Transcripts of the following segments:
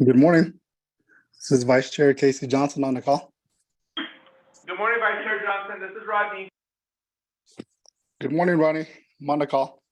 Good morning. This is Vice Chair Casey Johnson on the call. Good morning, Vice Chair Johnson. This is Rodney. Good morning, Ronnie. I'm on the call.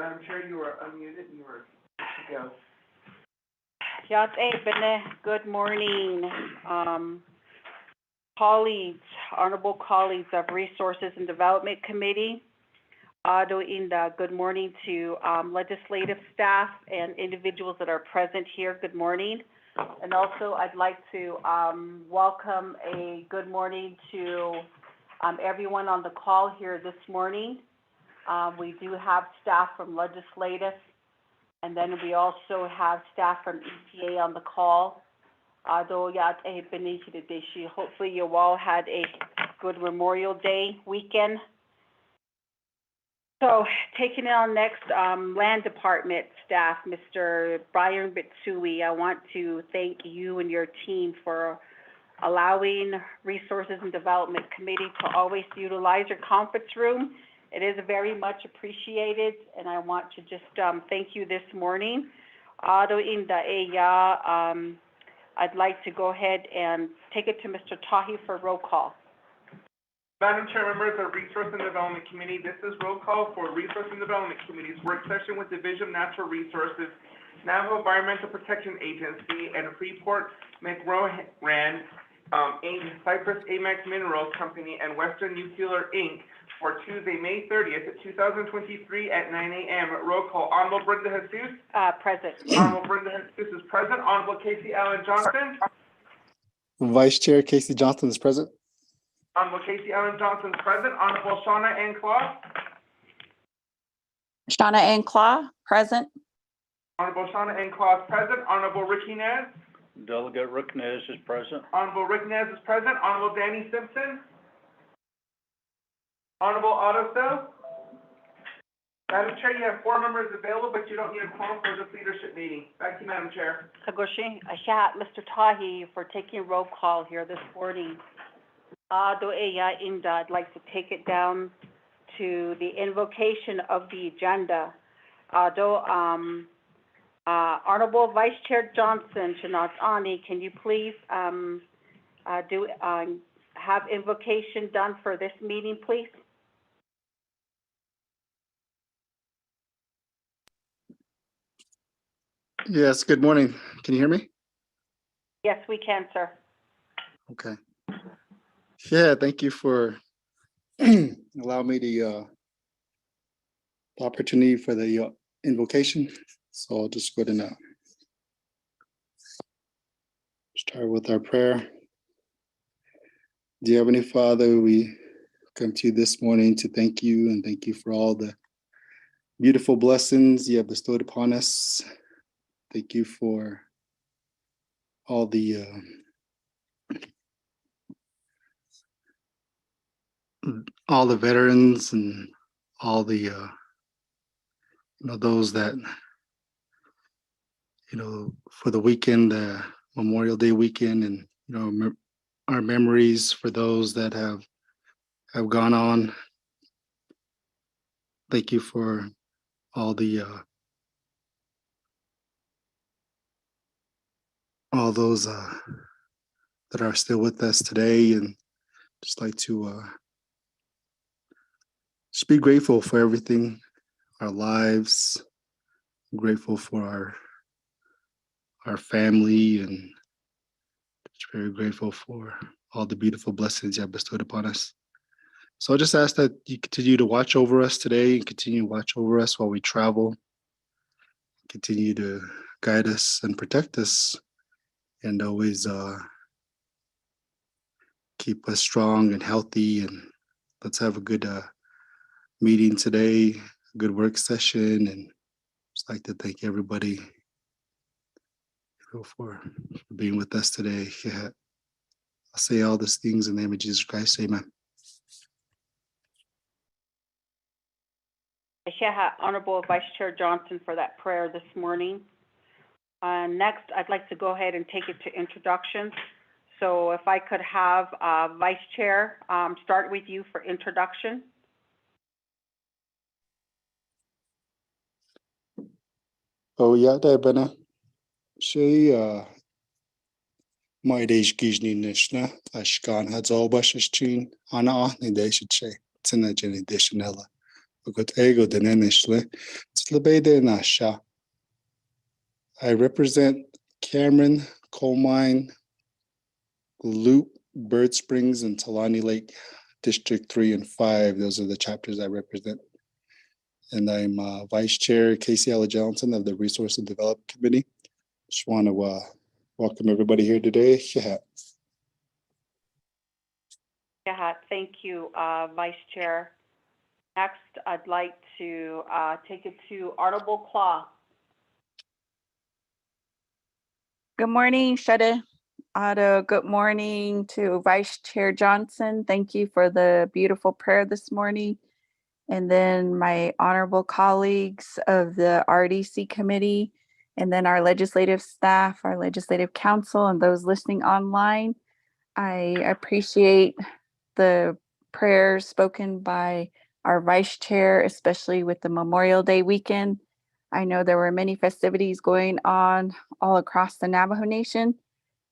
Madam Chair, you are unmuted and you are good to go. Yat Bene, good morning, colleagues, honorable colleagues of Resources and Development Committee. Ado Inda, good morning to legislative staff and individuals that are present here. Good morning. And also, I'd like to welcome a good morning to everyone on the call here this morning. We do have staff from legislative, and then we also have staff from EPA on the call. Hopefully you all had a good Memorial Day weekend. So taking it on next, Land Department staff, Mr. Brian Bitsui, I want to thank you and your team for allowing Resources and Development Committee to always utilize your conference room. It is very much appreciated, and I want to just thank you this morning. I'd like to go ahead and take it to Mr. Tahi for roll call. Madam Chair, members of Resource and Development Committee, this is roll call for Resource and Development Committee's work session with Division of Natural Resources, Navajo Environmental Protection Agency, and Freeport McMoRan, Inc., Cypress Amex Minerals Company, and Western Nuclear, Inc., for Tuesday, May 30th, 2023 at 9 a.m. Roll call. Honorable Brenda Jesus. Present. Honorable Brenda Jesus is present. Honorable Casey Allen Johnson. Vice Chair Casey Johnson is present. Honorable Casey Allen Johnson is present. Honorable Shauna Ann Claw. Shauna Ann Claw, present. Honorable Shauna Ann Claw is present. Honorable Ricky Nez. Delegate Rick Nez is present. Honorable Rick Nez is present. Honorable Danny Simpson. Honorable Otto Stowe. Madam Chair, you have 4 members available, but you don't need a quorum for this leadership meeting. Back to you, Madam Chair. Kagoshi, Mr. Tahi for taking roll call here this morning. I'd like to take it down to the invocation of the agenda. Honorable Vice Chair Johnson, Shanat Ani, can you please have invocation done for this meeting, please? Yes, good morning. Can you hear me? Yes, we can, sir. Okay. Yeah, thank you for allowing me the opportunity for the invocation. So I'll just go ahead and start with our prayer. Dear Heavenly Father, we come to you this morning to thank you and thank you for all the beautiful blessings you have bestowed upon us. Thank you for all the veterans and all the those that for the weekend, Memorial Day weekend, and our memories for those that have gone on. Thank you for all the all those that are still with us today, and just like to just be grateful for everything, our lives. I'm grateful for our family, and just very grateful for all the beautiful blessings you have bestowed upon us. So I just ask that you continue to watch over us today and continue to watch over us while we travel. Continue to guide us and protect us, and always keep us strong and healthy. And let's have a good meeting today, a good work session. And just like to thank everybody for being with us today. Yeah. I'll say all these things in the name of Jesus Christ. Amen. Honorable Vice Chair Johnson for that prayer this morning. Next, I'd like to go ahead and take it to introductions. So if I could have Vice Chair start with you for introduction. Oh yeah, Debana. She my days gizni nishna ashkan has all bashes chin ana ahni deshe che tina jenny dishnella Ugut ego denenishle. Slabede nasha. I represent Cameron, Coal Mine, Loop, Bird Springs, and Talani Lake, District 3 and 5. Those are the chapters I represent. And I'm Vice Chair Casey Ella Johnson of the Resource and Development Committee. Just want to welcome everybody here today. Yeah, thank you, Vice Chair. Next, I'd like to take it to Honorable Claw. Good morning, Shada. Otto, good morning to Vice Chair Johnson. Thank you for the beautiful prayer this morning. And then my honorable colleagues of the RDC committee, and then our legislative staff, our legislative council, and those listening online. I appreciate the prayers spoken by our vice chair, especially with the Memorial Day weekend. I know there were many festivities going on all across the Navajo Nation,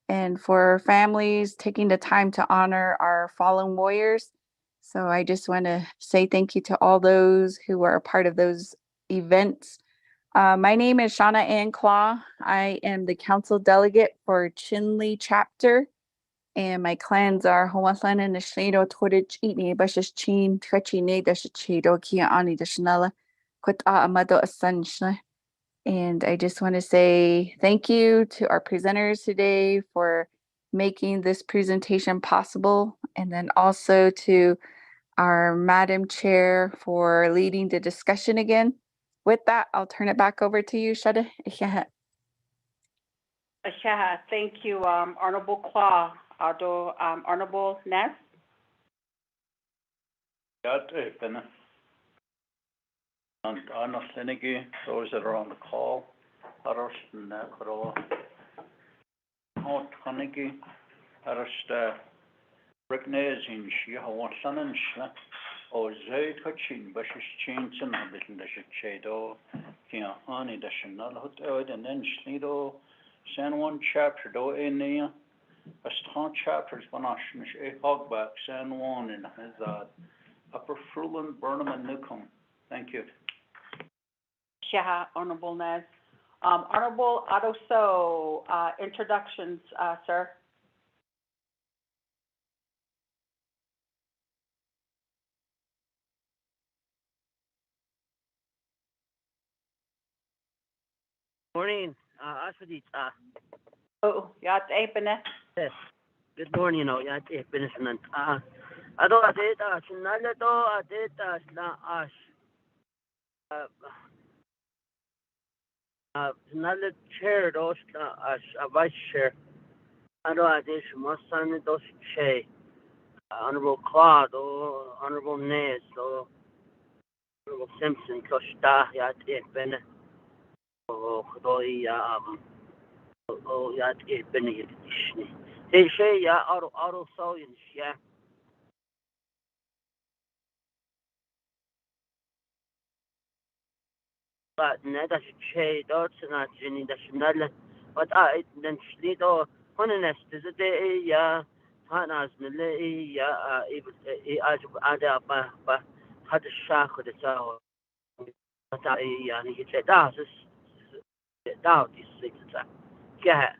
and for families taking the time to honor our fallen warriors. So I just want to say thank you to all those who were a part of those events. My name is Shauna Ann Claw. I am the council delegate for Chinle chapter, and my clans are Hawasana and Shnedo Torich Eatney, Bashas Chin, Trechine, Dashichido, Kia Ani, Dashnala, Kut Amado Asanshna. And I just want to say thank you to our presenters today for making this presentation possible. And then also to our Madam Chair for leading the discussion again. With that, I'll turn it back over to you, Shada. Thank you, Honorable Claw. Honorable Ness. Yat Epene. And Anna Senegi, those that are on the call. Harost Nakro. Hot Hanegi. Harost Ricknez in Shihawasan and Shla. O Zay Kachin, Bashis Chin, and a bit in the Shadow. Kia Ani, the Chanel Hotel, and then Snido. San Juan chapter, do in there. A strong chapters, Banashmish, a hogback, San Juan, and his Upper Fruland, Burnham, and Newcomb. Thank you. Yeah, Honorable Nez. Honorable Otto So, introductions, sir. Morning, Aswadit. Oh, Yat Apene. Yes. Good morning, Yat Epinisman. Ado adet, sinala to adet, na sinala chair dos, vice chair. Ado adet, masan dos che. Honorable Claude, Honorable Nez, Honorable Simpson, Costa, Yat Epin. Kdoi, Yat Epin. Hey, Shay, ya auto sewing, yeah. But that's Shay, that's not Jenny, that's not. But then Schlido, Honest, is it ya? Hanas, Nile, ya, Ada, had a shock with the sound. But he said, that's doubt these things. Yeah.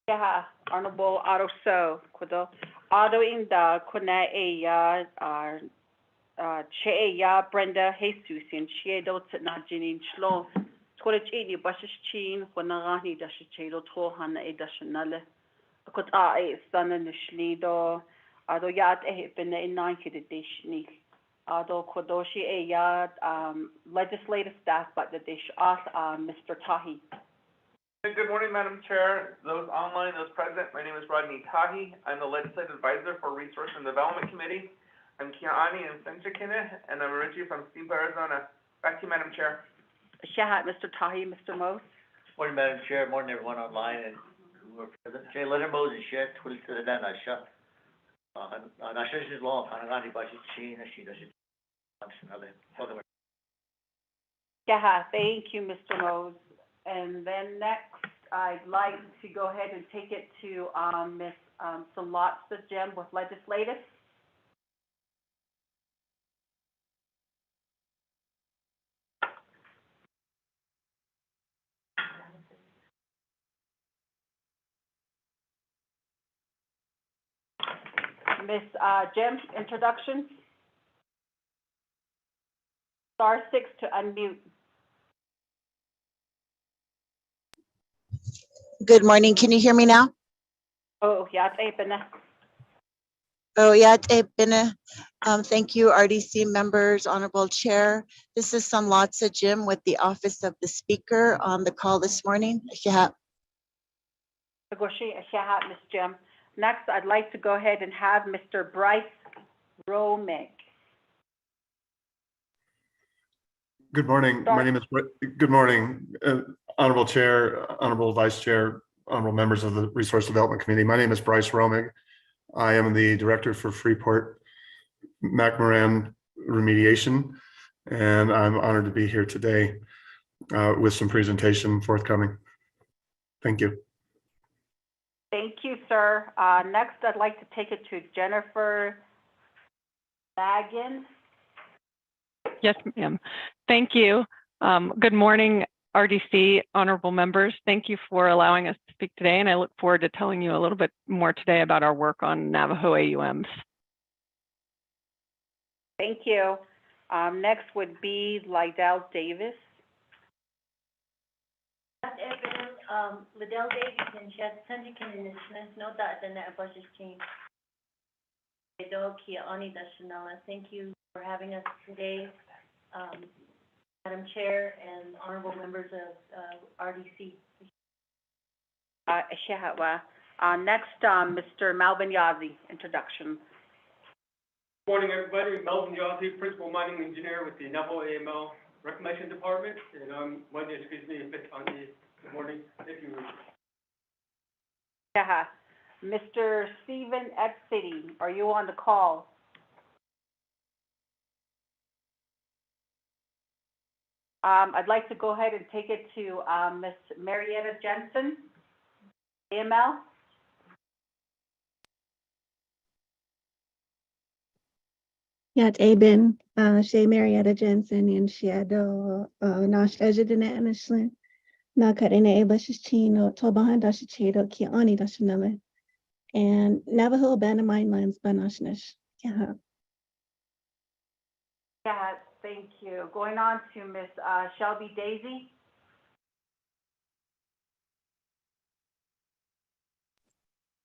Yeah, Honorable Otto So, Kudo. Otto in the Kone Che Brenda Jesus in She Dot Na Jinin Shlo. Torich Eni Bashish Chin, Wanagani Dashichelo Tohana E Dashanale. Akut Sana Nishlido. Ado Yat Been in 90 Dishni. Ado Kodoshi legislative staff, but the dish Mr. Tahi. Good morning, Madam Chair, those online, those present. My name is Rodney Tahi. I'm the Legislative Advisor for Resource and Development Committee. I'm Kiani and Senchikine, and I'm originally from Steamboat, Arizona. Back to you, Madam Chair. Shahat, Mr. Tahi, Mr. Mose. Morning, Madam Chair. Morning, everyone online and who are present. Jay Leonard Moses, Shed, Twill to the Dan, Asha. Asha is law, Panagani, Bashi, Chin, she does it. Shahat, thank you, Mr. Mose. And then next, I'd like to go ahead and take it to Ms. Salat Sajim with legislative. Ms. Jim, introduction. Star 6 to unmute. Good morning. Can you hear me now? Oh, yeah, it's open. Oh, yeah, thank you, RDC members, Honorable Chair. This is Sanlatsa Jim with the Office of the Speaker on the call this morning. Ms. Jim. Next, I'd like to go ahead and have Mr. Bryce Romick. Good morning. My name is, good morning, Honorable Chair, Honorable Vice Chair, Honorable members of the Resource Development Committee. My name is Bryce Romig. I am the Director for Freeport McMoRan Remediation, and I'm honored to be here today with some presentation forthcoming. Thank you. Thank you, sir. Next, I'd like to take it to Jennifer Baggins. Yes, ma'am. Thank you. Good morning, RDC, honorable members. Thank you for allowing us to speak today, and I look forward to telling you a little bit more today about our work on Navajo AUMs. Thank you. Next would be Lydell Davis. Liddell Davis and Chad Sanjikin in the note that the net budget team. Thank you for having us today, Madam Chair and honorable members of RDC. Next, Mr. Melvin Yazzie, introduction. Good morning, everybody. Melvin Yazzie, Principal Mining Engineer with the Navajo AML Reclamation Department, and I'm one that excuse me a bit on the good morning. Thank you. Mr. Stephen City, are you on the call? I'd like to go ahead and take it to Ms. Marietta Jensen, AML. Yat Abin, Shay Marietta Jensen, and Shadow Nash Ejidina Anishlan, Nakarina Abashino, Tobahan Dashichedo, Kiani Dashanele, and Navajo Abandoned Mine Lands Banashnish. Yeah, Thank you. Going on to Ms. Shelby Daisy.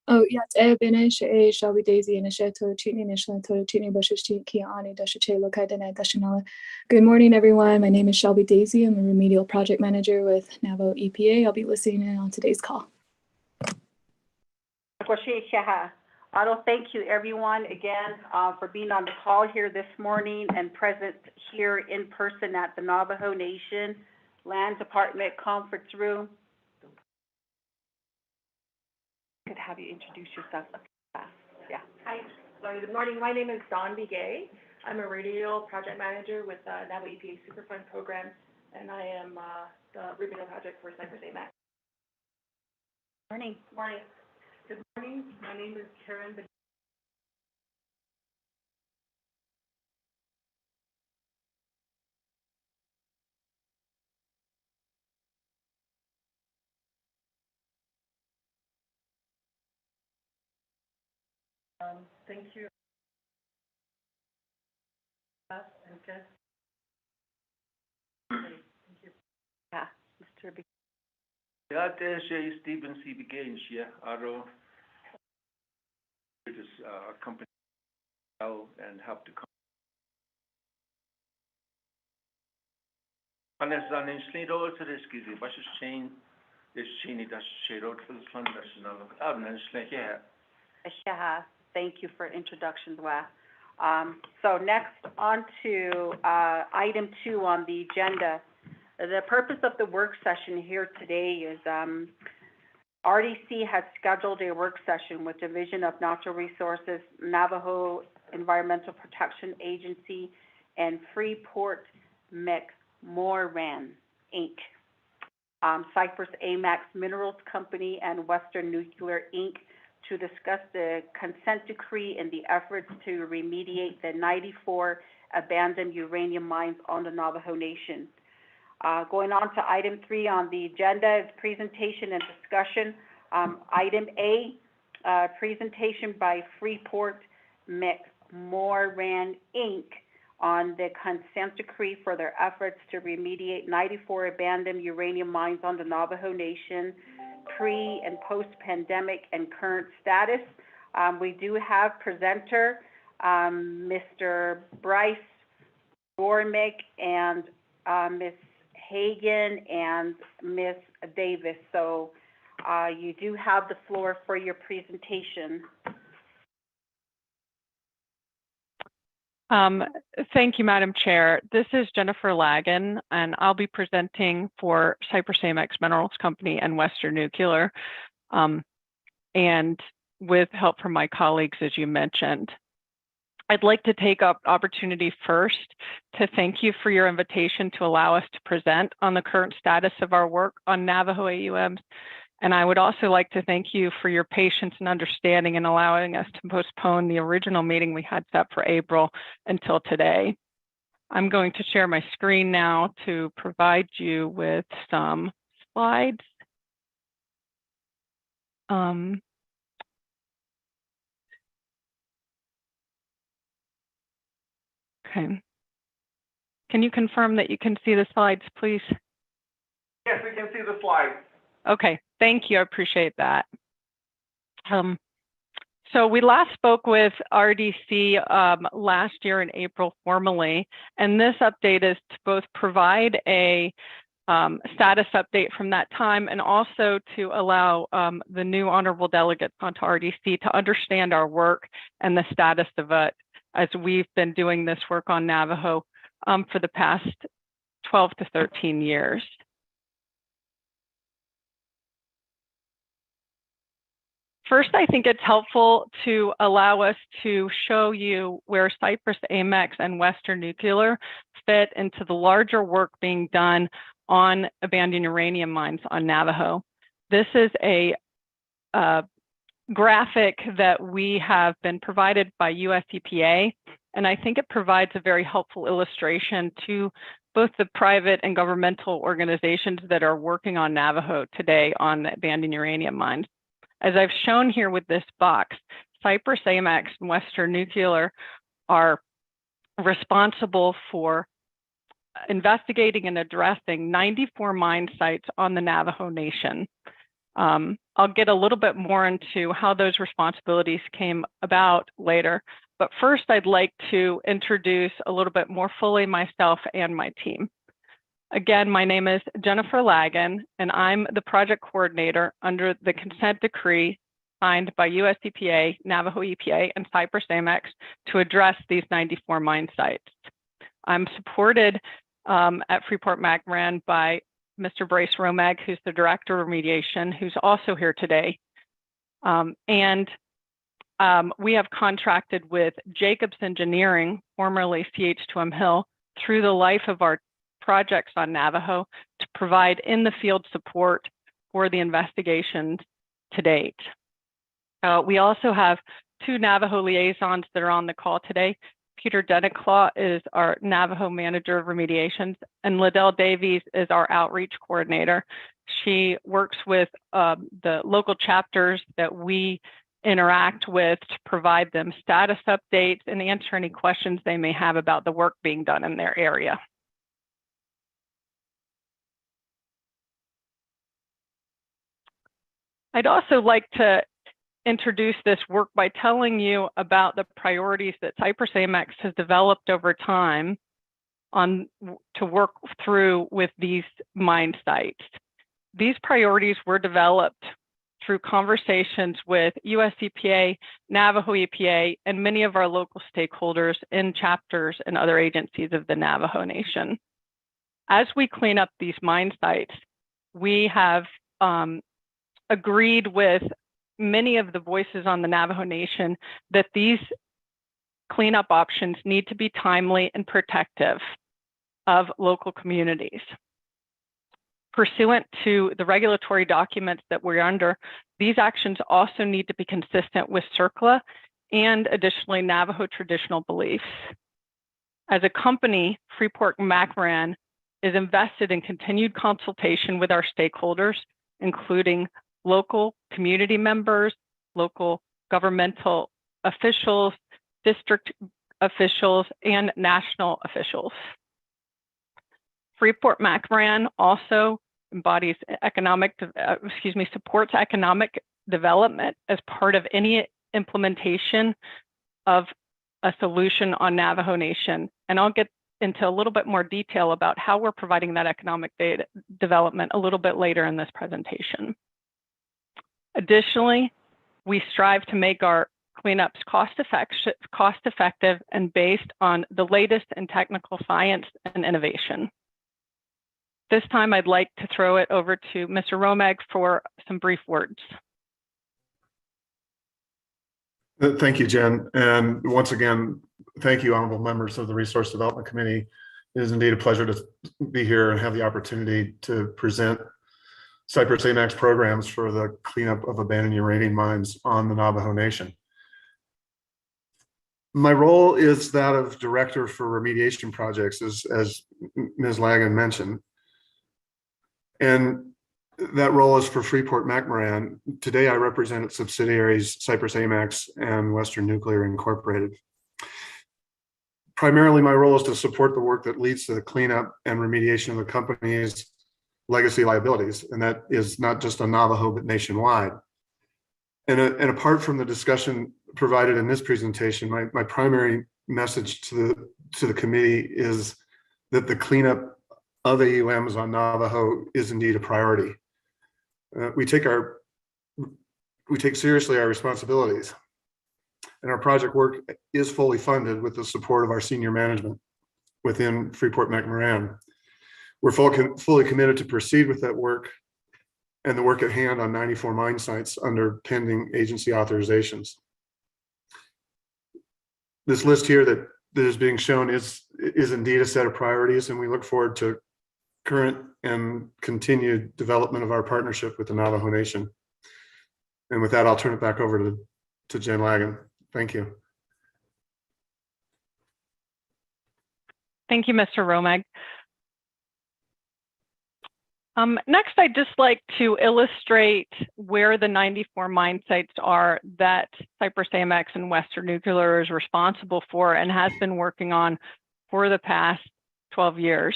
Oh, yeah, Bene, Shelby Daisy, and Sheto, Chini, Nishlan, Toto, Chini, Bushish, Kiani, Dashachelo, Kaidana, Dashanala. Good morning, everyone. My name is Shelby Daisy. I'm a remedial project manager with Navajo EPA. I'll be listening in on today's call. Thank you, everyone, again, for being on the call here this morning and present here in person at the Navajo Nation Land Department Conference Room. Could have you introduce yourself. Yeah. Hi. Sorry. Good morning. My name is Dawn Begay. I'm a remedial project manager with the Navajo EPA Superfund program, and I am the remedial project for Cypress AMAC. Morning. Morning. Good morning. My name is Karen. Thank you. Okay. Thank you. Yeah, Mr. B. Yeah, there's Stephen C. Begins here. It is a company and help to come. And as an engineer, also this gives you Bash's chain. This chain is a road for the fund national. Thank you for introductions, so next on to item 2 on the agenda. The purpose of the work session here today is RDC has scheduled a work session with Division of Natural Resources, Navajo Environmental Protection Agency, and Freeport McMoRan, Inc., Cypress AMAX Minerals Company, and Western Nuclear, Inc., to discuss the consent decree and the efforts to remediate the 94 abandoned uranium mines on the Navajo Nation. Going on to item 3 on the agenda is presentation and discussion. Item A, presentation by Freeport McMoRan, Inc., on the consent decree for their efforts to remediate 94 abandoned uranium mines on the Navajo Nation, pre- and post-pandemic and current status. We do have presenter, Mr. Bryce Gormick and Ms. Hagan and Ms. Davis. So you do have the floor for your presentation. Thank you, Madam Chair. This is Jennifer Lagan, and I'll be presenting for Cypress AMX Minerals Company and Western Nuclear, and with help from my colleagues, as you mentioned. I'd like to take up opportunity first to thank you for your invitation to allow us to present on the current status of our work on Navajo AUMs. And I would also like to thank you for your patience and understanding in allowing us to postpone the original meeting we had set for April until today. I'm going to share my screen now to provide you with some slides. Okay. Can you confirm that you can see the slides, please? Yes, we can see the slides. Okay, thank you. I appreciate that. So we last spoke with RDC last year in April formally, and this update is to both provide a status update from that time and also to allow the new honorable delegates onto RDC to understand our work and the status of it as we've been doing this work on Navajo for the past 12 to 13 years. First, I think it's helpful to allow us to show you where Cypress AMX and Western Nuclear fit into the larger work being done on abandoned uranium mines on Navajo. This is a graphic that we have been provided by US EPA, and I think it provides a very helpful illustration to both the private and governmental organizations that are working on Navajo today on abandoned uranium mines. As I've shown here with this box, Cypress AMX and Western Nuclear are responsible for investigating and addressing 94 mine sites on the Navajo Nation. I'll get a little bit more into how those responsibilities came about later, but first I'd like to introduce a little bit more fully myself and my team. Again, my name is Jennifer Lagan, and I'm the project coordinator under the consent decree signed by US EPA, Navajo EPA, and Cypress AMX to address these 94 mine sites. I'm supported at Freeport McMoRan by Mr. Bryce Romag, who's the Director of Remediation, who's also here today. We have contracted with Jacobs Engineering, formerly CH2M Hill, through the life of our projects on Navajo to provide in the field support for the investigations to date. We also have two Navajo liaisons that are on the call today. Peter Deniclaw is our Navajo Manager of Remediations, and Liddell Davies is our Outreach Coordinator. She works with the local chapters that we interact with to provide them status updates and answer any questions they may have about the work being done in their area. I'd also like to introduce this work by telling you about the priorities that Cypress AMX has developed over time to work through with these mine sites. These priorities were developed through conversations with US EPA, Navajo EPA, and many of our local stakeholders in chapters and other agencies of the Navajo Nation. As we clean up these mine sites, we have agreed with many of the voices on the Navajo Nation that these cleanup options need to be timely and protective of local communities. Pursuant to the regulatory documents that we're under, these actions also need to be consistent with CERCLA and additionally Navajo traditional beliefs. As a company, Freeport McMoRan is invested in continued consultation with our stakeholders, including local community members, local governmental officials, district officials, and national officials. Freeport McMoRan also embodies supports economic development as part of any implementation of a solution on Navajo Nation. And I'll get into a little bit more detail about how we're providing that economic development a little bit later in this presentation. Additionally, we strive to make our cleanups cost-effective and based on the latest in technical science and innovation. This time, I'd like to throw it over to Mr. Romeg for some brief words. Thank you, Jen. And once again, thank you, honorable members of the Resource Development Committee. It is indeed a pleasure to be here and have the opportunity to present Cypress AMAX programs for the cleanup of abandoned uranium mines on the Navajo Nation. My role is that of Director for Remediation Projects, as Ms. Lagan mentioned. And that role is for Freeport McMoRan. Today, I represent its subsidiaries, Cypress AMAX and Western Nuclear Incorporated. Primarily, my role is to support the work that leads to the cleanup and remediation of the company's legacy liabilities, and that is not just on Navajo, but nationwide. And apart from the discussion provided in this presentation, my primary message to the committee is that the cleanup of AUMs on Navajo is indeed a priority. We take seriously our responsibilities, and our project work is fully funded with the support of our senior management within Freeport McMoRan. We're fully committed to proceed with that work and the work at hand on 94 mine sites under pending agency authorizations. This list here that is being shown is indeed a set of priorities, and we look forward to current and continued development of our partnership with the Navajo Nation. And with that, I'll turn it back over to Jen Lagan. Thank you. Thank you, Mr. Romeg. Next, I'd just like to illustrate where the 94 mine sites are that Cypress AMX and Western Nuclear is responsible for and has been working on for the past 12 years.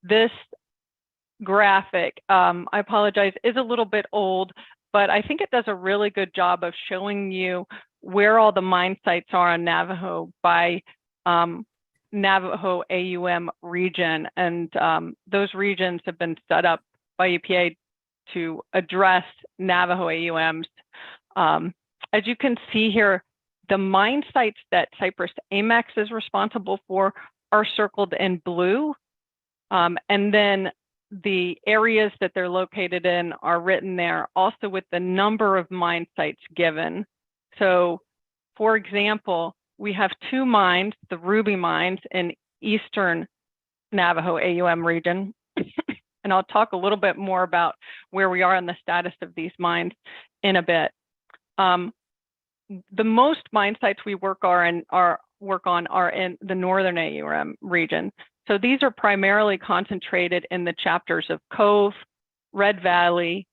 This graphic, I apologize, is a little bit old, but I think it does a really good job of showing you where all the mine sites are on Navajo by Navajo AUM region, and those regions have been set up by EPA to address Navajo AUMs. As you can see here, the mine sites that Cypress AMX is responsible for are circled in blue, and then the areas that they're located in are written there, also with the number of mine sites given. So, for example, we have two mines, the Ruby mines in eastern Navajo AUM region. And I'll talk a little bit more about where we are on the status of these mines in a bit. The most mine sites we work on are in the northern AUM region. So these are primarily concentrated in the chapters of Cove, Red Valley,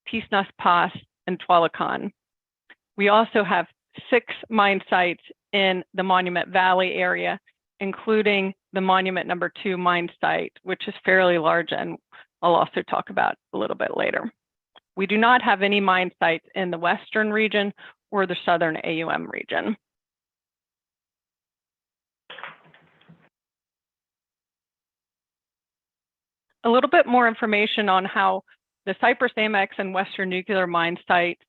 Tisnas Pass, and Tualacan. We also have 6 mine sites in the Monument Valley area, including the Monument number 2 mine site, which is fairly large, and I'll also talk about a little bit later. We do not have any mine sites in the western region or the southern AUM region. A little bit more information on how the Cypress AMX and Western Nuclear mine sites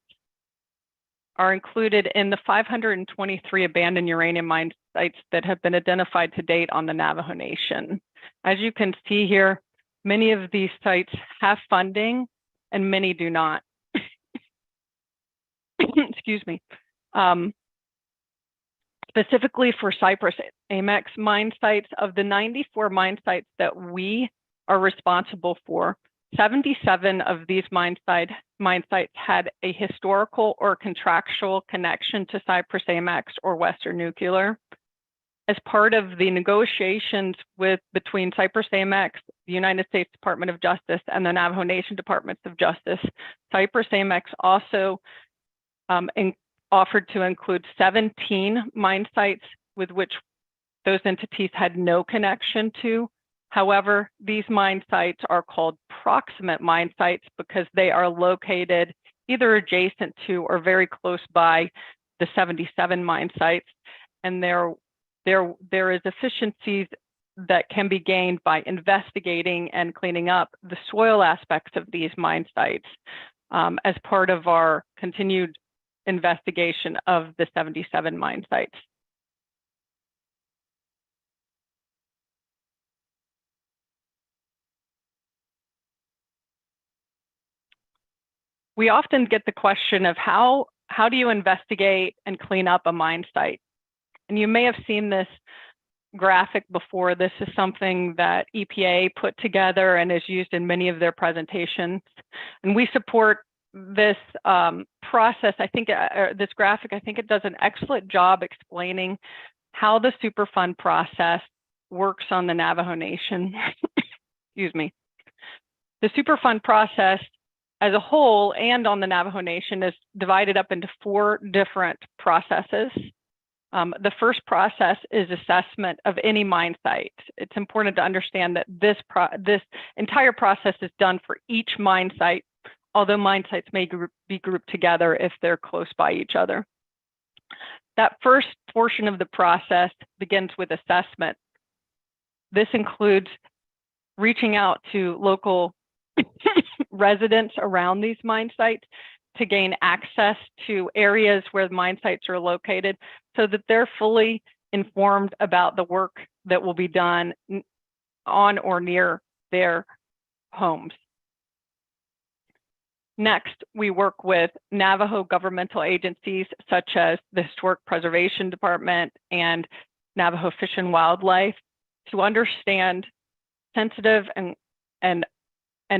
are included in the 523 abandoned uranium mine sites that have been identified to date on the Navajo Nation. As you can see here, many of these sites have funding and many do not. Excuse me. Specifically for Cypress AMX mine sites, of the 94 mine sites that we are responsible for, 77 of these mine sites had a historical or contractual connection to Cypress AMX or Western Nuclear. As part of the negotiations between Cypress AMX, the United States Department of Justice, and the Navajo Nation Departments of Justice, Cypress AMX also offered to include 17 mine sites with which those entities had no connection to. However, these mine sites are called proximate mine sites because they are located either adjacent to or very close by the 77 mine sites. And there is efficiencies that can be gained by investigating and cleaning up the soil aspects of these mine sites as part of our continued investigation of the 77 mine sites. We often get the question of how do you investigate and clean up a mine site? And you may have seen this graphic before. This is something that EPA put together and is used in many of their presentations. And we support this process. I think this graphic, I think it does an excellent job explaining how the Superfund process works on the Navajo Nation. Excuse me. The Superfund process as a whole and on the Navajo Nation is divided up into 4 different processes. The first process is assessment of any mine site. It's important to understand that this entire process is done for each mine site, although mine sites may be grouped together if they're close by each other. That first portion of the process begins with assessment. This includes reaching out to local residents around these mine sites to gain access to areas where the mine sites are located so that they're fully informed about the work that will be done on or near their homes. Next, we work with Navajo governmental agencies such as the Historic Preservation Department and Navajo Fish and Wildlife to understand sensitive and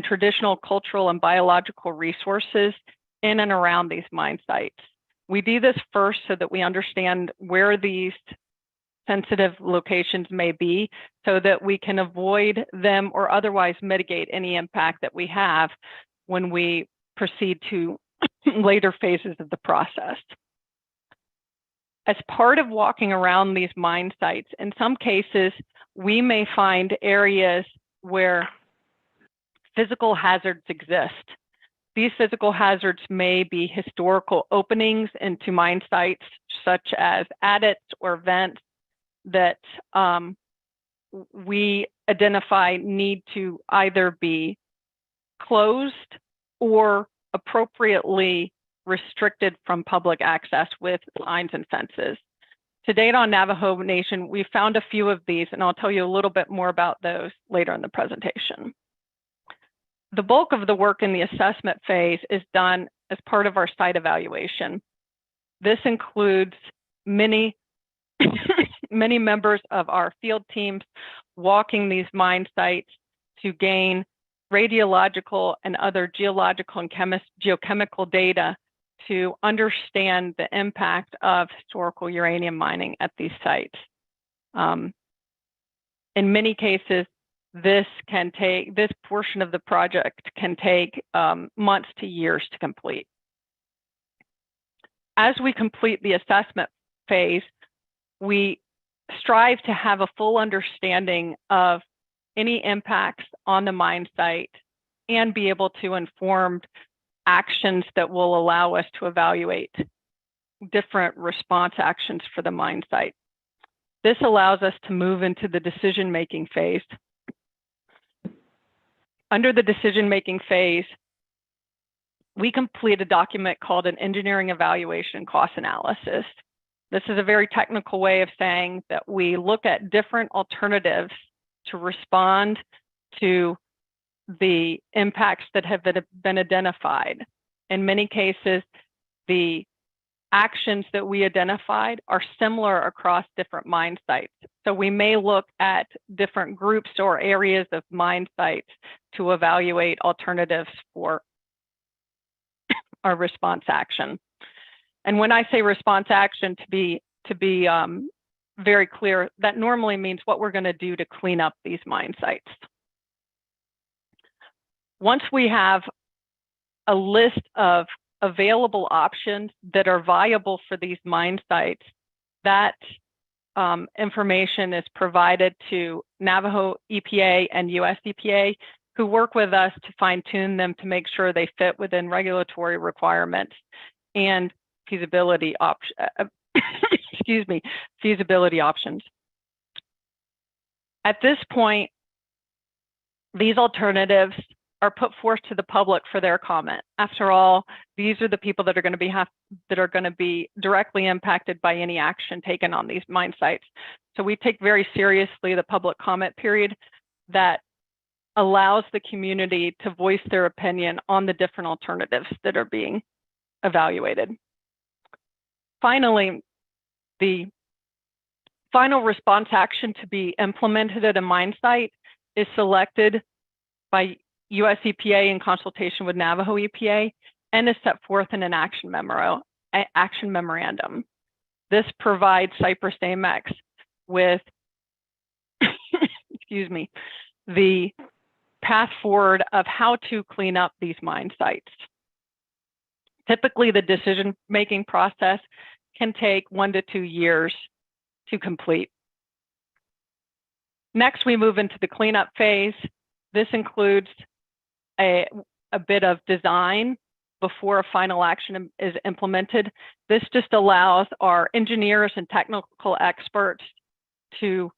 traditional cultural and biological resources in and around these mine sites. We do this first so that we understand where these sensitive locations may be so that we can avoid them or otherwise mitigate any impact that we have when we proceed to later phases of the process. As part of walking around these mine sites, in some cases, we may find areas where physical hazards exist. These physical hazards may be historical openings into mine sites, such as adits or vents that we identify need to either be closed or appropriately restricted from public access with signs and fences. To date on Navajo Nation, we found a few of these, and I'll tell you a little bit more about those later in the presentation. The bulk of the work in the assessment phase is done as part of our site evaluation. This includes many members of our field teams walking these mine sites to gain radiological and other geological and geochemical data to understand the impact of historical uranium mining at these sites. In many cases, this portion of the project can take months to years to complete. As we complete the assessment phase, we strive to have a full understanding of any impacts on the mine site and be able to inform actions that will allow us to evaluate different response actions for the mine site. This allows us to move into the decision-making phase. Under the decision-making phase, we complete a document called an engineering evaluation cost analysis. This is a very technical way of saying that we look at different alternatives to respond to the impacts that have been identified. In many cases, the actions that we identified are similar across different mine sites. So we may look at different groups or areas of mine sites to evaluate alternatives for our response action. And when I say response action, to be very clear, that normally means what we're going to do to clean up these mine sites. Once we have a list of available options that are viable for these mine sites, that information is provided to Navajo EPA and US EPA, who work with us to fine tune them to make sure they fit within regulatory requirements and feasibility feasibility options. At this point, these alternatives are put forth to the public for their comment. After all, these are the people that are going to be directly impacted by any action taken on these mine sites. So we take very seriously the public comment period that allows the community to voice their opinion on the different alternatives that are being evaluated. Finally, the final response action to be implemented at a mine site is selected by US EPA in consultation with Navajo EPA and is set forth in an action memorandum. This provides Cypress AMEX with, excuse me, the path forward of how to clean up these mine sites. Typically, the decision-making process can take 1 to 2 years to complete. Next, we move into the cleanup phase. This includes a bit of design before a final action is implemented. This just allows our engineers and technical experts to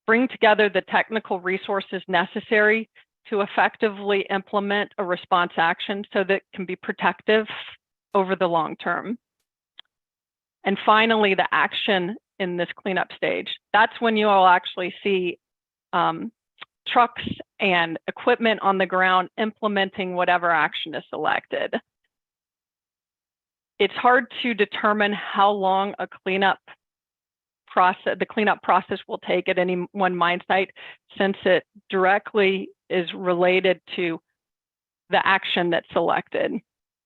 bring together the technical resources necessary to effectively implement a response action so that it can be protective over the long term. And finally, the action in this cleanup stage. That's when you will actually see trucks and equipment on the ground implementing whatever action is selected. It's hard to determine how long a cleanup process will take at any one mine site, since it directly is related to the action that's selected.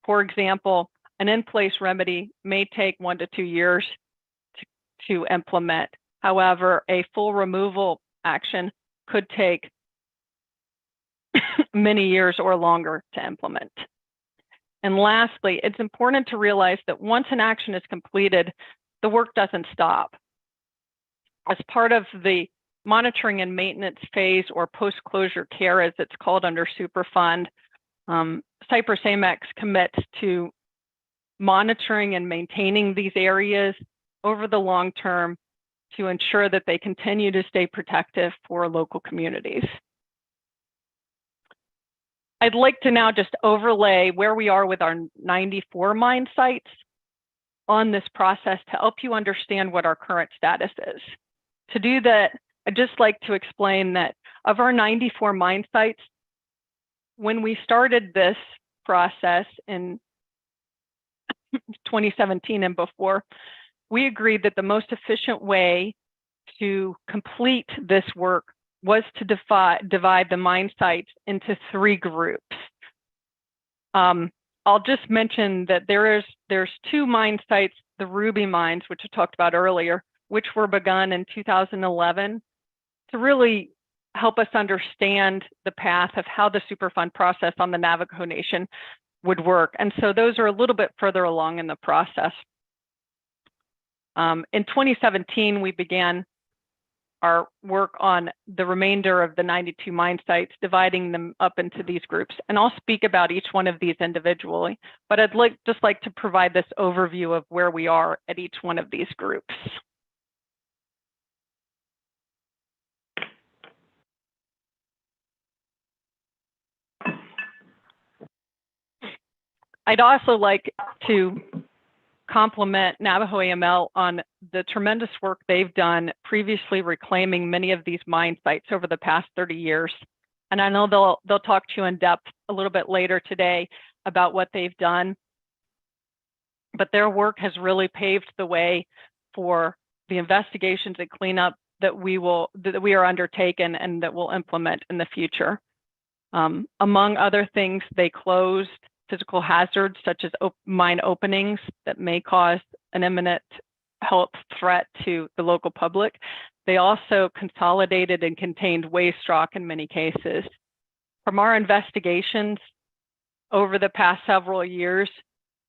For example, an in-place remedy may take 1 to 2 years to implement. However, a full removal action could take many years or longer to implement. And lastly, it's important to realize that once an action is completed, the work doesn't stop. As part of the monitoring and maintenance phase, or post-closure care as it's called under Superfund, Cypress AMEX commits to monitoring and maintaining these areas over the long term to ensure that they continue to stay protective for local communities. I'd like to now just overlay where we are with our 94 mine sites on this process to help you understand what our current status is. To do that, I'd just like to explain that of our 94 mine sites, when we started this process in 2017 and before, we agreed that the most efficient way to complete this work was to divide the mine sites into 3 groups. I'll just mention that there's 2 mine sites, the Ruby mines, which I talked about earlier, which were begun in 2011 to really help us understand the path of how the Superfund process on the Navajo Nation would work. And so those are a little bit further along in the process. In 2017, we began our work on the remainder of the 92 mine sites, dividing them up into these groups. And I'll speak about each one of these individually, but I'd just like to provide this overview of where we are at each one of these groups. I'd also like to compliment Navajo AML on the tremendous work they've done previously reclaiming many of these mine sites over the past 30 years. And I know they'll talk to you in depth a little bit later today about what they've done. But their work has really paved the way for the investigations and cleanup that we are undertaken and that we'll implement in the future. Among other things, they closed physical hazards such as mine openings that may cause an imminent health threat to the local public. They also consolidated and contained waste rock in many cases. From our investigations over the past several years,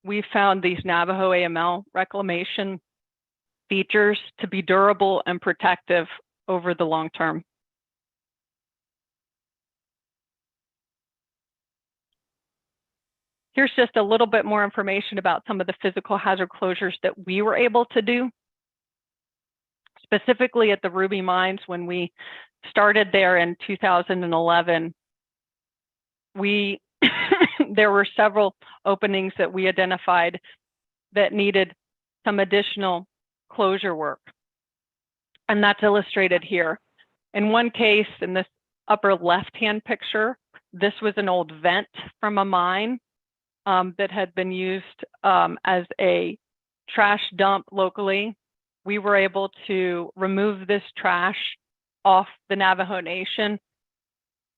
we found these Navajo AML reclamation features to be durable and protective over the long term. Here's just a little bit more information about some of the physical hazard closures that we were able to do. Specifically at the Ruby Mines, when we started there in 2011, there were several openings that we identified that needed some additional closure work. And that's illustrated here. In one case, in this upper left-hand picture, this was an old vent from a mine that had been used as a trash dump locally. We were able to remove this trash off the Navajo Nation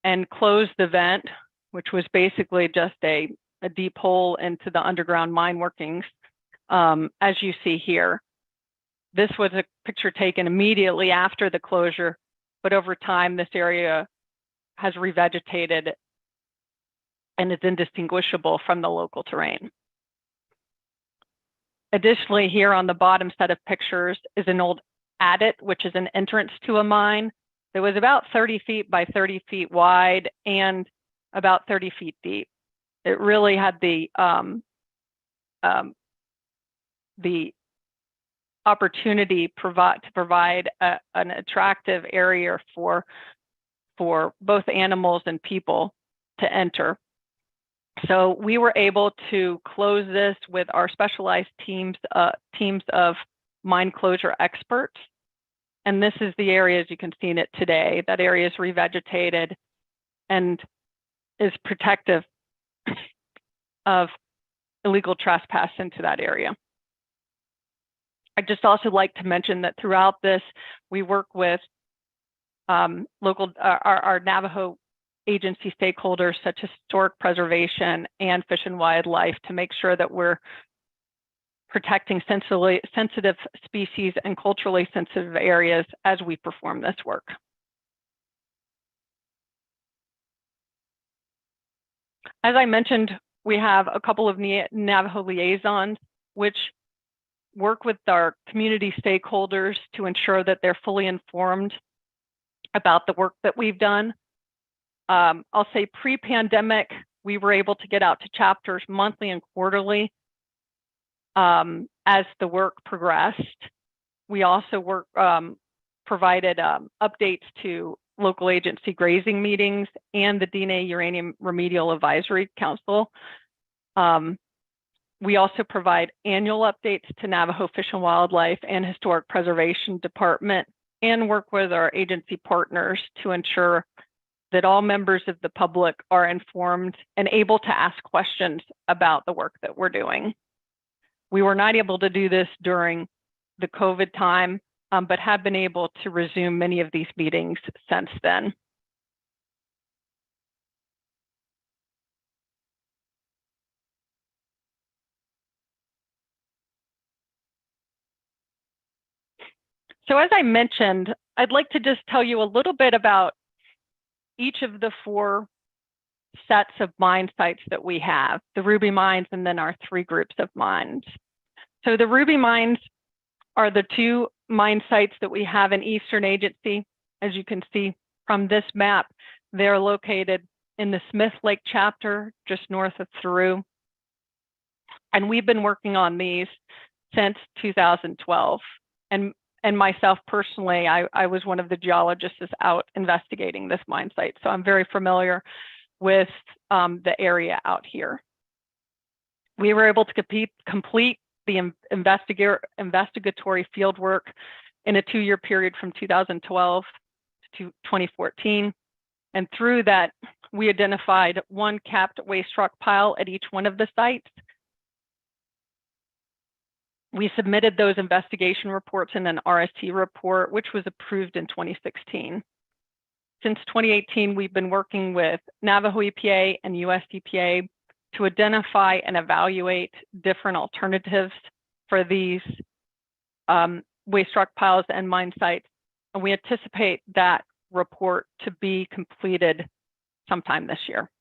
and close the vent, which was basically just a deep hole into the underground mine workings, as you see here. This was a picture taken immediately after the closure, but over time, this area has revegetated and is indistinguishable from the local terrain. Additionally, here on the bottom set of pictures is an old adit, which is an entrance to a mine that was about 30 feet by 30 feet wide and about 30 feet deep. It really had the opportunity to provide an attractive area for both animals and people to enter. So we were able to close this with our specialized teams of mine closure experts. And this is the area, as you can see in it today. That area is revegetated and is protective of illegal trespass into that area. I'd just also like to mention that throughout this, we work with our Navajo agency stakeholders such as historic preservation and fish and wildlife to make sure that we're protecting sensitive species and culturally sensitive areas as we perform this work. As I mentioned, we have a couple of Navajo liaisons, which work with our community stakeholders to ensure that they're fully informed about the work that we've done. I'll say pre-pandemic, we were able to get out to chapters monthly and quarterly as the work progressed. We also provided updates to local agency grazing meetings and the DNA Uranium Remedial Advisory Council. We also provide annual updates to Navajo Fish and Wildlife and Historic Preservation Department and work with our agency partners to ensure that all members of the public are informed and able to ask questions about the work that we're doing. We were not able to do this during the COVID time, but have been able to resume many of these meetings since then. So as I mentioned, I'd like to just tell you a little bit about each of the 4 sets of mine sites that we have, the Ruby Mines and then our 3 groups of mines. So the Ruby Mines are the 2 mine sites that we have in Eastern Agency. As you can see from this map, they're located in the Smith Lake chapter, just north of Thoreau. And we've been working on these since 2012. And myself personally, I was one of the geologists out investigating this mine site. So I'm very familiar with the area out here. We were able to complete the investigatory field work in a 2-year period from 2012 to 2014. And through that, we identified 1 capped waste rock pile at each one of the sites. We submitted those investigation reports in an RST report, which was approved in 2016. Since 2018, we've been working with Navajo EPA and US EPA to identify and evaluate different alternatives for these waste rock piles and mine sites. And we anticipate that report to be completed sometime this year.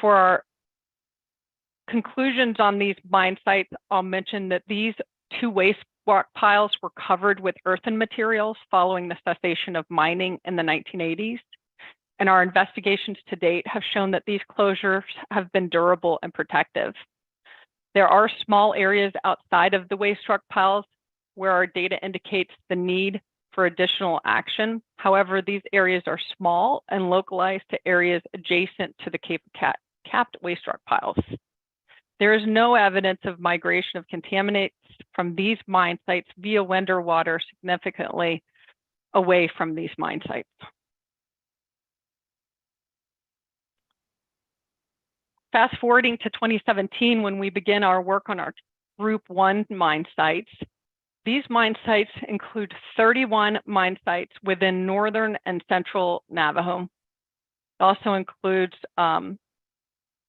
For our conclusions on these mine sites, I'll mention that these 2 waste rock piles were covered with earthen materials following the cessation of mining in the 1980s. And our investigations to date have shown that these closures have been durable and protective. There are small areas outside of the waste rock piles where our data indicates the need for additional action. However, these areas are small and localized to areas adjacent to the capped waste rock piles. There is no evidence of migration of contaminants from these mine sites via wind or water significantly away from these mine sites. Fast forwarding to 2017, when we begin our work on our Group 1 mine sites, these mine sites include 31 mine sites within northern and central Navajo. It also includes,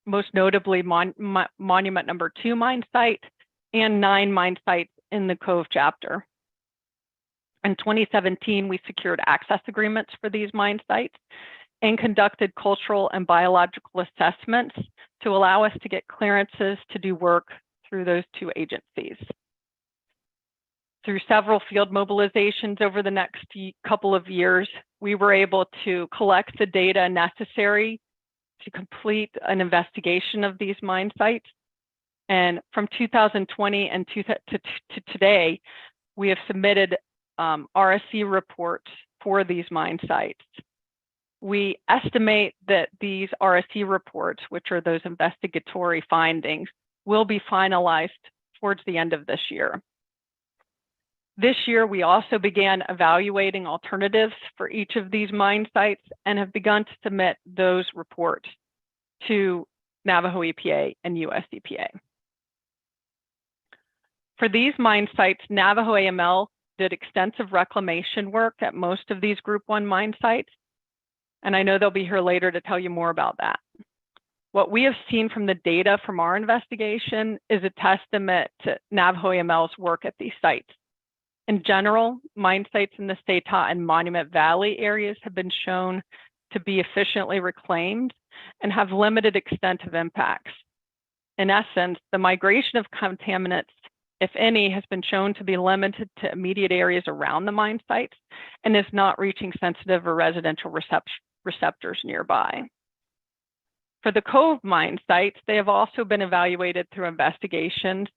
most notably, Monument Number 2 mine site and 9 mine sites in the Cove chapter. In 2017, we secured access agreements for these mine sites and conducted cultural and biological assessments to allow us to get clearances to do work through those 2 agencies. Through several field mobilizations over the next couple of years, we were able to collect the data necessary to complete an investigation of these mine sites. And from 2020 and to today, we have submitted RSC reports for these mine sites. We estimate that these RSC reports, which are those investigatory findings, will be finalized towards the end of this year. This year, we also began evaluating alternatives for each of these mine sites and have begun to submit those reports to Navajo EPA and US EPA. For these mine sites, Navajo AML did extensive reclamation work at most of these Group 1 mine sites, and I know they'll be here later to tell you more about that. What we have seen from the data from our investigation is a testament to Navajo AML's work at these sites. In general, mine sites in the Setah and Monument Valley areas have been shown to be efficiently reclaimed and have limited extent of impacts. In essence, the migration of contaminants, if any, has been shown to be limited to immediate areas around the mine sites and is not reaching sensitive or residential receptors nearby. For the Cove mine sites, they have also been evaluated through investigations,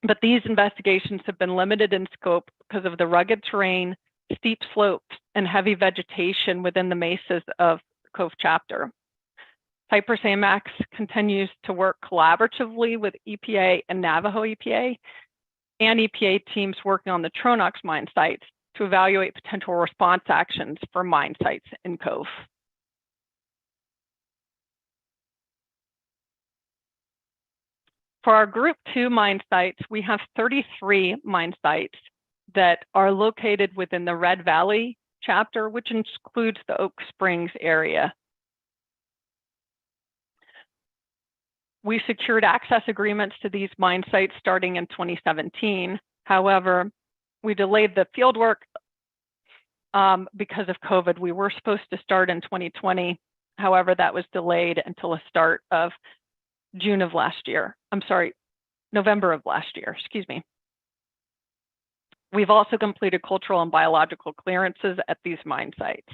but these investigations have been limited in scope because of the rugged terrain, steep slopes, and heavy vegetation within the mesas of the Cove chapter. Cypress AMAX continues to work collaboratively with EPA and Navajo EPA and EPA teams working on the Tronox mine sites to evaluate potential response actions for mine sites in Cove. For our Group 2 mine sites, we have 33 mine sites that are located within the Red Valley chapter, which includes the Oak Springs area. We secured access agreements to these mine sites starting in 2017. However, we delayed the field work because of COVID. We were supposed to start in 2020. However, that was delayed until the start of June of last year. I'm sorry, November of last year, excuse me. We've also completed cultural and biological clearances at these mine sites.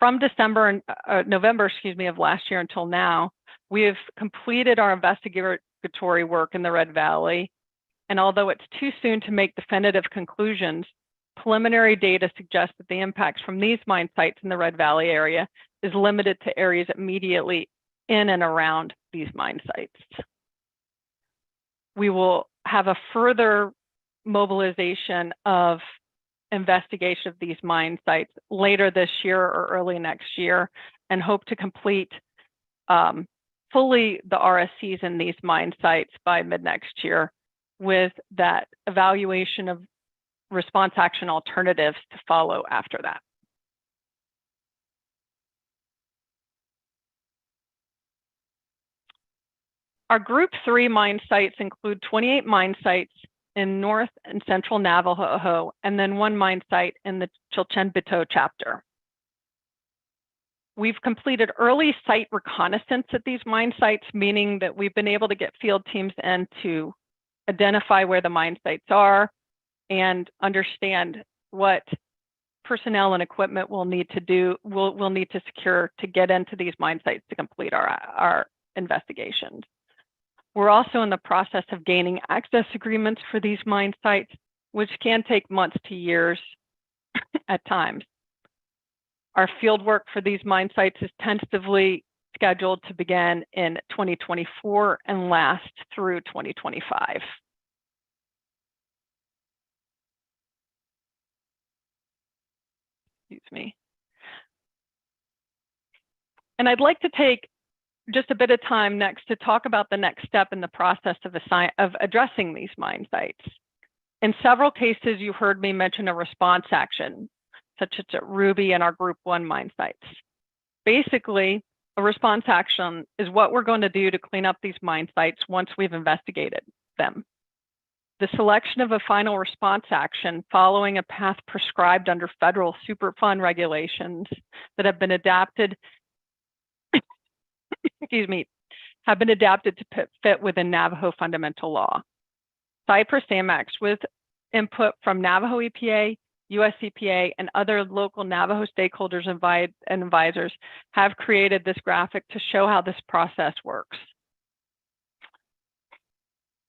From November, of last year until now, we have completed our investigatory work in the Red Valley. And although it's too soon to make definitive conclusions, preliminary data suggests that the impacts from these mine sites in the Red Valley area is limited to areas immediately in and around these mine sites. We will have a further mobilization of investigation of these mine sites later this year or early next year, and hope to complete fully the RSCs in these mine sites by mid-next year, with that evaluation of response action alternatives to follow after that. Our Group 3 mine sites include 28 mine sites in North and Central Navajo, and then 1 mine site in the Chilchenbito chapter. We've completed early site reconnaissance at these mine sites, meaning that we've been able to get field teams in to identify where the mine sites are and understand what personnel and equipment we'll need to secure to get into these mine sites to complete our investigations. We're also in the process of gaining access agreements for these mine sites, which can take months to years at times. Our field work for these mine sites is tentatively scheduled to begin in 2024 and last through 2025. Excuse me. And I'd like to take just a bit of time next to talk about the next step in the process of addressing these mine sites. In several cases, you heard me mention a response action, such as at Ruby and our Group 1 mine sites. Basically, a response action is what we're going to do to clean up these mine sites once we've investigated them. The selection of a final response action following a path prescribed under federal Superfund regulations that have been adapted, excuse me, have been adapted to fit within Navajo fundamental law. Cypress AMX, with input from Navajo EPA, US EPA, and other local Navajo stakeholders and advisors, have created this graphic to show how this process works.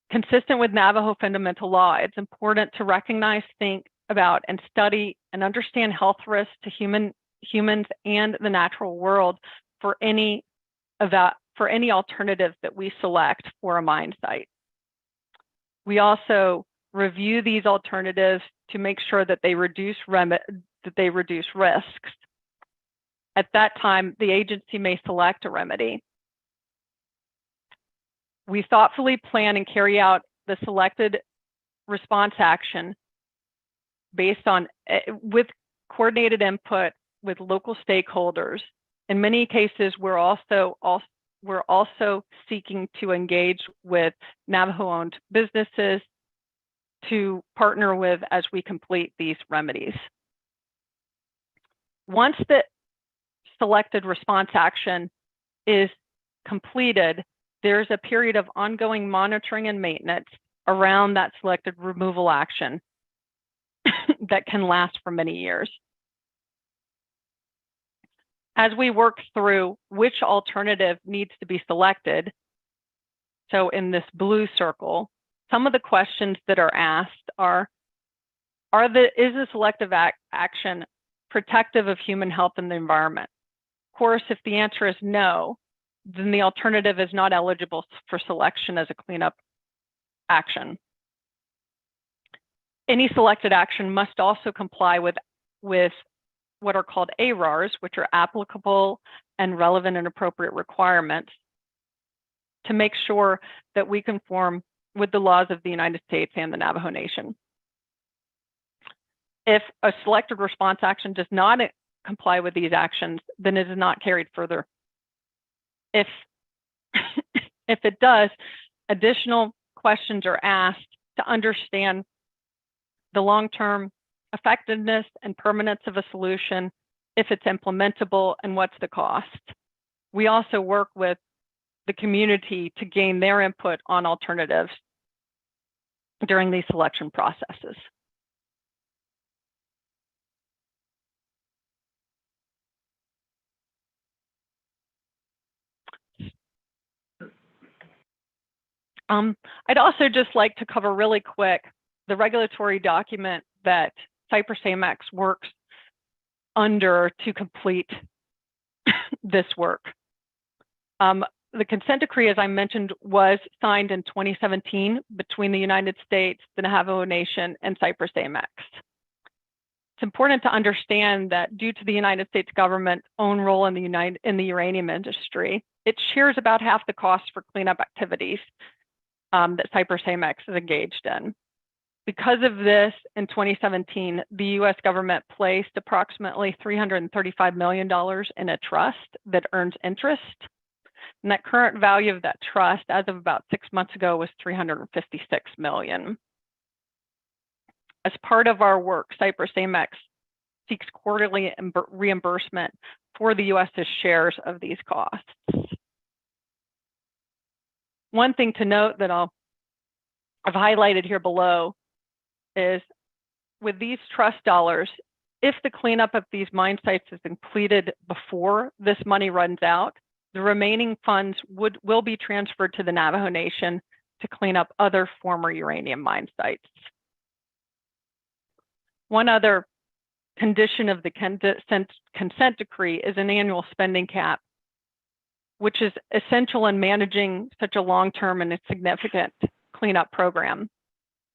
Consistent with Navajo fundamental law, it's important to recognize, think about, and study and understand health risks to humans and the natural world for any alternative that we select for a mine site. We also review these alternatives to make sure that they reduce risks. At that time, the agency may select a remedy. We thoughtfully plan and carry out the selected response action based on with coordinated input with local stakeholders. In many cases, we're also seeking to engage with Navajo-owned businesses to partner with as we complete these remedies. Once the selected response action is completed, there's a period of ongoing monitoring and maintenance around that selected removal action that can last for many years. As we work through which alternative needs to be selected, so in this blue circle, some of the questions that are asked are is the selective action protective of human health and the environment? Of course, if the answer is no, then the alternative is not eligible for selection as a cleanup action. Any selected action must also comply with what are called ARARs, which are applicable and relevant and appropriate requirements to make sure that we conform with the laws of the United States and the Navajo Nation. If a selected response action does not comply with these actions, then it is not carried further. If it does, additional questions are asked to understand the long-term effectiveness and permanence of a solution, if it's implementable, and what's the cost. We also work with the community to gain their input on alternatives during these selection processes. I'd also just like to cover really quick the regulatory document that Cypress AMX works under to complete this work. The consent decree, as I mentioned, was signed in 2017 between the United States, the Navajo Nation, and Cypress AMX. It's important to understand that due to the United States government's own role in the uranium industry, it shares about half the cost for cleanup activities that Cypress AMX is engaged in. Because of this, in 2017, the US government placed approximately $335 million in a trust that earns interest. And that current value of that trust, as of about 6 months ago, was $356 million. As part of our work, Cypress AMX seeks quarterly reimbursement for the U.S.'s shares of these costs. One thing to note that I've highlighted here below is with these trust dollars, if the cleanup of these mine sites is completed before this money runs out, the remaining funds will be transferred to the Navajo Nation to clean up other former uranium mine sites. One other condition of the consent decree is an annual spending cap, which is essential in managing such a long-term and a significant cleanup program.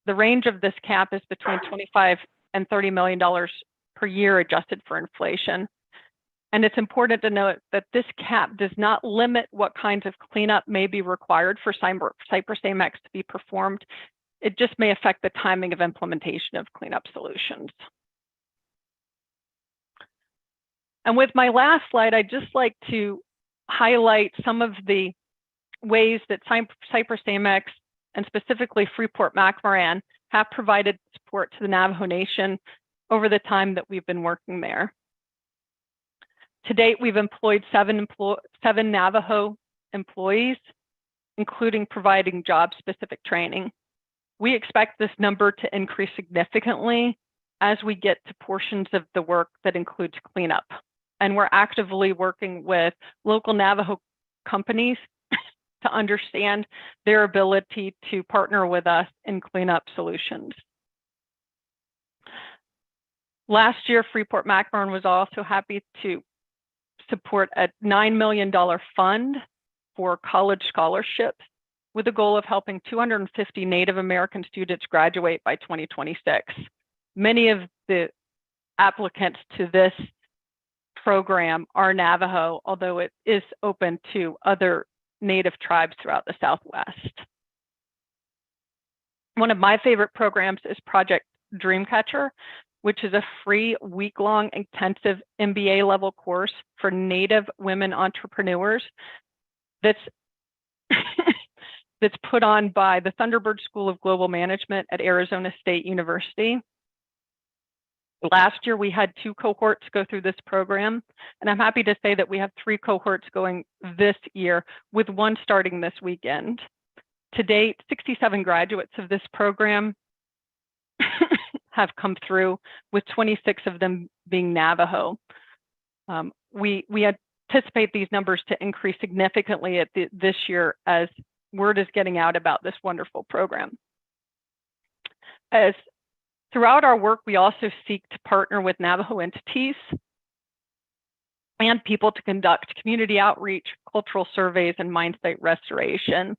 The range of this cap is between $25 and $30 million per year adjusted for inflation. And it's important to note that this cap does not limit what kinds of cleanup may be required for Cypress AMEX to be performed. It just may affect the timing of implementation of cleanup solutions. And with my last slide, I'd just like to highlight some of the ways that Cypress AMEX and specifically Freeport McMoRan have provided support to the Navajo Nation over the time that we've been working there. To date, we've employed seven Navajo employees, including providing job-specific training. We expect this number to increase significantly as we get to portions of the work that includes cleanup. And we're actively working with local Navajo companies to understand their ability to partner with us in cleanup solutions. Last year, Freeport McMoRan was also happy to support a $9 million fund for college scholarships with the goal of helping 250 Native American students graduate by 2026. Many of the applicants to this program are Navajo, although it is open to other Native tribes throughout the Southwest. One of my favorite programs is Project Dreamcatcher, which is a free week-long intensive MBA level course for Native women entrepreneurs that's that's put on by the Thunderbird School of Global Management at Arizona State University. Last year, we had 2 cohorts go through this program, and I'm happy to say that we have 3 cohorts going this year, with 1 starting this weekend. To date, 67 graduates of this program have come through, with 26 of them being Navajo. We anticipate these numbers to increase significantly this year as word is getting out about this wonderful program. Throughout our work, we also seek to partner with Navajo entities and people to conduct community outreach, cultural surveys, and mine site restoration.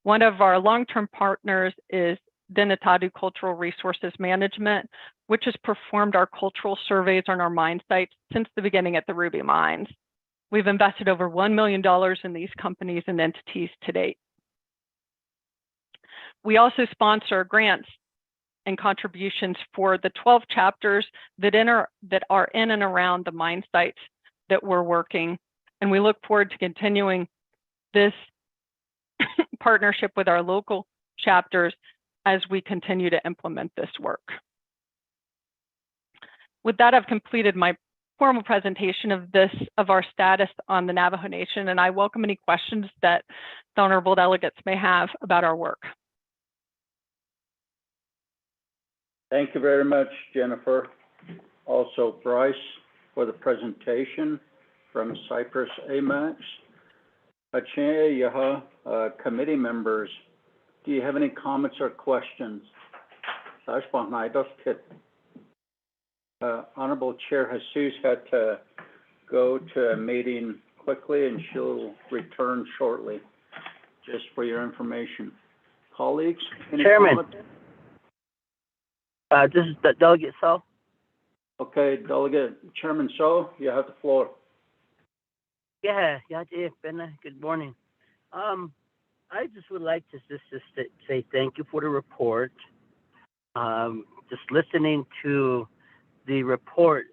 One of our long-term partners is Denatadu Cultural Resources Management, which has performed our cultural surveys on our mine sites since the beginning at the Ruby Mines. We've invested over $1 million in these companies and entities to date. We also sponsor grants and contributions for the 12 chapters that are in and around the mine sites that we're working. And we look forward to continuing this partnership with our local chapters as we continue to implement this work. With that, I've completed my formal presentation of our status on the Navajo Nation, and I welcome any questions that the honorable delegates may have about our work. Thank you very much, Jennifer. Also, Bryce, for the presentation from Cypress AMEX. Committee members, do you have any comments or questions? Honorable Chair Jesus had to go to a meeting quickly, and she'll return shortly, just for your information. Colleagues, any Chairman. comments? This is the Delegate So. Okay, Delegate Chairman So, you have the floor. Yeah, good morning. I just would like to just say thank you for the report. Just listening to the report,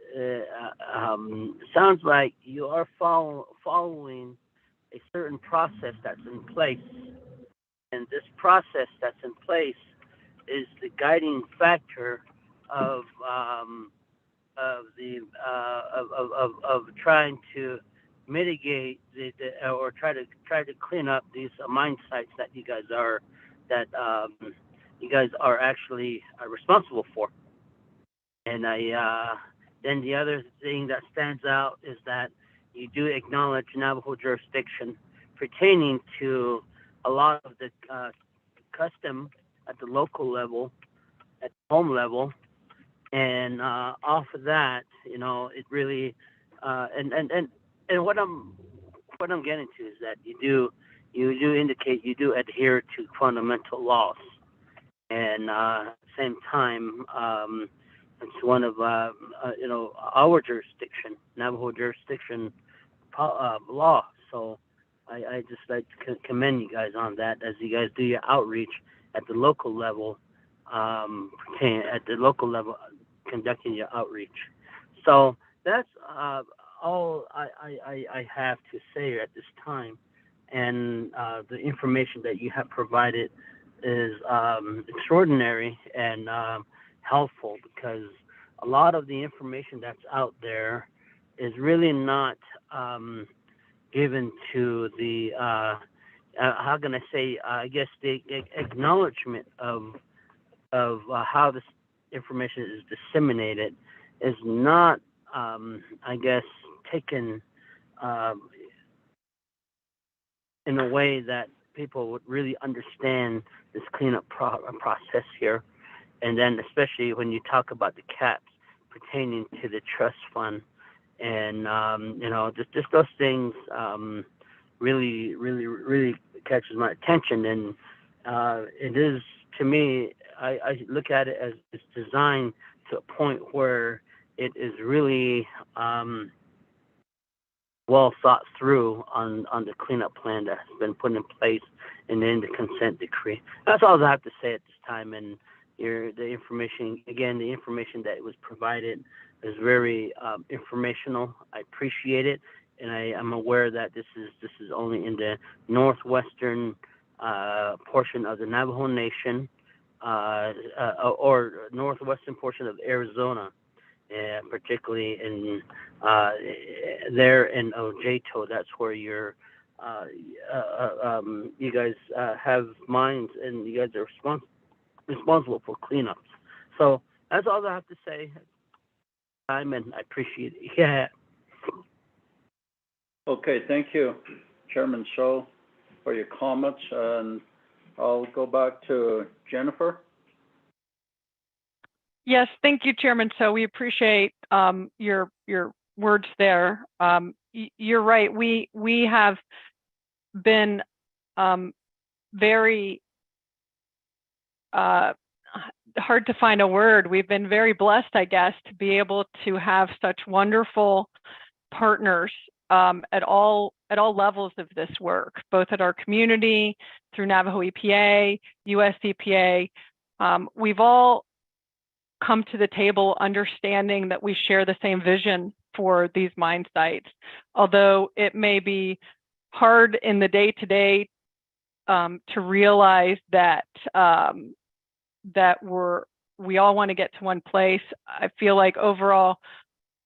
sounds like you are following a certain process that's in place. And this process that's in place is the guiding factor of trying to mitigate or try to clean up these mine sites that you guys are actually responsible for. And then the other thing that stands out is that you do acknowledge Navajo jurisdiction pertaining to a lot of the custom at the local level, at the home level, and off of that, it really and what I'm getting to is that you do indicate you do adhere to fundamental laws, and at the same time, it's one of our jurisdiction, Navajo jurisdiction law. So I just like to commend you guys on that as you guys do your outreach at the local level, conducting your outreach. So that's all I have to say at this time. And the information that you have provided is extraordinary and helpful, because a lot of the information that's out there is really not given to the how can I say, I guess the acknowledgement of how this information is disseminated is not I guess taken in a way that people would really understand this cleanup process here. And then especially when you talk about the caps pertaining to the trust fund, and just those things really catches my attention. And it is, to me, I look at it as it's designed to a point where it is really well thought through on the cleanup plan that has been put in place, and then the consent decree. That's all I have to say at this time. And the information that was provided is very informational. I appreciate it, and I am aware that this is only in the northwestern portion of the Navajo Nation, or northwestern portion of Arizona, particularly in there in Ojeto. That's where you guys have mines, and you guys are responsible for cleanups. So that's all I have to say. And I appreciate it. Yeah. Okay, thank you, Chairman So, for your comments, and I'll go back to Jennifer. Yes, thank you, Chairman. So we appreciate your words there. You're right. We have been very hard to find a word. We've been very blessed, I guess, to be able to have such wonderful partners at all levels of this work, both at our community, through Navajo EPA, US EPA. We've all come to the table understanding that we share the same vision for these mine sites. Although it may be hard in the day-to-day to realize that we all want to get to one place, I feel like overall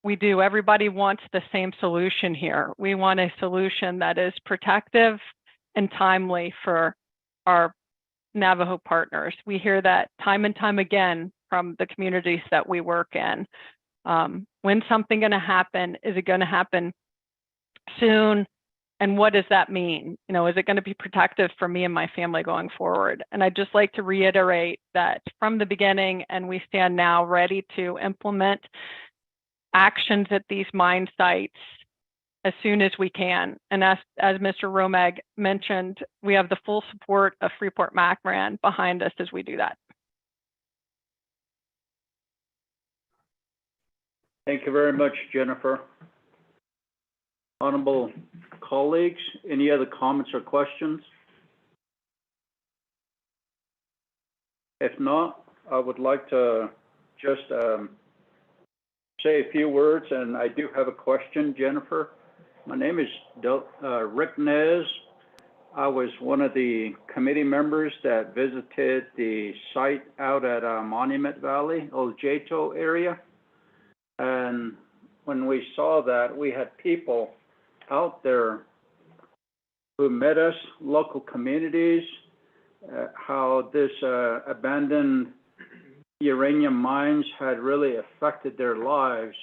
we do. Everybody wants the same solution here. We want a solution that is protective and timely for our Navajo partners. We hear that time and time again from the communities that we work in. When's something going to happen? Is it going to happen soon? And what does that mean? Is it going to be protective for me and my family going forward? And I'd just like to reiterate that from the beginning, and we stand now ready to implement actions at these mine sites as soon as we can. And as Mr. Romeg mentioned, we have the full support of Freeport McMoRan behind us as we do that. Thank you very much, Jennifer. Honorable colleagues, any other comments or questions? If not, I would like to just say a few words, and I do have a question, Jennifer. My name is Rick Nez. I was one of the committee members that visited the site out at Monument Valley, Ojeto area. And when we saw that, we had people out there who met us, local communities, how this abandoned uranium mines had really affected their lives.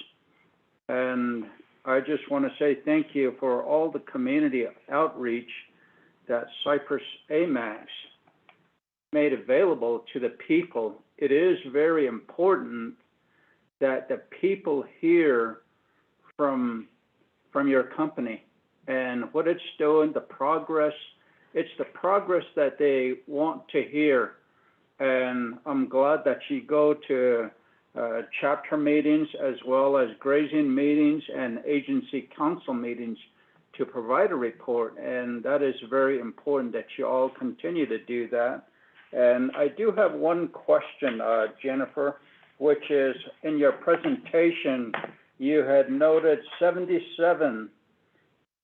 And I just want to say thank you for all the community outreach that Cypress AMAX made available to the people. It is very important that the people hear from your company and what it's doing, the progress. It's the progress that they want to hear. And I'm glad that you go to chapter meetings as well as grazing meetings and agency council meetings to provide a report. And that is very important that you all continue to do that. And I do have one question, Jennifer, which is in your presentation, you had noted 77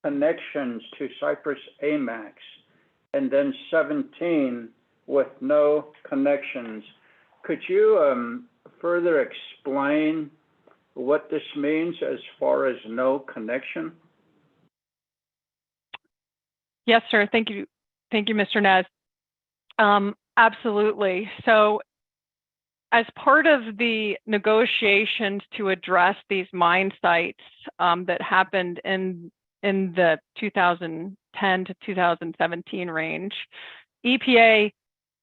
connections to Cypress AMAX and then 17 with no connections. Could you further explain what this means as far as no connection? Yes, sir. Thank you. Thank you, Mr. Nez. Absolutely. So as part of the negotiations to address these mine sites that happened in the 2010 to 2017 range, EPA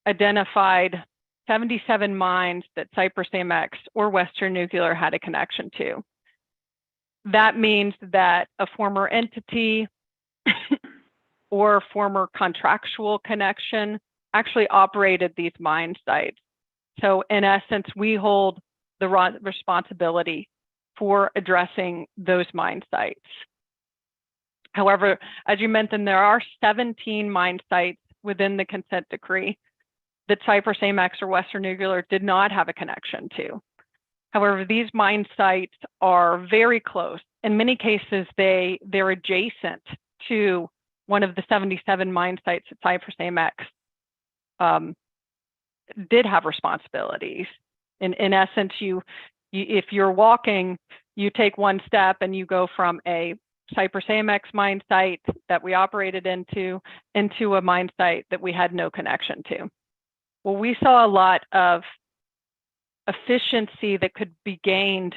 identified 77 mines that Cypress AMX or Western Nuclear had a connection to. That means that a former entity or former contractual connection actually operated these mine sites. So in essence, we hold the responsibility for addressing those mine sites. However, as you mentioned, there are 17 mine sites within the consent decree that Cypress AMX or Western Nuclear did not have a connection to. However, these mine sites are very close. In many cases, they're adjacent to one of the 77 mine sites that Cypress AMX did have responsibilities. In essence, if you're walking, you take one step and you go from a Cypress AMX mine site that we operated into a mine site that we had no connection to. Well, we saw a lot of efficiency that could be gained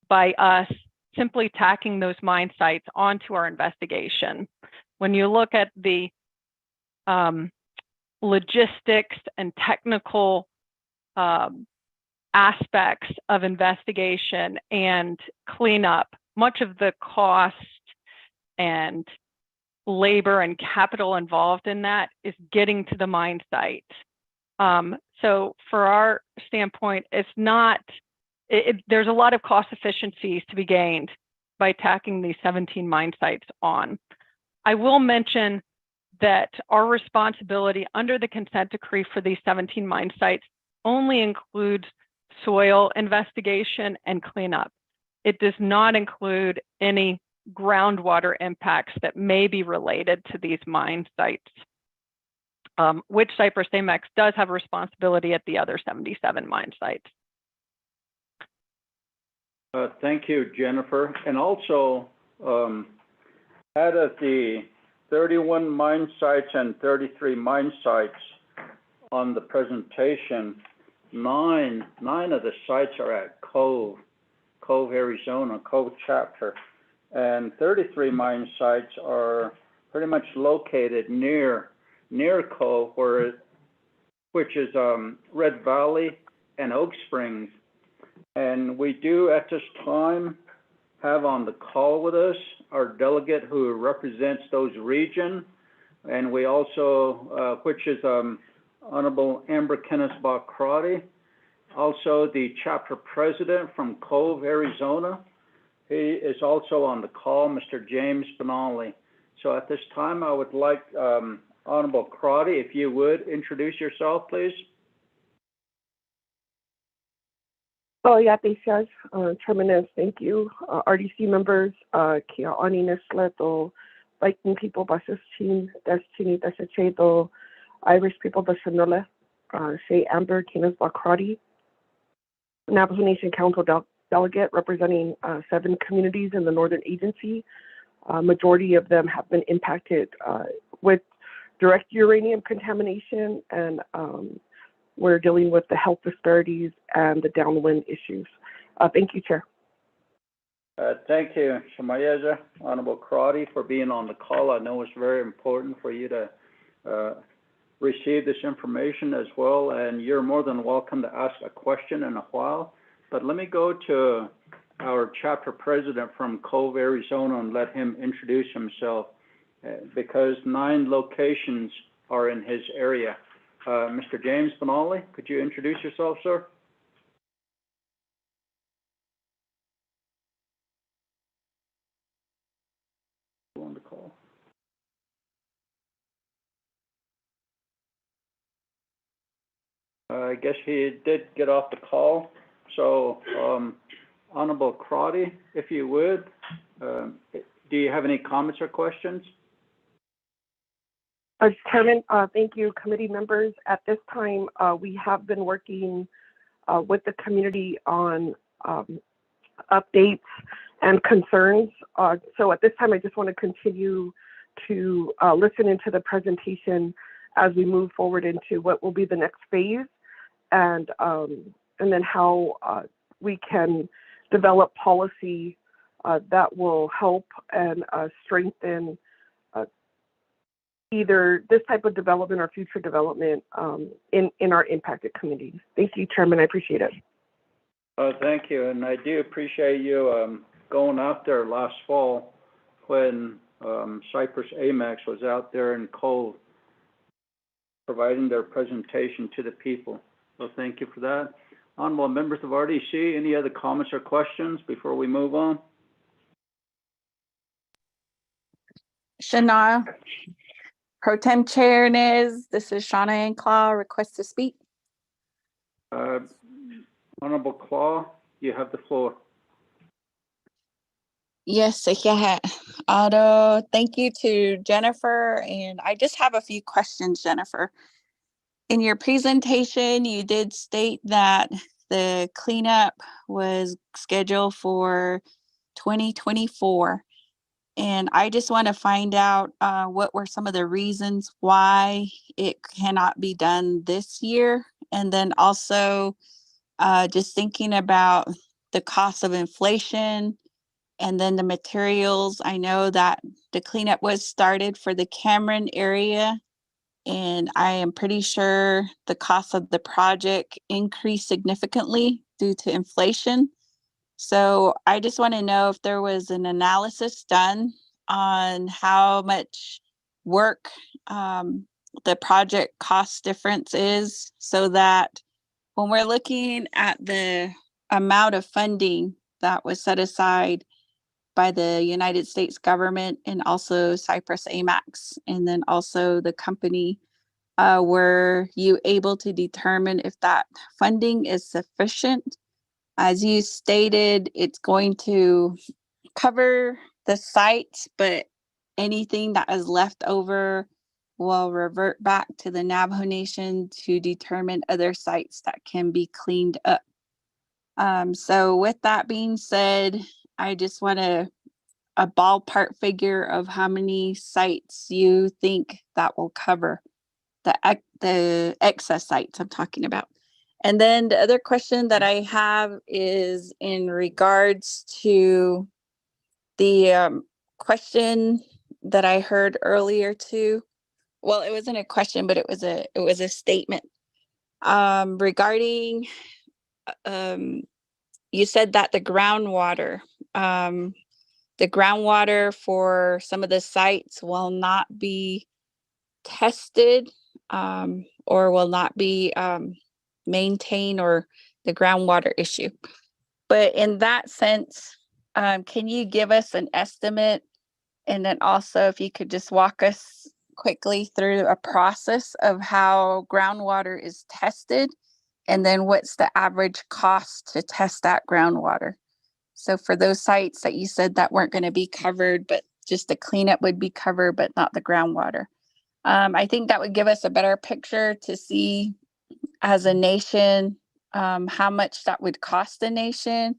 by us simply tacking those mine sites onto our investigation. When you look at the logistics and technical aspects of investigation and cleanup, much of the cost and labor and capital involved in that is getting to the mine site. So for our standpoint, it's not, there's a lot of cost efficiencies to be gained by tacking these 17 mine sites on. I will mention that our responsibility under the consent decree for these 17 mine sites only includes soil investigation and cleanup. It does not include any groundwater impacts that may be related to these mine sites, which Cypress AMX does have responsibility at the other 77 mine sites. Thank you, Jennifer. And also, out of the 31 mine sites and 33 mine sites on the presentation, nine of the sites are at Cove, Arizona, Cove chapter, and 33 mine sites are pretty much located near Cove, which is Red Valley and Oak Springs. And we do at this time have on the call with us our delegate who represents those regions, and we also, which is Honorable Amber Kennisbach-Crotty, also the chapter president from Cove, Arizona. He is also on the call, Mr. James Benally. So at this time, I would like Honorable Crotty, if you would introduce yourself, please. Oh, yeah, thanks, Judge. Chairman, thank you. RDC members, Kia Ani Nisleto, Viking people, Basishin, Destiny, Desachedo, Irish people, Bashanole, Shay Amber, Kennisbach-Crotty, Navajo Nation Council delegate representing 7 communities in the Northern Agency. Majority of them have been impacted with direct uranium contamination, and we're dealing with the health disparities and the downwind issues. Thank you, Chair. Thank you, Shemayaja, Honorable Crotty, for being on the call. I know it's very important for you to receive this information as well, and you're more than welcome to ask a question in a while. But let me go to our chapter president from Cove, Arizona, and let him introduce himself because 9 locations are in his area. Mr. James Benally, could you introduce yourself, sir? On the call. I guess he did get off the call. So, Honorable Crotty, if you would, do you have any comments or questions? Chairman, thank you, committee members. At this time, we have been working with the community on updates and concerns. So at this time, I just want to continue to listen into the presentation as we move forward into what will be the next phase, and then how we can develop policy that will help and strengthen either this type of development or future development in our impacted communities. Thank you, Chairman. I appreciate it. Thank you, and I do appreciate you going out there last fall when Cypress AMAX was out there in Cove providing their presentation to the people. So thank you for that. Honorable members of RDC, any other comments or questions before we move on? Shana, Pro Tem Chair Nez, this is Shauna and Claw, request to speak. Honorable Claw, you have the floor. Yes, yeah. Thank you to Jennifer, and I just have a few questions, Jennifer. In your presentation, you did state that the cleanup was scheduled for 2024. And I just want to find out what were some of the reasons why it cannot be done this year. And then also just thinking about the cost of inflation and then the materials. I know that the cleanup was started for the Cameron area, and I am pretty sure the cost of the project increased significantly due to inflation. So I just want to know if there was an analysis done on how much work the project cost difference is, so that when we're looking at the amount of funding that was set aside by the United States government and also Cypress AMAX, and then also the company, were you able to determine if that funding is sufficient? As you stated, it's going to cover the sites, but anything that is left over will revert back to the Navajo Nation to determine other sites that can be cleaned up. So with that being said, I just want a ballpark figure of how many sites you think that will cover, the excess sites I'm talking about. And then the other question that I have is in regards to the question that I heard earlier too. Well, it wasn't a question, but it was a statement regarding you said that the groundwater for some of the sites will not be tested or will not be maintained, or the groundwater issue. But in that sense, can you give us an estimate? And then also if you could just walk us quickly through a process of how groundwater is tested, and then what's the average cost to test that groundwater? So for those sites that you said that weren't going to be covered, but just the cleanup would be covered, but not the groundwater. I think that would give us a better picture to see as a nation how much that would cost the nation,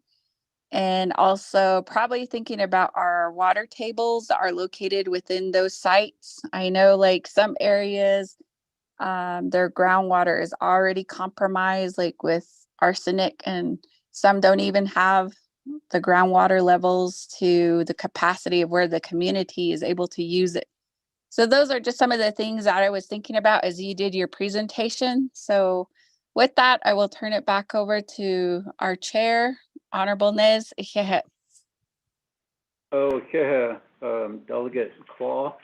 And also probably thinking about our water tables that are located within those sites. I know like some areas, their groundwater is already compromised, like with arsenic, and some don't even have the groundwater levels to the capacity of where the community is able to use it. So those are just some of the things that I was thinking about as you did your presentation. So with that, I will turn it back over to our chair, Honorable Nez Ijehe. Okay, Delegate Claw.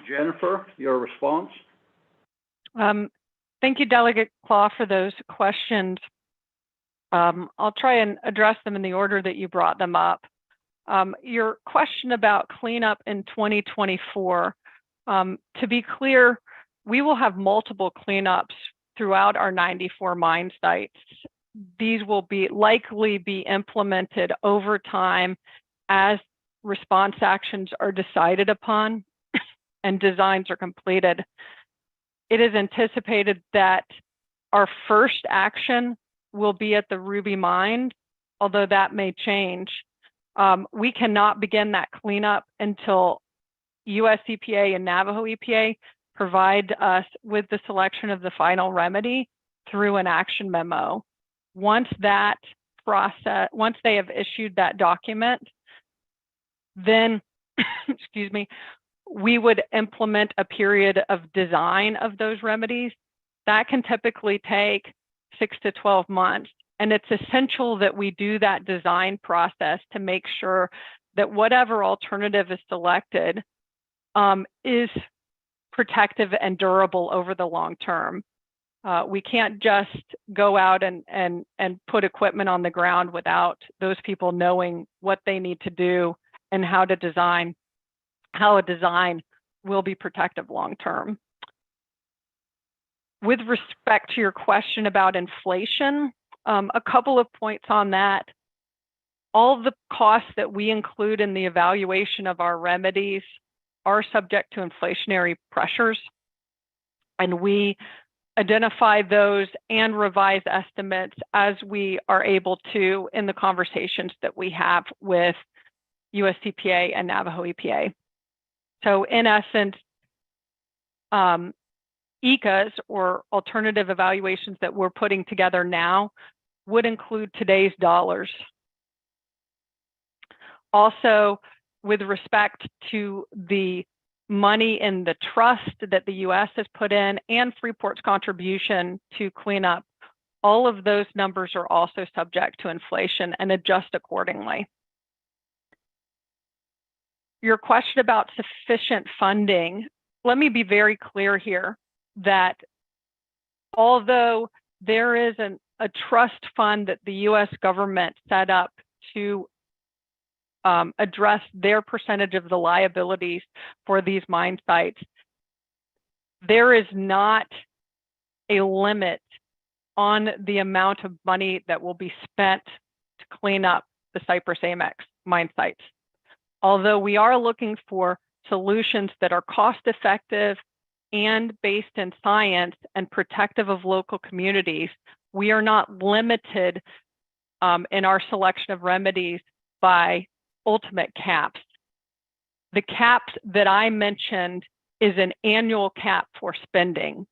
Jennifer, your response? Thank you, Delegate Claw, for those questions. I'll try and address them in the order that you brought them up. Your question about cleanup in 2024, to be clear, we will have multiple cleanups throughout our 94 mine sites. These will likely be implemented over time as response actions are decided upon and designs are completed. It is anticipated that our first action will be at the Ruby mine, although that may change. We cannot begin that cleanup until US EPA and Navajo EPA provide us with the selection of the final remedy through an action memo. Once that process, once they have issued that document, then, excuse me, we would implement a period of design of those remedies. That can typically take 6 to 12 months. And it's essential that we do that design process to make sure that whatever alternative is selected is protective and durable over the long term. We can't just go out and put equipment on the ground without those people knowing what they need to do and how to design, how a design will be protective long term. With respect to your question about inflation, a couple of points on that. All of the costs that we include in the evaluation of our remedies are subject to inflationary pressures, and we identify those and revise estimates as we are able to in the conversations that we have with US EPA and Navajo EPA. So in essence, ECAs, or alternative evaluations that we're putting together now, would include today's dollars. Also, with respect to the money in the trust that the US has put in and Freeport's contribution to cleanup, all of those numbers are also subject to inflation and adjust accordingly. Your question about sufficient funding, let me be very clear here that although there is a trust fund that the US government set up to address their percentage of the liabilities for these mine sites, there is not a limit on the amount of money that will be spent to clean up the Cypress Amex mine sites. Although we are looking for solutions that are cost effective and based in science and protective of local communities, we are not limited in our selection of remedies by ultimate caps. The cap that I mentioned is an annual cap for spending.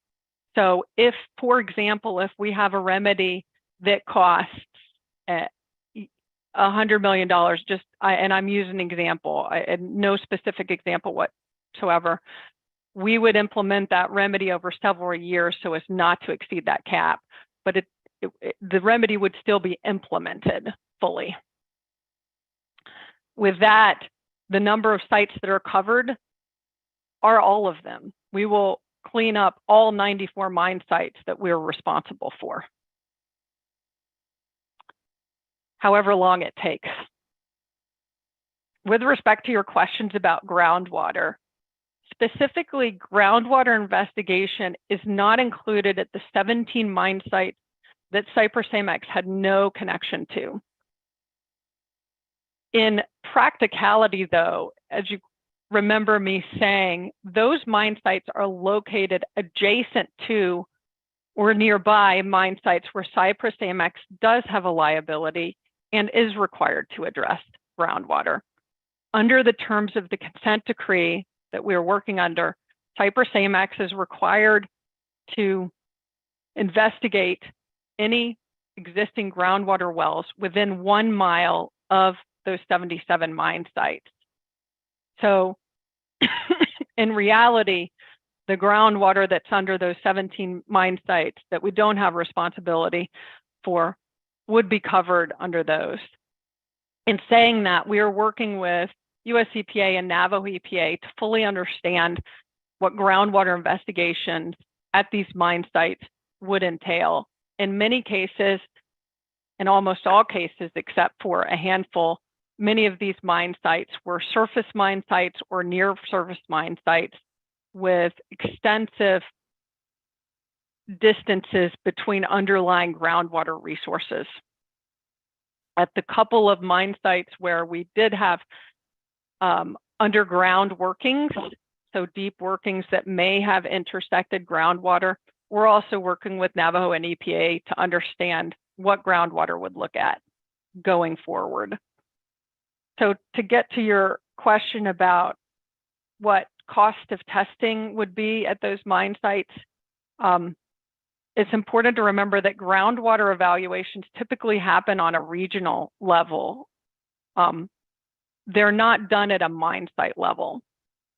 So if, for example, if we have a remedy that costs $100 million, and I'm using an example, no specific example whatsoever, we would implement that remedy over several years so as not to exceed that cap, but the remedy would still be implemented fully. With that, the number of sites that are covered are all of them. We will clean up all 94 mine sites that we're responsible for, however long it takes. With respect to your questions about groundwater, specifically, groundwater investigation is not included at the 17 mine sites that Cypress Amex had no connection to. In practicality, though, as you remember me saying, those mine sites are located adjacent to or nearby mine sites where Cypress Amex does have a liability and is required to address groundwater. Under the terms of the consent decree that we are working under, Cypress AMX is required to investigate any existing groundwater wells within 1 mile of those 77 mine sites. So in reality, the groundwater that's under those 17 mine sites that we don't have responsibility for would be covered under those. In saying that, we are working with US EPA and Navajo EPA to fully understand what groundwater investigations at these mine sites would entail. In many cases, in almost all cases, except for a handful, many of these mine sites were surface mine sites or near surface mine sites with extensive distances between underlying groundwater resources. At the couple of mine sites where we did have underground workings, so deep workings that may have intersected groundwater, we're also working with Navajo and EPA to understand what groundwater would look at going forward. So to get to your question about what cost of testing would be at those mine sites, it's important to remember that groundwater evaluations typically happen on a regional level. They're not done at a mine site level.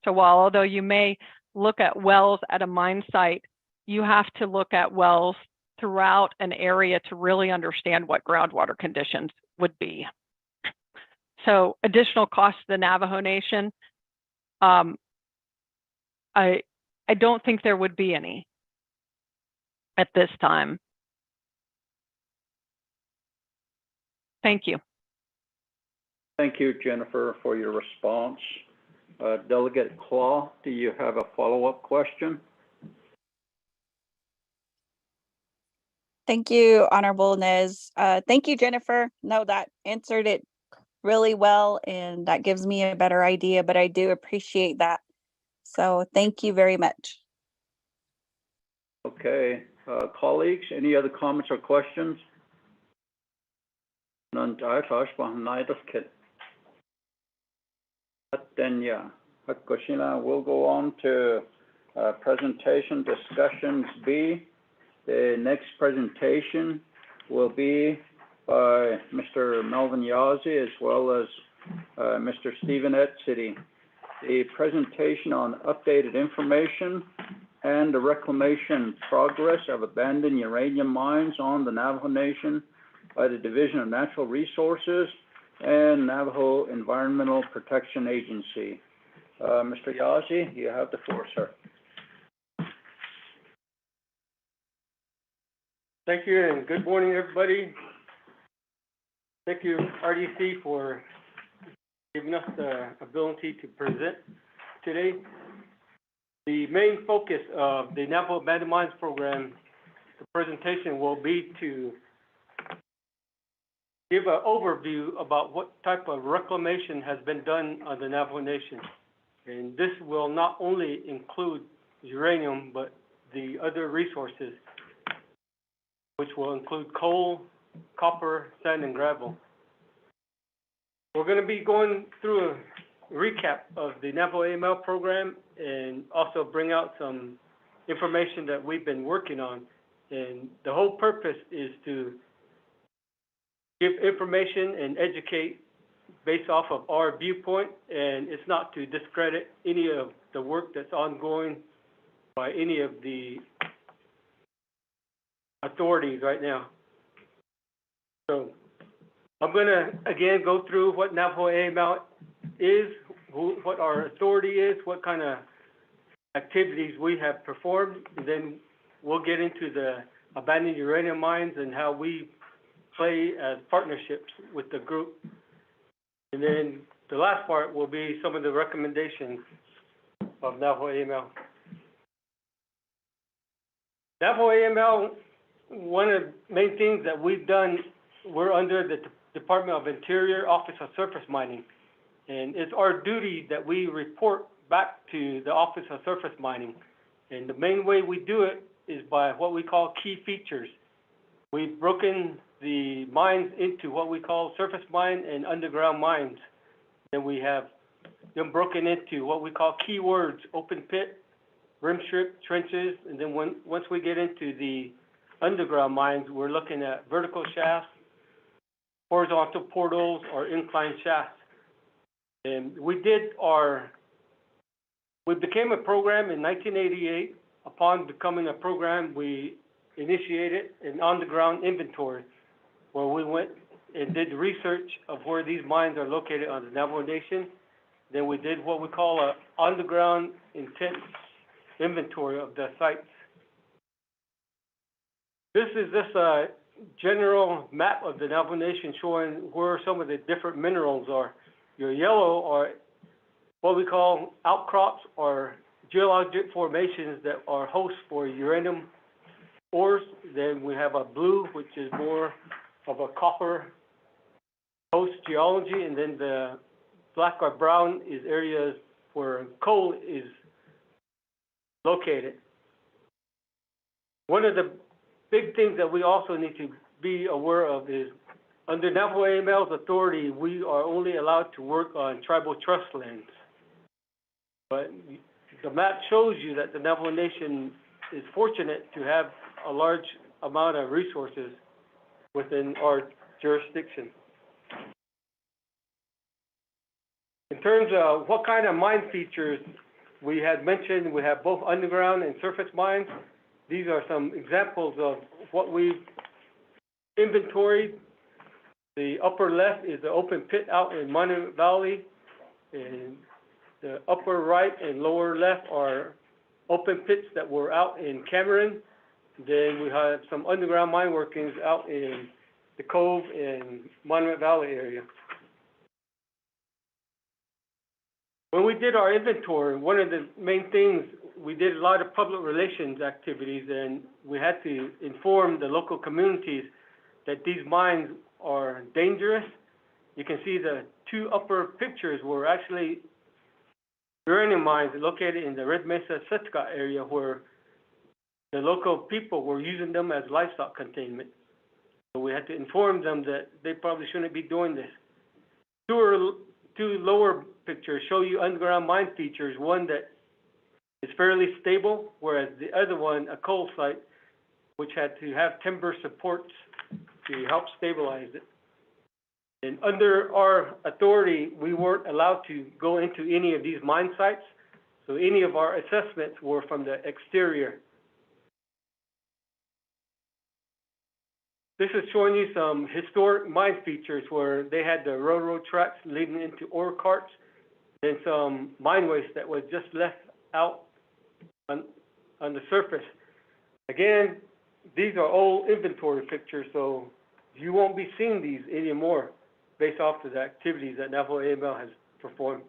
So while although you may look at wells at a mine site, you have to look at wells throughout an area to really understand what groundwater conditions would be. So additional costs to the Navajo Nation, I don't think there would be any at this time. Thank you. Thank you, Jennifer, for your response. Delegate Claw, do you have a follow-up question? Thank you, Honorable Nez. Thank you, Jennifer. No, that answered it really well, and that gives me a better idea, but I do appreciate that. So thank you very much. Okay, colleagues, any other comments or questions? None. Then, yeah, we'll go on to presentation discussions B. The next presentation will be by Mr. Melvin Yazzie as well as Mr. Stephen Etzity. The presentation on updated information and the reclamation progress of abandoned uranium mines on the Navajo Nation by the Division of Natural Resources and Navajo Environmental Protection Agency. Mr. Yazzie, you have the floor, sir. Thank you, and good morning, everybody. Thank you, RDC, for giving us the ability to present today. The main focus of the Navajo Abandoned Mines Program, the presentation will be to give an overview about what type of reclamation has been done on the Navajo Nation. And this will not only include uranium, but the other resources, which will include coal, copper, sand, and gravel. We're going to be going through a recap of the Navajo AML program and also bring out some information that we've been working on. And the whole purpose is to give information and educate based off of our viewpoint, and it's not to discredit any of the work that's ongoing by any of the authorities right now. So I'm going to again go through what Navajo AML is, what our authority is, what kind of activities we have performed, and then we'll get into the abandoned uranium mines and how we play as partnerships with the group. And then the last part will be some of the recommendations of Navajo AML. Navajo AML, one of the main things that we've done, we're under the Department of Interior Office of Surface Mining. And it's our duty that we report back to the Office of Surface Mining. And the main way we do it is by what we call key features, we've broken the mines into what we call surface mine and underground mines. Then we have them broken into what we call keywords: open pit, rim strip, trenches, and then once we get into the underground mines, we're looking at vertical shafts, horizontal portals, or incline shafts. And we became a program in 1988. Upon becoming a program, we initiated an on-the-ground inventory where we went and did research of where these mines are located on the Navajo Nation. Then we did what we call a on-the-ground intent inventory of the sites. This is just a general map of the Navajo Nation showing where some of the different minerals are. Your yellow are what we call outcrops or geologic formations that are hosts for uranium ores. Then we have a blue, which is more of a copper host geology, and then the black or brown is areas where coal is located. One of the big things that we also need to be aware of is under Navajo AML's authority, we are only allowed to work on tribal trust lands. But the map shows you that the Navajo Nation is fortunate to have a large amount of resources within our jurisdiction. In terms of what kind of mine features we had mentioned, we have both underground and surface mines. These are some examples of what we've inventoried. The upper left is the open pit out in Monument Valley, and the upper right and lower left are open pits that were out in Cameron. Then we have some underground mine workings out in the Cove and Monument Valley area. When we did our inventory, one of the main things, we did a lot of public relations activities, and we had to inform the local communities that these mines are dangerous. You can see the two upper pictures were actually uranium mines located in the Red Mesa Sitka area where the local people were using them as livestock containment. So we had to inform them that they probably shouldn't be doing this. Two lower pictures show you underground mine features, one that is fairly stable, whereas the other one, a coal site, which had to have timber supports to help stabilize it. And under our authority, we weren't allowed to go into any of these mine sites, so any of our assessments were from the exterior. This is showing you some historic mine features where they had the railroad tracks leading into ore carts, and some mine waste that was just left out on the surface. Again, these are old inventory pictures, so you won't be seeing these anymore based off of the activities that Navajo AML has performed.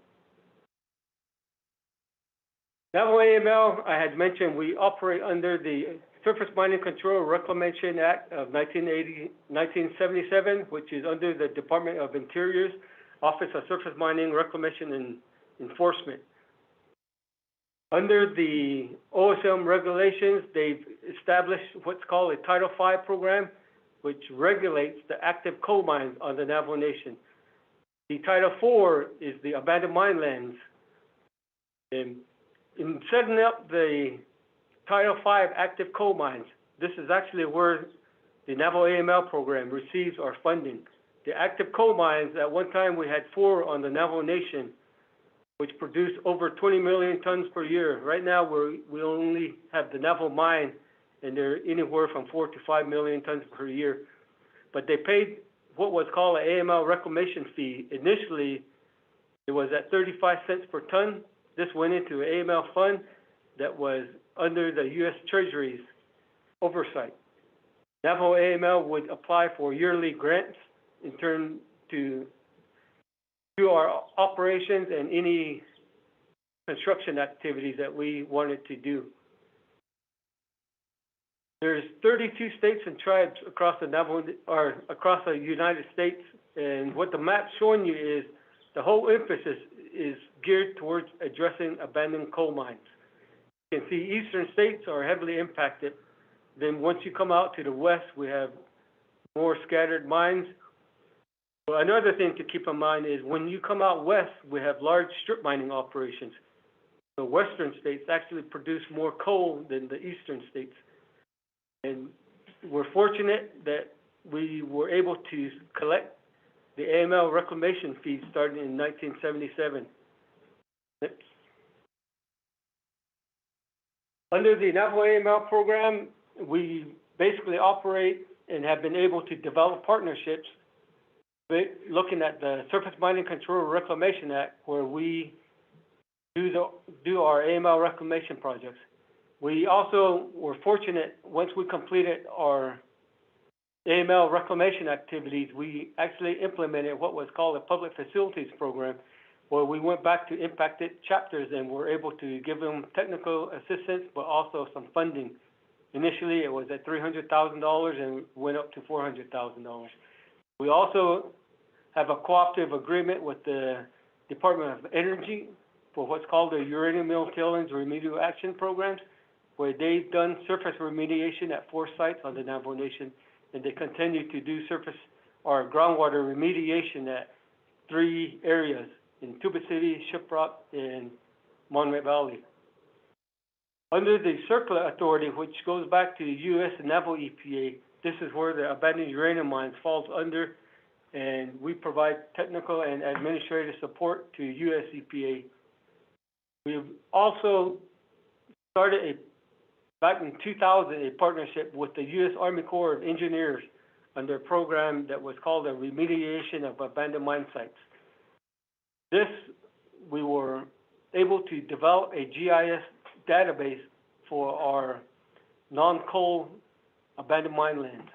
Navajo AML, I had mentioned, we operate under the Surface Mining Control Reclamation Act of 1977, which is under the Department of Interior's Office of Surface Mining Reclamation and Enforcement. Under the OSM regulations, they've established what's called a Title V program, which regulates the active coal mines on the Navajo Nation. The Title IV is the abandoned mine lands. And in setting up the Title V active coal mines, this is actually where the Navajo AML program receives our funding. The active coal mines, at one time we had 4 on the Navajo Nation, which produced over 20 million tons per year. Right now we only have the Navajo mine, and they're anywhere from 4 to 5 million tons per year. But they paid what was called an AML reclamation fee. Initially, it was at 35 cents per ton. This went into an AML fund that was under the U.S. Treasury's oversight. Navajo AML would apply for yearly grants in turn to do our operations and any construction activities that we wanted to do. There's 32 states and tribes across the Navajo, or across the United States, and what the map's showing you is the whole emphasis is geared towards addressing abandoned coal mines. You can see eastern states are heavily impacted. Then once you come out to the west, we have more scattered mines. Well, another thing to keep in mind is when you come out west, we have large strip mining operations. The western states actually produce more coal than the eastern states. And we're fortunate that we were able to collect the AML reclamation fees starting in 1977. Under the Navajo AML program, we basically operate and have been able to develop partnerships looking at the Surface Mining Control Reclamation Act, where we do our AML reclamation projects. We also were fortunate, once we completed our AML reclamation activities, we actually implemented what was called a public facilities program, where we went back to impacted chapters and were able to give them technical assistance, but also some funding. Initially, it was at $300,000 and went up to $400,000. We also have a cooperative agreement with the Department of Energy for what's called the Uranium Mill Tailings Remedial Action Programs, where they've done surface remediation at 4 sites on the Navajo Nation, and they continue to do surface or groundwater remediation at 3 areas in Tuba City, Shiprock, and Monterey Valley. Under the Circular Authority, which goes back to the U.S. and Navajo EPA, this is where the abandoned uranium mines falls under, and we provide technical and administrative support to U.S. EPA. We've also started back in 2000, a partnership with the U.S. Army Corps of Engineers under a program that was called a remediation of abandoned mine sites. This, we were able to develop a GIS database for our non-coal abandoned mine lands.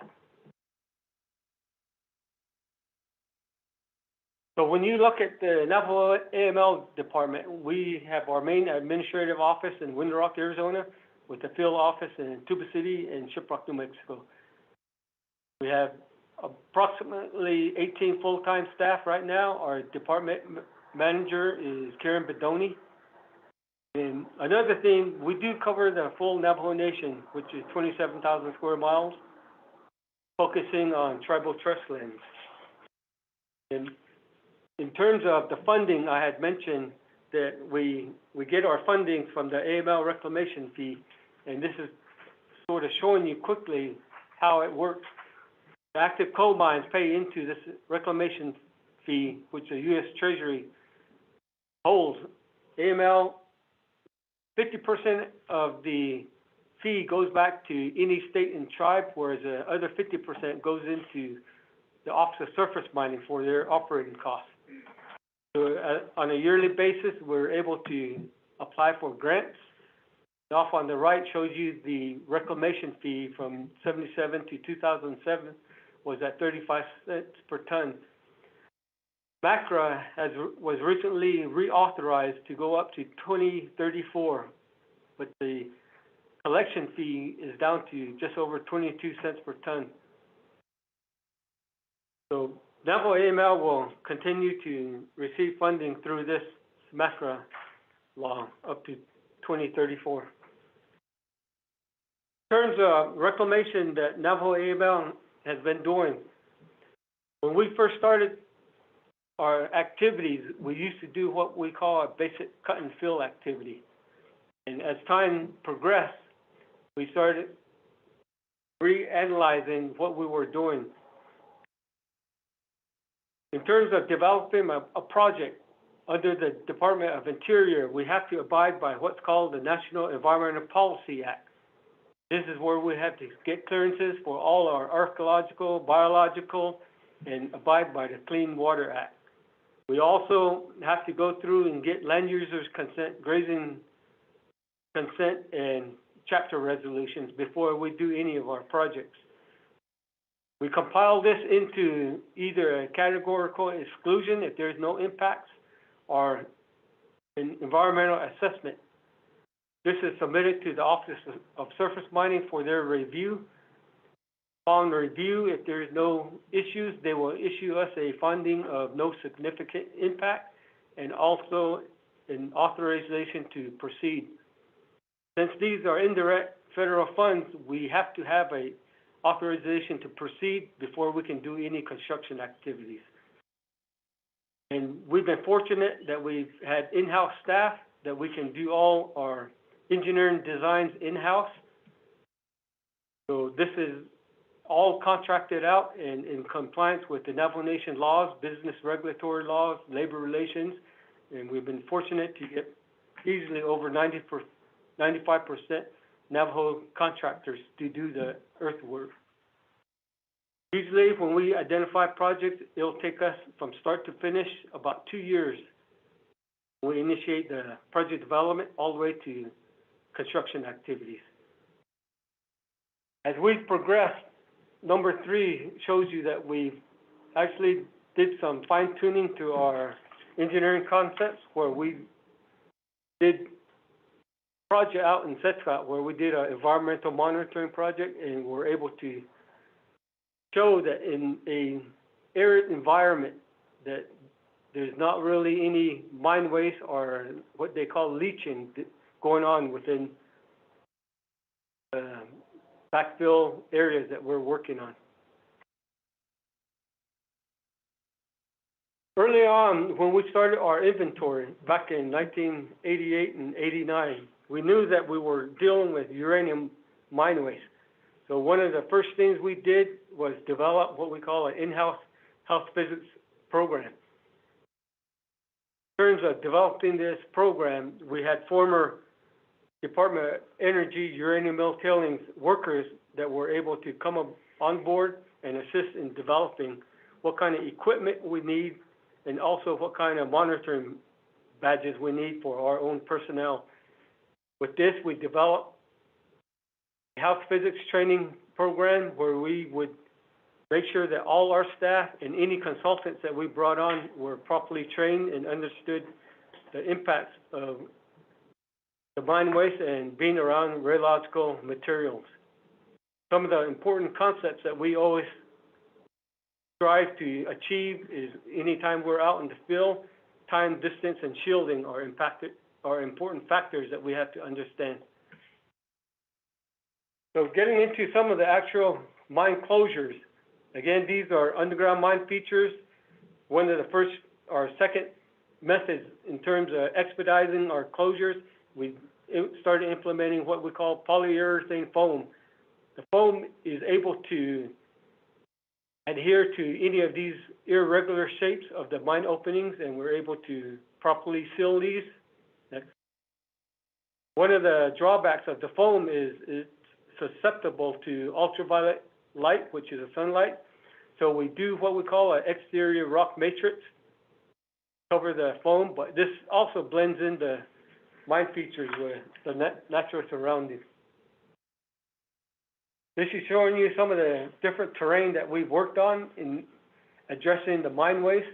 So when you look at the Navajo AML department, we have our main administrative office in Window Rock, Arizona, with a field office in Tuba City and Shiprock, New Mexico. We have approximately 18 full-time staff right now. Our department manager is Karen Bedoni. And another thing, we do cover the full Navajo Nation, which is 27,000 square miles, focusing on tribal trust lands. And in terms of the funding, I had mentioned that we get our funding from the AML reclamation fee, and this is sort of showing you quickly how it works. The active coal mines pay into this reclamation fee, which the U.S. Treasury holds. AML, 50% of the fee goes back to any state and tribe, whereas the other 50% goes into the Office of Surface Mining for their operating costs. So on a yearly basis, we're able to apply for grants. Off on the right shows you the reclamation fee from 77 to 2007 was at 35 cents per ton. MACRA was recently reauthorized to go up to 2034, but the collection fee is down to just over 22 cents per ton. So Navajo AML will continue to receive funding through this MACRA law up to 2034. In terms of reclamation that Navajo AML has been doing, when we first started our activities, we used to do what we call a basic cut and fill activity. And as time progressed, we started reanalyzing what we were doing. In terms of developing a project under the Department of Interior, we have to abide by what's called the National Environmental Policy Act. This is where we have to get clearances for all our archaeological, biological, and abide by the Clean Water Act. We also have to go through and get land users' consent, grazing consent, and chapter resolutions before we do any of our projects. We compile this into either a categorical exclusion if there's no impacts, or an environmental assessment. This is submitted to the Office of Surface Mining for their review. Upon review, if there is no issues, they will issue us a finding of no significant impact and also an authorization to proceed. Since these are indirect federal funds, we have to have a authorization to proceed before we can do any construction activities. And we've been fortunate that we've had in-house staff that we can do all our engineering designs in-house. So this is all contracted out and in compliance with the Navajo Nation laws, business regulatory laws, labor relations, and we've been fortunate to get easily over 95% Navajo contractors to do the earthwork. Usually when we identify projects, it'll take us from start to finish about 2 years. We initiate the project development all the way to construction activities. As we've progressed, number 3 shows you that we've actually did some fine tuning to our engineering concepts where we did project out in Setka where we did an environmental monitoring project and we're able to show that in a arid environment that there's not really any mine waste or what they call leaching going on within backfill areas that we're working on. Early on, when we started our inventory back in 1988 and 89, we knew that we were dealing with uranium mine waste. So one of the first things we did was develop what we call an in-house health physics program. In terms of developing this program, we had former Department of Energy uranium mill tailings workers that were able to come on board and assist in developing what kind of equipment we need and also what kind of monitoring badges we need for our own personnel. With this, we developed a health physics training program where we would make sure that all our staff and any consultants that we brought on were properly trained and understood the impacts of the mine waste and being around radiological materials. Some of the important concepts that we always strive to achieve is anytime we're out in the field, time, distance, and shielding are important factors that we have to understand. So getting into some of the actual mine closures, again, these are underground mine features. One of the first or second methods in terms of expediting our closures, we started implementing what we call polyurethane foam. The foam is able to adhere to any of these irregular shapes of the mine openings, and we're able to properly seal these. Next. One of the drawbacks of the foam is it's susceptible to ultraviolet light, which is a sunlight. So we do what we call an exterior rock matrix, cover the foam, but this also blends in the mine features with the natural surroundings. This is showing you some of the different terrain that we've worked on in addressing the mine waste.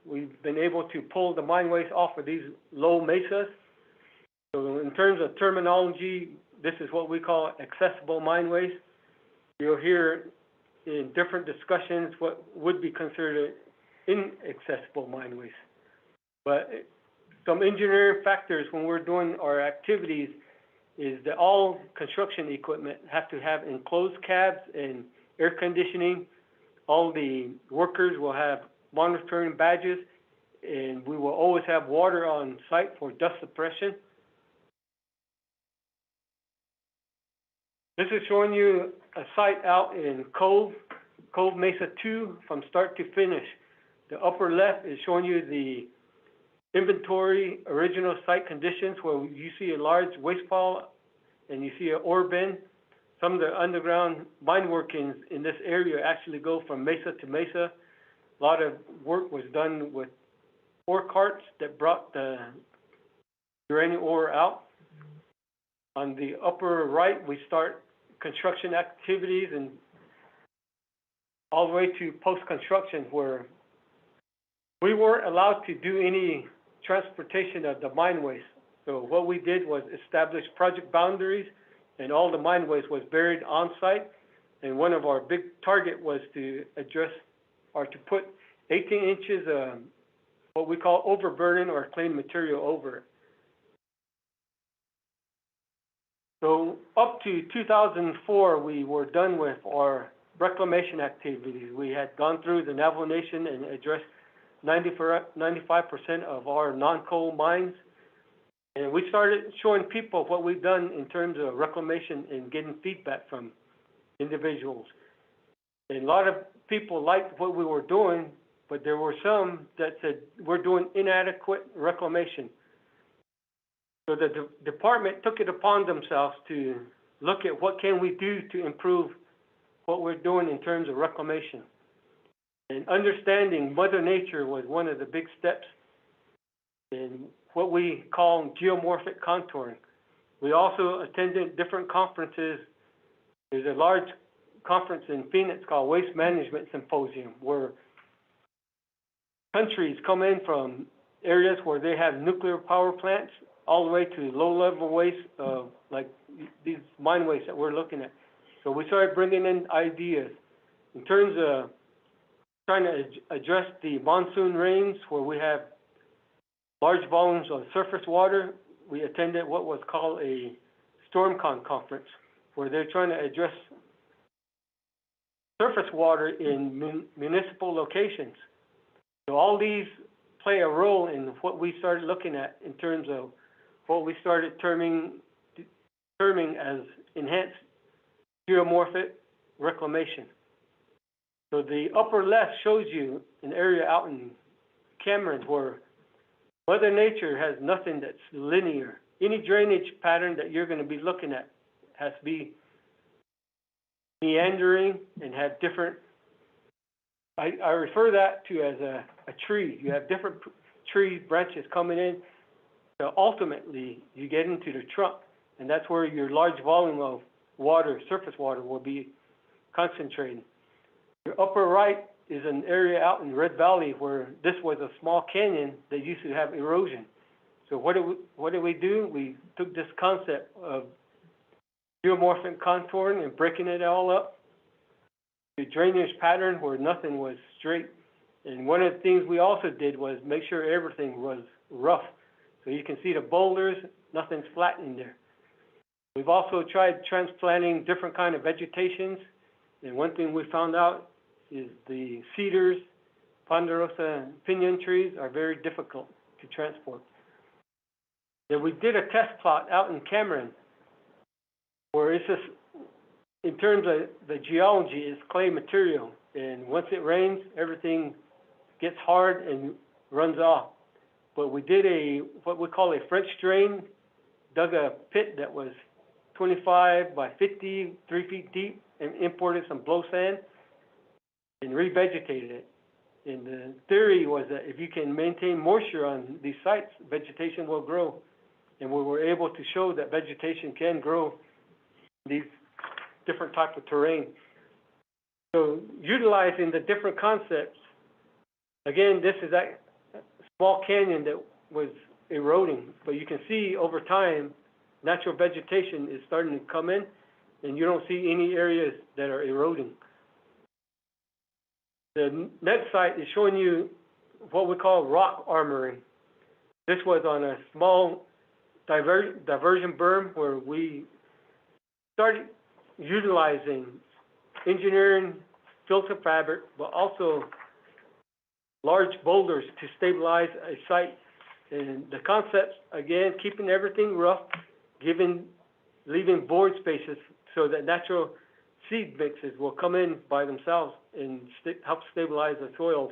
We've been able to pull the mine waste off of these low mesas. So in terms of terminology, this is what we call accessible mine waste. You'll hear in different discussions what would be considered inaccessible mine waste. But some engineering factors when we're doing our activities is that all construction equipment have to have enclosed cabs and air conditioning. All the workers will have monitoring badges, and we will always have water on site for dust suppression. This is showing you a site out in Cove Mesa 2 from start to finish. The upper left is showing you the inventory original site conditions where you see a large waste pile and you see an ore bin. Some of the underground mine workings in this area actually go from mesa to mesa. A lot of work was done with ore carts that brought the uranium ore out. On the upper right, we start construction activities and all the way to post-construction where we weren't allowed to do any transportation of the mine waste. So what we did was establish project boundaries, and all the mine waste was buried on site. And one of our big target was to address or to put 18 inches of what we call overburden or clean material over it. So up to 2004, we were done with our reclamation activities. We had gone through the Navajo Nation and addressed 95% of our non-coal mines. And we started showing people what we've done in terms of reclamation and getting feedback from individuals. And a lot of people liked what we were doing, but there were some that said we're doing inadequate reclamation. So the department took it upon themselves to look at what can we do to improve what we're doing in terms of reclamation. And understanding Mother Nature was one of the big steps in what we call geomorphic contouring. We also attended different conferences. There's a large conference in Phoenix called Waste Management Symposium, where countries come in from areas where they have nuclear power plants all the way to low-level waste, like these mine wastes that we're looking at. So we started bringing in ideas in terms of trying to address the monsoon rains where we have large volumes of surface water. We attended what was called a StormCon conference, where they're trying to address surface water in municipal locations. So all these play a role in what we started looking at in terms of what we started terming as enhanced geomorphic reclamation. So the upper left shows you an area out in Cameron where Mother Nature has nothing that's linear. Any drainage pattern that you're going to be looking at has to be meandering and have different, I refer that to as a tree. You have different tree branches coming in. So ultimately, you get into the trunk, and that's where your large volume of water, surface water, will be concentrated. Your upper right is an area out in Red Valley where this was a small canyon that used to have erosion. So what did we do? We took this concept of geomorphic contouring and breaking it all up. The drainage pattern where nothing was straight. And one of the things we also did was make sure everything was rough. So you can see the boulders, nothing's flat in there. We've also tried transplanting different kind of vegetations. And one thing we found out is the cedars, ponderosa pinyon trees are very difficult to transport. Then we did a test plot out in Cameron where it's just, in terms of the geology, it's clay material. And once it rains, everything gets hard and runs off. But we did what we call a French drain, dug a pit that was 25 by 50, 3 feet deep, and imported some blow sand and revegetated it. And the theory was that if you can maintain moisture on these sites, vegetation will grow. And we were able to show that vegetation can grow in these different types of terrain. So utilizing the different concepts, again, this is that small canyon that was eroding, but you can see over time, natural vegetation is starting to come in, and you don't see any areas that are eroding. The next site is showing you what we call rock armoring. This was on a small diversion berm where we started utilizing engineering, filter fabric, but also large boulders to stabilize a site. And the concept, again, keeping everything rough, leaving void spaces so that natural seed mixes will come in by themselves and help stabilize the soils.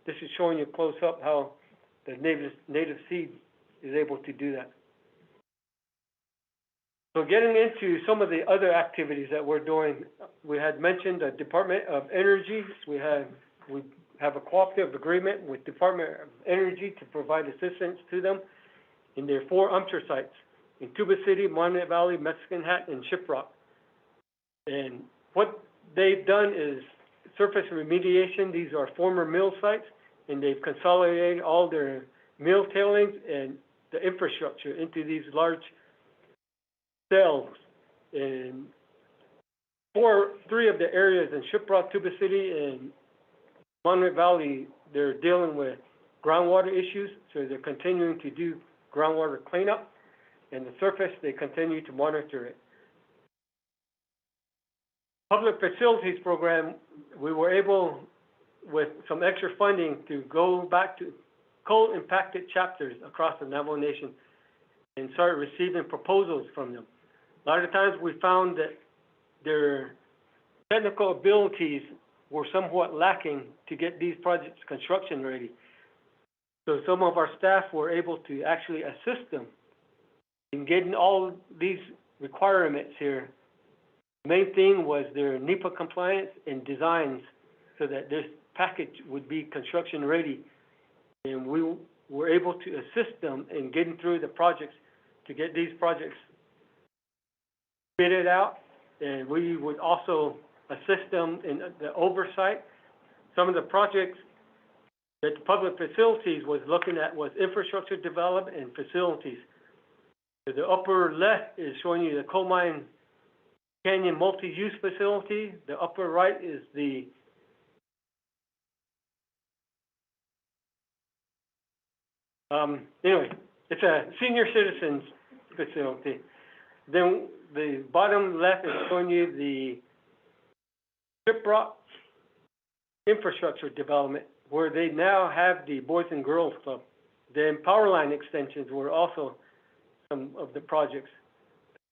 This is showing you close up how the native seed is able to do that. So getting into some of the other activities that we're doing, we had mentioned the Department of Energy. We have a cooperative agreement with Department of Energy to provide assistance to them in their 4 UMTR sites in Tuba City, Monument Valley, Mexican Hat, and Shiprock. And what they've done is surface remediation. These are former mill sites, and they've consolidated all their mill tailings and the infrastructure into these large cells. And 3 of the areas in Shiprock, Tuba City, and Monument Valley, they're dealing with groundwater issues, so they're continuing to do groundwater cleanup. And the surface, they continue to monitor it. public facilities program, we were able, with some extra funding, to go back to coal-impacted chapters across the Navajo Nation and start receiving proposals from them. A lot of times we found that their technical abilities were somewhat lacking to get these projects construction ready. So some of our staff were able to actually assist them in getting all these requirements here. The main thing was their NEPA compliance and designs so that this package would be construction ready. And we were able to assist them in getting through the projects to get these projects fitted out. And we would also assist them in the oversight. Some of the projects that the public facilities was looking at was infrastructure development and facilities. The upper left is showing you the Coal Mine Canyon multi-use facility. The upper right is the anyway, it's a senior citizens facility. Then the bottom left is showing you the Strip Rock infrastructure development, where they now have the Boys and Girls Club. Then power line extensions were also some of the projects.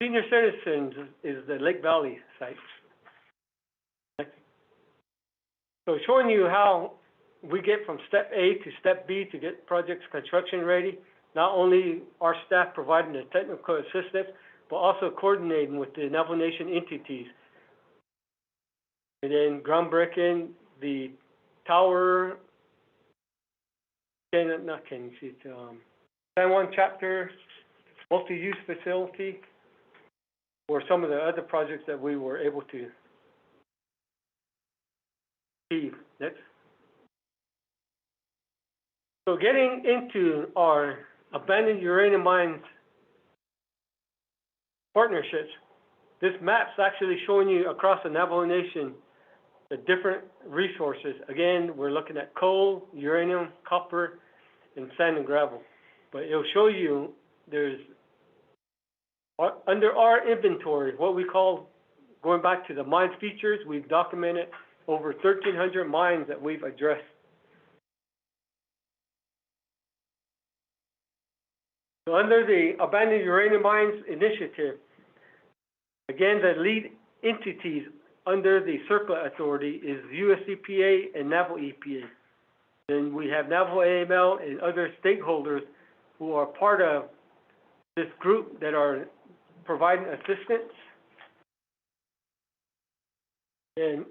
Senior citizens is the Lake Valley site. So showing you how we get from step A to step B to get projects construction ready. Not only our staff providing the technical assistance, but also coordinating with the Navajo Nation entities. And then groundbreaking, the tower, San Juan chapter, multi-use facility, or some of the other projects that we were able to achieve. Next. So getting into our abandoned uranium mines partnerships, this map's actually showing you across the Navajo Nation the different resources. Again, we're looking at coal, uranium, copper, and sand and gravel. But it'll show you there's, under our inventory, what we call, going back to the mine features, we've documented over 1,300 mines that we've addressed. So under the Abandoned Uranium Mines Initiative, again, the lead entities under the CERCLA authority is US EPA and Navajo EPA. Then we have Navajo AML and other stakeholders who are part of this group that are providing assistance. And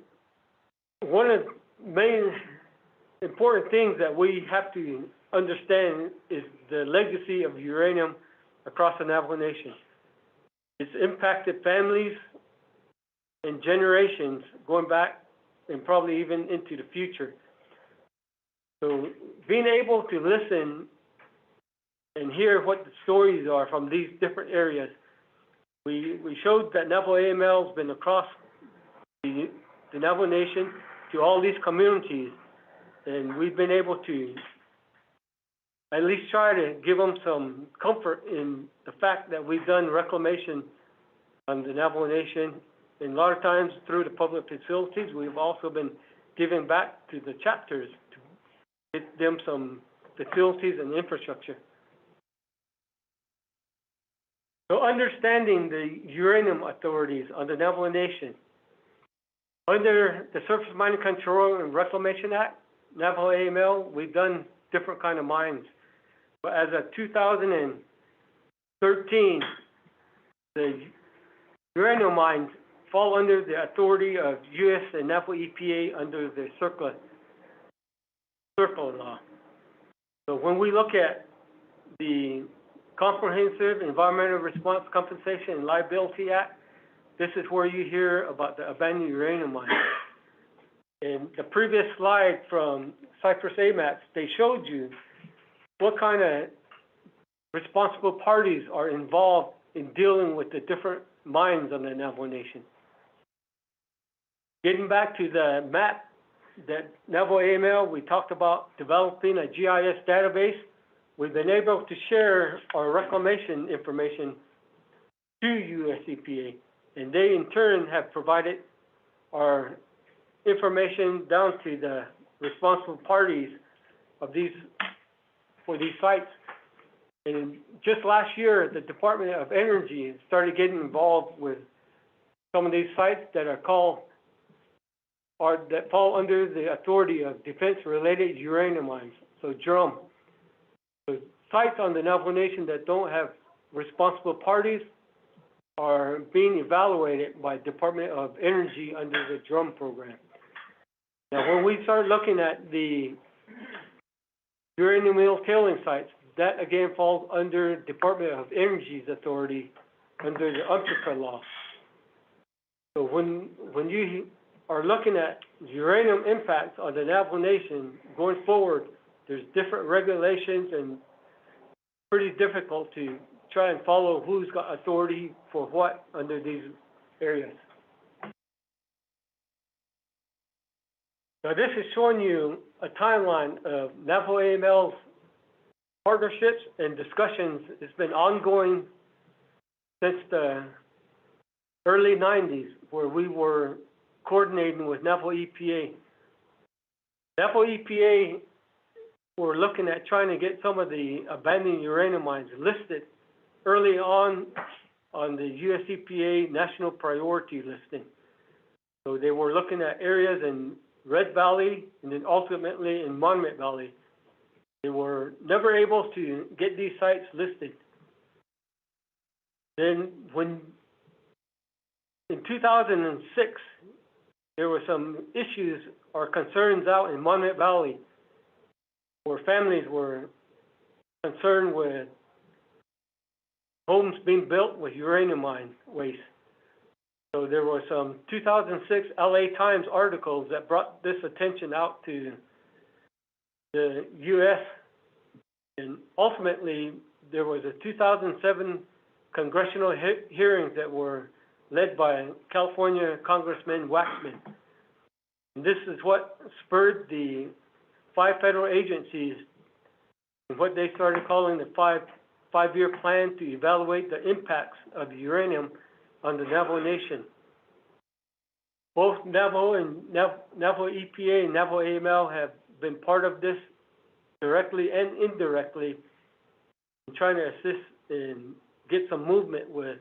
one of the main important things that we have to understand is the legacy of uranium across the Navajo Nation. It's impacted families and generations going back and probably even into the future. So being able to listen and hear what the stories are from these different areas, we showed that Navajo AML has been across the Navajo Nation to all these communities, and we've been able to at least try to give them some comfort in the fact that we've done reclamation on the Navajo Nation. And a lot of times through the public facilities, we've also been giving back to the chapters to get them some facilities and infrastructure. So understanding the uranium authorities on the Navajo Nation, under the Surface Mining Control and Reclamation Act, Navajo AML, we've done different kind of mines. But as of 2013, the uranium mines fall under the authority of US and Navajo EPA under the CERCLA law. So when we look at the Comprehensive Environmental Response Compensation and Liability Act, this is where you hear about the abandoned uranium mines. In the previous slide from Cypress AMAX, they showed you what kind of responsible parties are involved in dealing with the different mines on the Navajo Nation. Getting back to the map that Navajo AML, we talked about developing a GIS database. We've been able to share our reclamation information to US EPA, and they in turn have provided our information down to the responsible parties of for these sites. And just last year, the Department of Energy started getting involved with some of these sites that that fall under the authority of defense-related uranium mines, so DRUM. So sites on the Navajo Nation that don't have responsible parties are being evaluated by Department of Energy under the DRUM program. Now, when we start looking at the uranium mill tailing sites, that again falls under Department of Energy's authority under the UMTRCA law. So when you are looking at uranium impacts on the Navajo Nation going forward, there's different regulations and pretty difficult to try and follow who's got authority for what under these areas. Now this is showing you a timeline of Navajo AML's partnerships and discussions. It's been ongoing since the early 90s, where we were coordinating with Navajo EPA. Navajo EPA were looking at trying to get some of the abandoned uranium mines listed early on the US EPA National Priority Listing. So they were looking at areas in Red Valley and then ultimately in Monument Valley. They were never able to get these sites listed. Then in 2006, there were some issues or concerns out in Monument Valley where families were concerned with homes being built with uranium mine waste. So there were some 2006 LA Times articles that brought this attention out to the U.S. And ultimately, there was a 2007 congressional hearings that were led by California Congressman Waxman. And this is what spurred the 5 federal agencies and what they started calling the five-year plan to evaluate the impacts of uranium on the Navajo Nation. Both Navajo and Navajo EPA and Navajo AML have been part of this directly and indirectly in trying to assist and get some movement with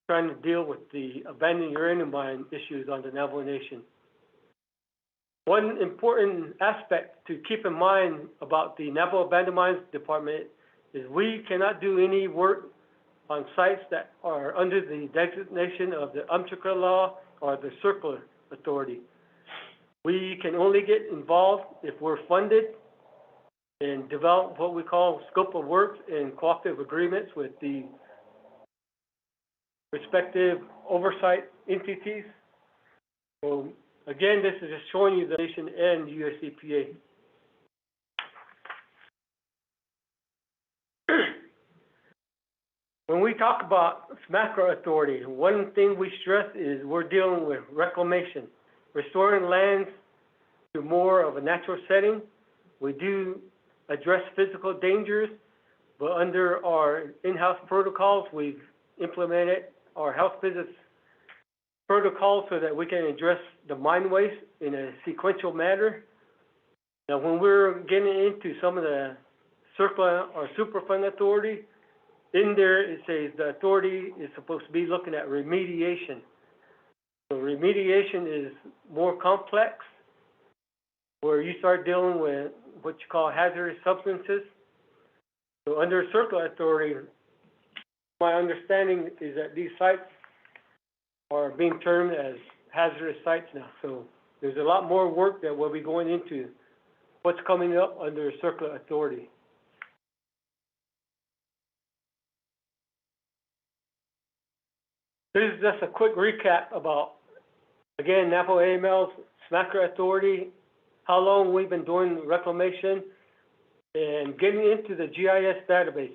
trying to deal with the abandoned uranium mine issues on the Navajo Nation. One important aspect to keep in mind about the Navajo Abandoned Mines Department is we cannot do any work on sites that are under the designation of the UMTRCA law or the CERCLA authority. We can only get involved if we're funded and develop what we call scope of work and cooperative agreements with the respective oversight entities. So again, this is just showing you the nation and US EPA. When we talk about SMACRA authority, one thing we stress is we're dealing with reclamation, restoring lands to more of a natural setting. We do address physical dangers, but under our in-house protocols, we've implemented our health visits protocol so that we can address the mine waste in a sequential manner. Now, when we're getting into some of the CERCLA or Superfund authority, in there it says the authority is supposed to be looking at remediation. So remediation is more complex, where you start dealing with what you call hazardous substances. So under CERCLA authority, my understanding is that these sites are being termed as hazardous sites now. So there's a lot more work that we'll be going into what's coming up under CERCLA authority. This is just a quick recap about, again, Navajo AML's SMACRA authority, how long we've been doing reclamation, and getting into the GIS database.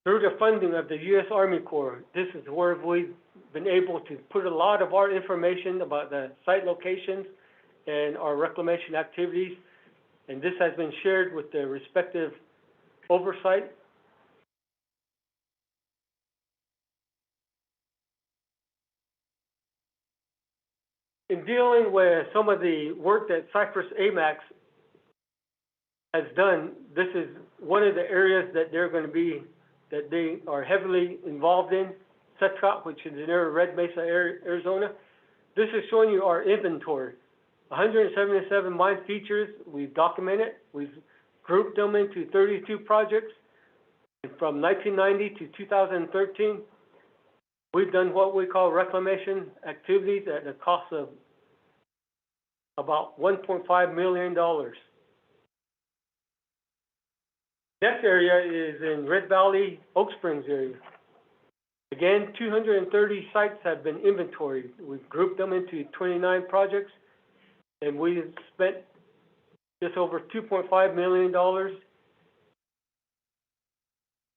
Through the funding of the U.S. Army Corps, this is where we've been able to put a lot of our information about the site locations and our reclamation activities, and this has been shared with the respective oversight. in dealing with some of the work that Cypress AMAX has done, this is one of the areas that they're going to be, that they are heavily involved in, Setcop, which is near Red Mesa, Arizona. This is showing you our inventory. 177 mine features we've documented. We've grouped them into 32 projects. And from 1990 to 2013, we've done what we call reclamation activities at a cost of about $1.5 million. Next area is in Red Valley, Oak Springs area. Again, 230 sites have been inventoried. We've grouped them into 29 projects, and we've spent just over $2.5 million.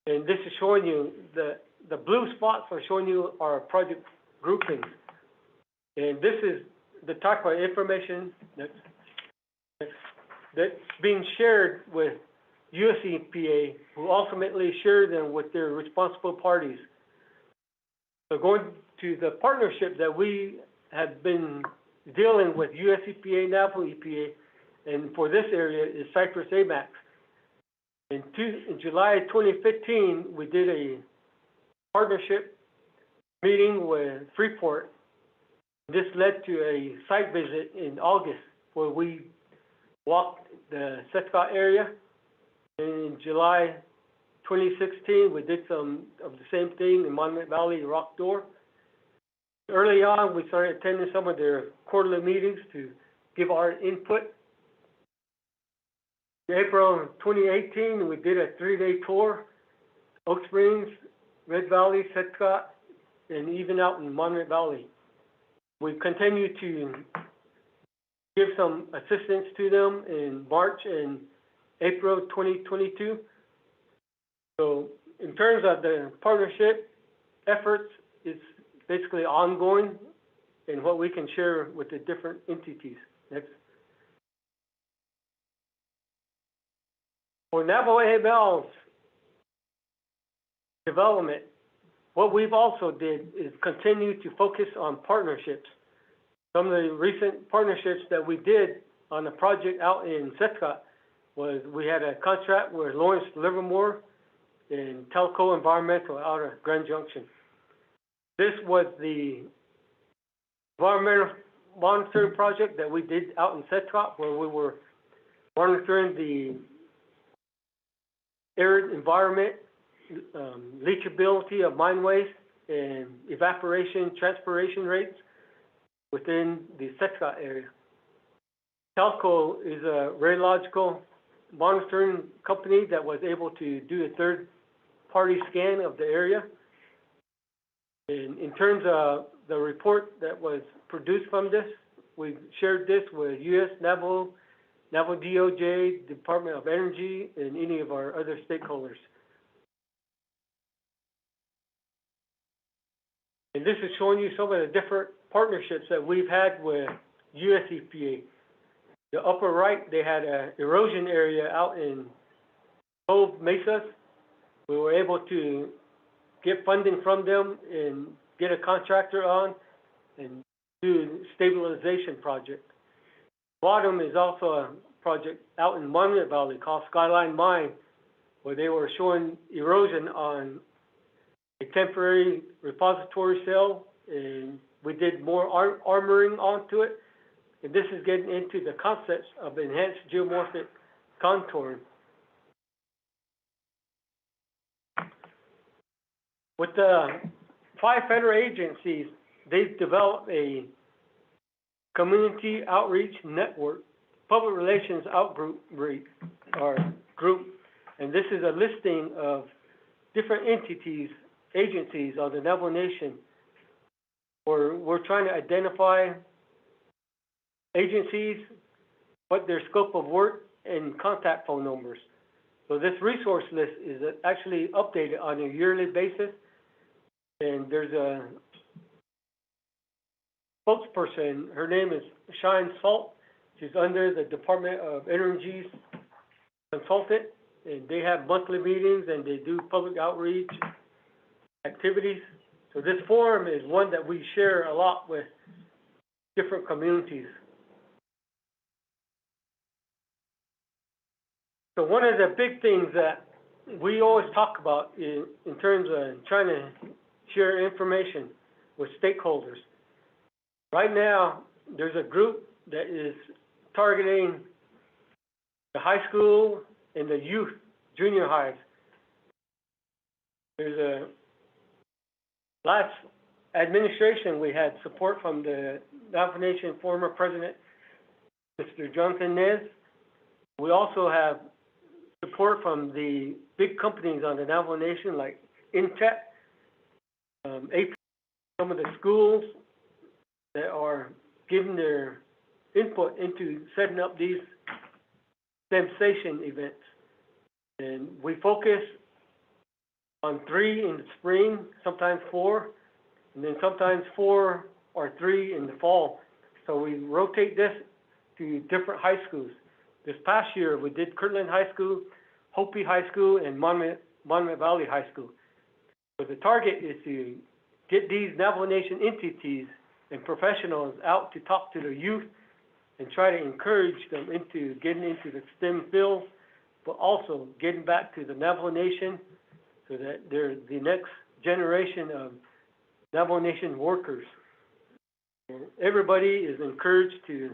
And this is showing you, the blue spots are showing you our project groupings. And this is the type of information that's being shared with US EPA, who ultimately share them with their responsible parties. So going to the partnership that we have been dealing with US EPA, Navajo EPA, and for this area is Cypress AMAX. In July 2015, we did a partnership meeting with Freeport. This led to a site visit in August where we walked the Setcott area. In July 2016, we did some of the same thing in Monument Valley, Rock Door. Early on, we started attending some of their quarterly meetings to give our input. In April 2018, we did a 3-day tour, Oak Springs, Red Valley, Setcott, and even out in Monument Valley. We continue to give some assistance to them in March and April 2022. So in terms of the partnership efforts, it's basically ongoing and what we can share with the different entities. Next. For Navajo AML's development, what we've also did is continue to focus on partnerships. Some of the recent partnerships that we did on a project out in Setcott was we had a contract with Lawrence Livermore and Telco Environmental out of Grand Junction. This was the environmental monitoring project that we did out in Setcott, where we were monitoring the arid environment, leachability of mine waste, and evaporation, transpiration rates within the Setcott area. Telco is a radiological monitoring company that was able to do a third-party scan of the area. And in terms of the report that was produced from this, we shared this with U.S. Navajo DOJ, Department of Energy, and any of our other stakeholders. And this is showing you some of the different partnerships that we've had with US EPA. The upper right, they had an erosion area out in Cove Mesas. We were able to get funding from them and get a contractor on and do a stabilization project. Bottom is also a project out in Monument Valley called Skyline Mine, where they were showing erosion on a temporary repository cell, and we did more armoring onto it. And this is getting into the concepts of enhanced geomorphic contouring. With the 5 federal agencies, they've developed a community outreach network, public relations group, and this is a listing of different entities, agencies of the Navajo Nation, where we're trying to identify agencies, what their scope of work, and contact phone numbers. So this resource list is actually updated on a yearly basis, and there's a spokesperson. Her name is Shine Salt. She's under the Department of Energy's consultant, and they have monthly meetings and they do public outreach activities. So this forum is one that we share a lot with different communities. So one of the big things that we always talk about in terms of trying to share information with stakeholders. Right now, there's a group that is targeting the high school and the youth, junior highs. There's a last administration, we had support from the Navajo Nation former president, Mr. Jonathan Nez. We also have support from the big companies on the Navajo Nation like Intech, APA, some of the schools that are giving their input into setting up these sensation events. And we focus on 3 in the spring, sometimes 4, and then sometimes 4 or 3 in the fall. So we rotate this to different high schools. This past year, we did Kirtland High School, Hopi High School, and Monument Valley High School. So the target is to get these Navajo Nation entities and professionals out to talk to the youth and try to encourage them into getting into the STEM field, but also getting back to the Navajo Nation so that they're the next generation of Navajo Nation workers. And everybody is encouraged to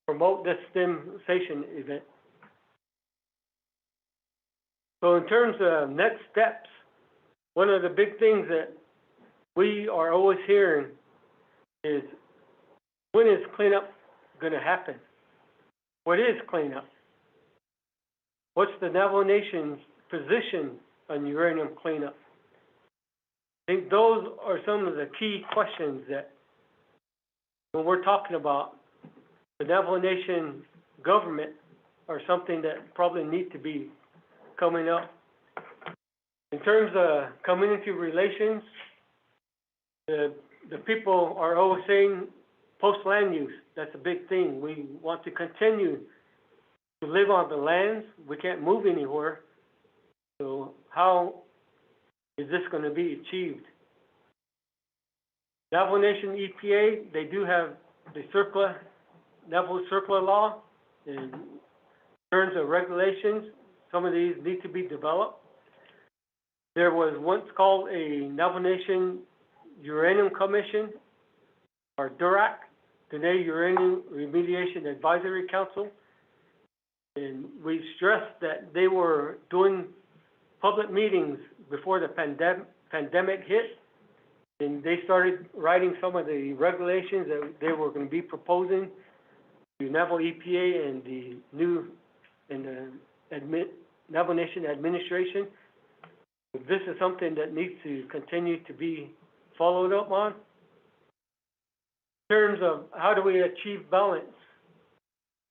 promote this STEM station event. So in terms of next steps, one of the big things that we are always hearing is, when is cleanup going to happen? What is cleanup? What's the Navajo Nation's position on uranium cleanup? I think those are some of the key questions that, when we're talking about the Navajo Nation government, are something that probably need to be coming up. In terms of community relations, the people are always saying post-land use. That's a big thing. We want to continue to live on the lands. We can't move anywhere. So how is this going to be achieved? Navajo Nation EPA, they do have the Navajo CERCLA law. In terms of regulations, some of these need to be developed. There was once called a Navajo Nation Uranium Commission, or DURAC, Dene Uranium Remediation Advisory Council. And we stressed that they were doing public meetings before the pandemic hit. And they started writing some of the regulations that they were going to be proposing to Navajo EPA and the new Navajo Nation administration. This is something that needs to continue to be followed up on. In terms of how do we achieve balance,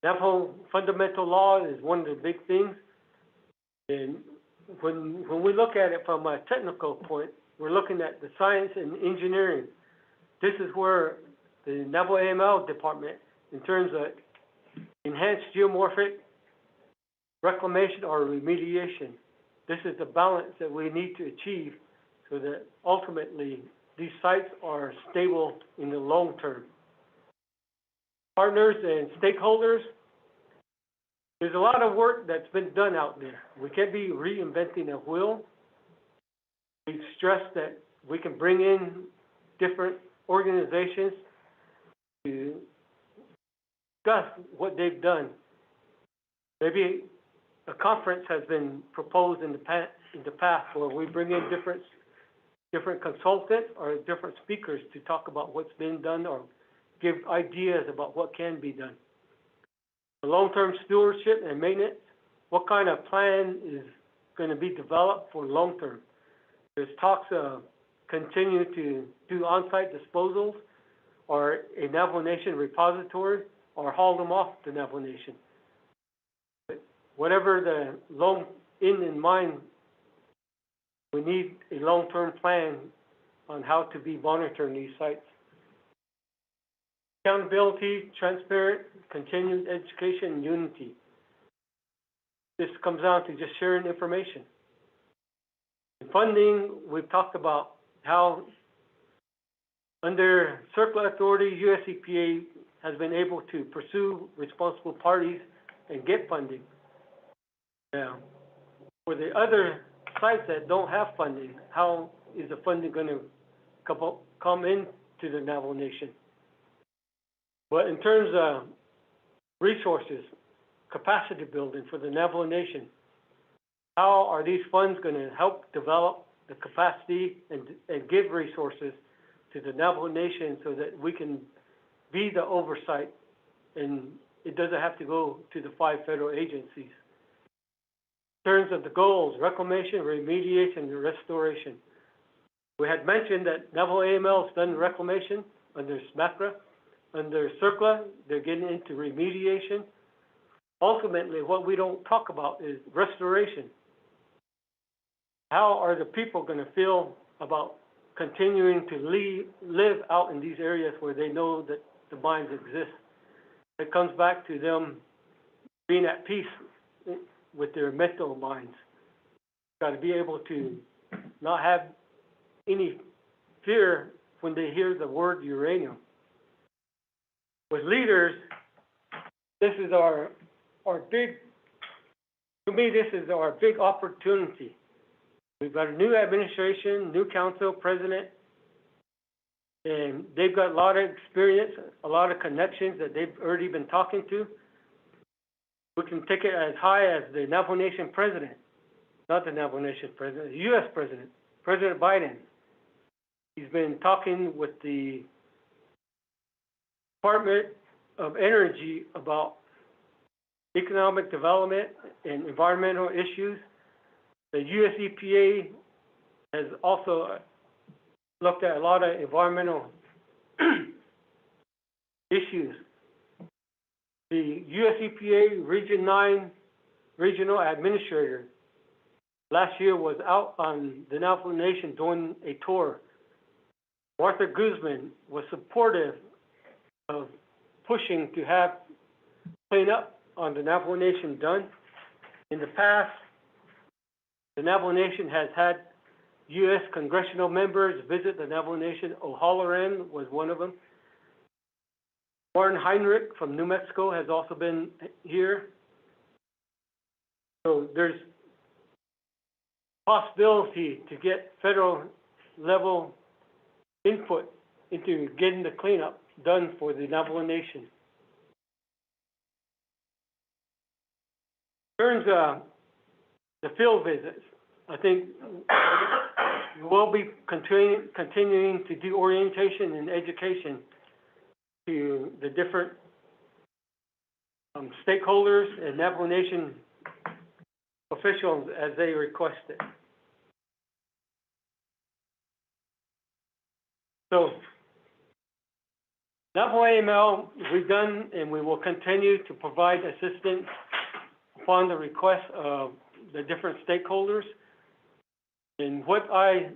Navajo fundamental law is one of the big things. And when we look at it from a technical point, we're looking at the science and engineering. This is where the Navajo AML department, in terms of enhanced geomorphic reclamation or remediation, this is the balance that we need to achieve so that ultimately these sites are stable in the long term. Partners and stakeholders, there's a lot of work that's been done out there. We can't be reinventing a wheel. We stress that we can bring in different organizations to discuss what they've done. Maybe a conference has been proposed in the past where we bring in different consultants or different speakers to talk about what's been done or give ideas about what can be done. The long-term stewardship and maintenance, what kind of plan is going to be developed for long-term? There's talks of continue to do on-site disposals or a Navajo Nation repository or haul them off the Navajo Nation. But whatever the long end in mind, we need a long-term plan on how to be monitoring these sites. Accountability, transparent, continued education, and unity. This comes down to just sharing information. In funding, we've talked about how Under CERCLA authority, US EPA has been able to pursue responsible parties and get funding. Now, for the other sites that don't have funding, how is the funding going to come into the Navajo Nation? But in terms of resources, capacity building for the Navajo Nation, how are these funds going to help develop the capacity and give resources to the Navajo Nation so that we can be the oversight and it doesn't have to go to the 5 federal agencies? In terms of the goals, reclamation, remediation, and restoration. We had mentioned that Navajo AML has done reclamation under SMACRA. Under CERCLA, they're getting into remediation. Ultimately, what we don't talk about is restoration. How are the people going to feel about continuing to live out in these areas where they know that the mines exist? It comes back to them being at peace with their mental minds. Got to be able to not have any fear when they hear the word uranium. With leaders, this is our big, to me, this is our big opportunity. We've got a new administration, new council, president, and they've got a lot of experience, a lot of connections that they've already been talking to. We can take it as high as the Navajo Nation president, not the Navajo Nation president, the U.S. president, President Biden. He's been talking with the Department of Energy about economic development and environmental issues. The US EPA has also looked at a lot of environmental issues. The US EPA Region 9 Regional Administrator last year was out on the Navajo Nation doing a tour. Martha Guzman was supportive of pushing to have cleanup on the Navajo Nation done. In the past, the Navajo Nation has had U.S. congressional members visit the Navajo Nation. O'Halloran was one of them. Martin Heinrich from New Mexico has also been here. So there's possibility to get federal level input into getting the cleanup done for the Navajo Nation. In terms of the field visits, I think we will be continuing to do orientation and education to the different stakeholders and Navajo Nation officials as they request it. So, Navajo AML, we've done and we will continue to provide assistance upon the request of the different stakeholders. And what I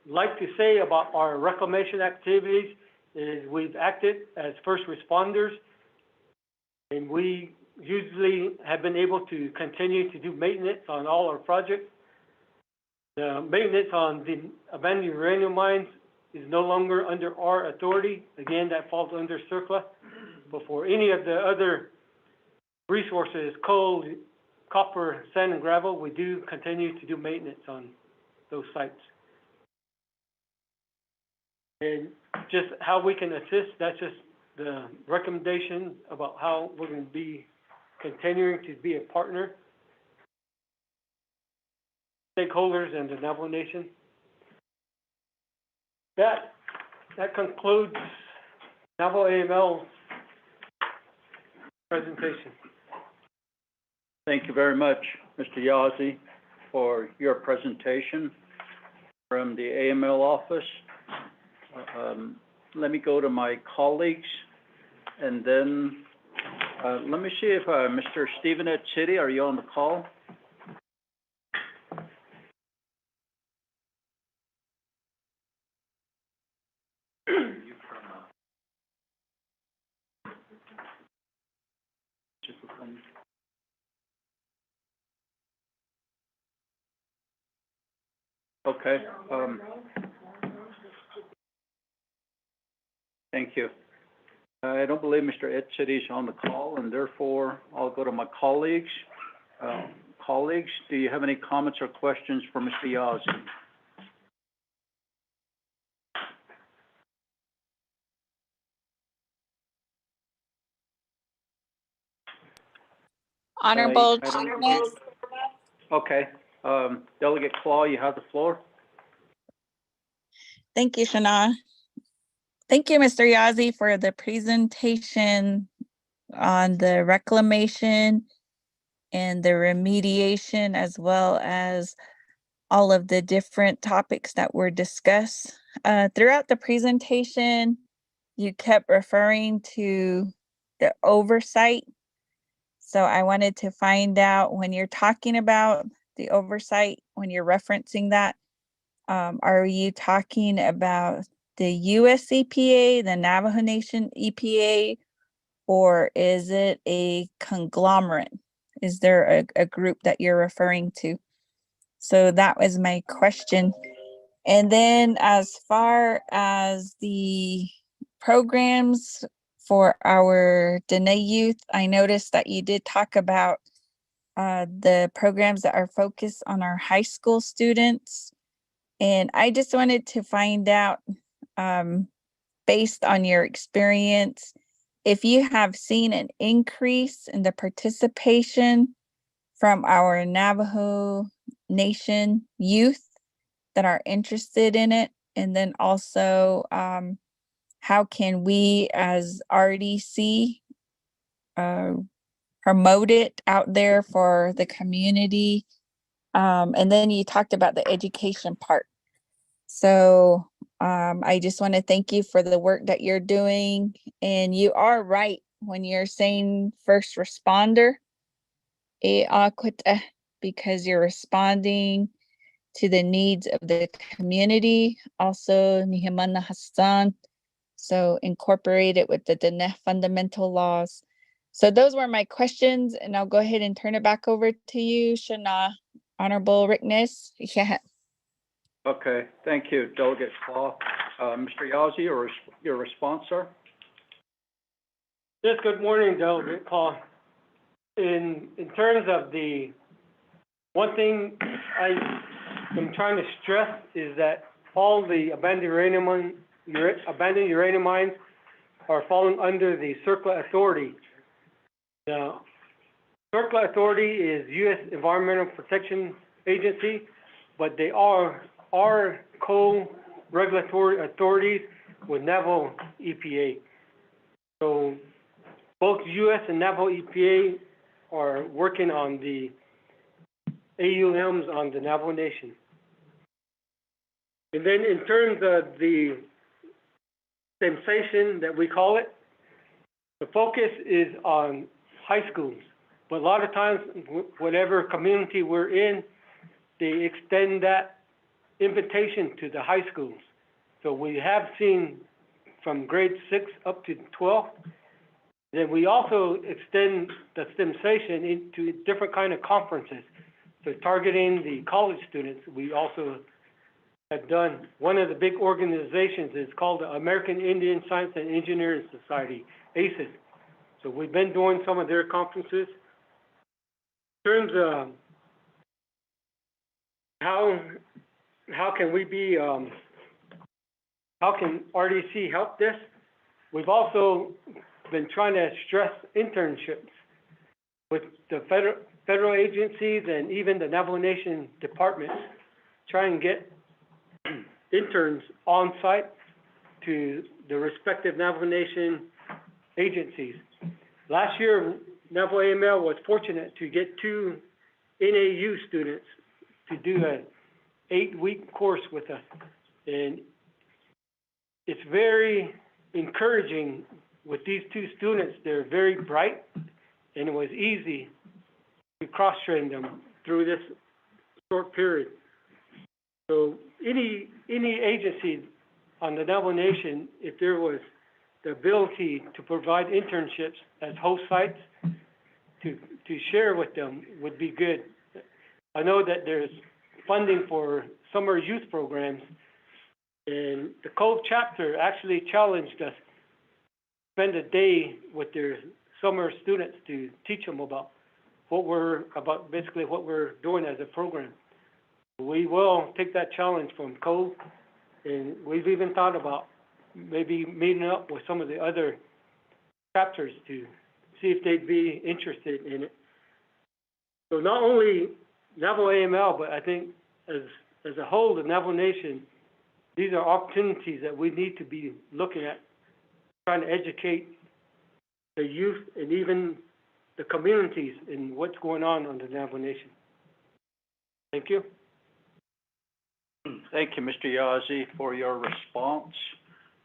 like to say about our reclamation activities is we've acted as first responders, and we usually have been able to continue to do maintenance on all our projects. The maintenance on the abandoned uranium mines is no longer under our authority. Again, that falls under CERCLA. But for any of the other resources, coal, copper, sand, and gravel, we do continue to do maintenance on those sites. And just how we can assist, that's just the recommendation about how we're going to be continuing to be a partner, stakeholders, and the Navajo Nation. That concludes Navajo AML's presentation. Thank you very much, Mr. Yazzie, for your presentation from the AML office. Let me go to my colleagues, and then let me see if Mr. Stephen at City, are you on the call? Okay. Thank you. I don't believe Mr. Etchery is on the call, and therefore I'll go to my colleagues. Colleagues, do you have any comments or questions for Mr. Yazzie? Honorable I don't Chairman. Okay. Delegate Claw, you have the floor. Thank you, Shana. Thank you, Mr. Yazzie, for the presentation on the reclamation and the remediation, as well as all of the different topics that were discussed. Throughout the presentation, you kept referring to the oversight. So I wanted to find out, when you're talking about the oversight, when you're referencing that, are you talking about the US EPA, the Navajo Nation EPA, or is it a conglomerate? Is there a group that you're referring to? So that was my question. And then as far as the programs for our Dene youth, I noticed that you did talk about the programs that are focused on our high school students. And I just wanted to find out, based on your experience, if you have seen an increase in the participation from our Navajo Nation youth that are interested in it. And then also, how can we as RDC promote it out there for the community? And then you talked about the education part. So I just want to thank you for the work that you're doing. And you are right when you're saying first responder, because you're responding to the needs of the community. Also, Nihimana Hassan. So incorporate it with the Diné fundamental laws. So those were my questions, and I'll go ahead and turn it back over to you, Shana. Honorable Rickness. Yeah. Okay, thank you, Delegate Claw. Mr. Yazzie, your response, sir? Yes, good morning, Delegate Claw. In terms of the one thing I'm trying to stress is that all the abandoned uranium mines are falling under the CERCLA authority. Now, CERCLA authority is U.S. Environmental Protection Agency, but they are co-regulatory authorities with Navajo EPA. So both U.S. and Navajo EPA are working on the AUMs on the Navajo Nation. And then in terms of the sensation that we call it, the focus is on high schools. But a lot of times, whatever community we're in, they extend that invitation to the high schools. So we have seen from grade 6 up to 12. Then we also extend the sensation into different kind of conferences. So targeting the college students, we also have done. One of the big organizations is called the American Indian Science and Engineering Society, ACES. So we've been doing some of their conferences. In terms of how can we be, how can RDC help this? We've also been trying to stress internships with the federal agencies and even the Navajo Nation departments, try and get interns on site to the respective Navajo Nation agencies. Last year, Navajo AML was fortunate to get 2 NAU students to do an 8-week course with us. And it's very encouraging with these 2 students. They're very bright, and it was easy to cross-train them through this short period. So any agency on the Navajo Nation, if there was the ability to provide internships as host sites to share with them, would be good. I know that there's funding for summer youth programs, and the Cove chapter actually challenged us spend a day with their summer students to teach them about basically what we're doing as a program. We will take that challenge from Cole, and we've even thought about maybe meeting up with some of the other chapters to see if they'd be interested in it. So not only Navajo AML, but I think as a whole, the Navajo Nation, these are opportunities that we need to be looking at, trying to educate the youth and even the communities in what's going on the Navajo Nation. Thank you. Thank you, Mr. Yazzie, for your response.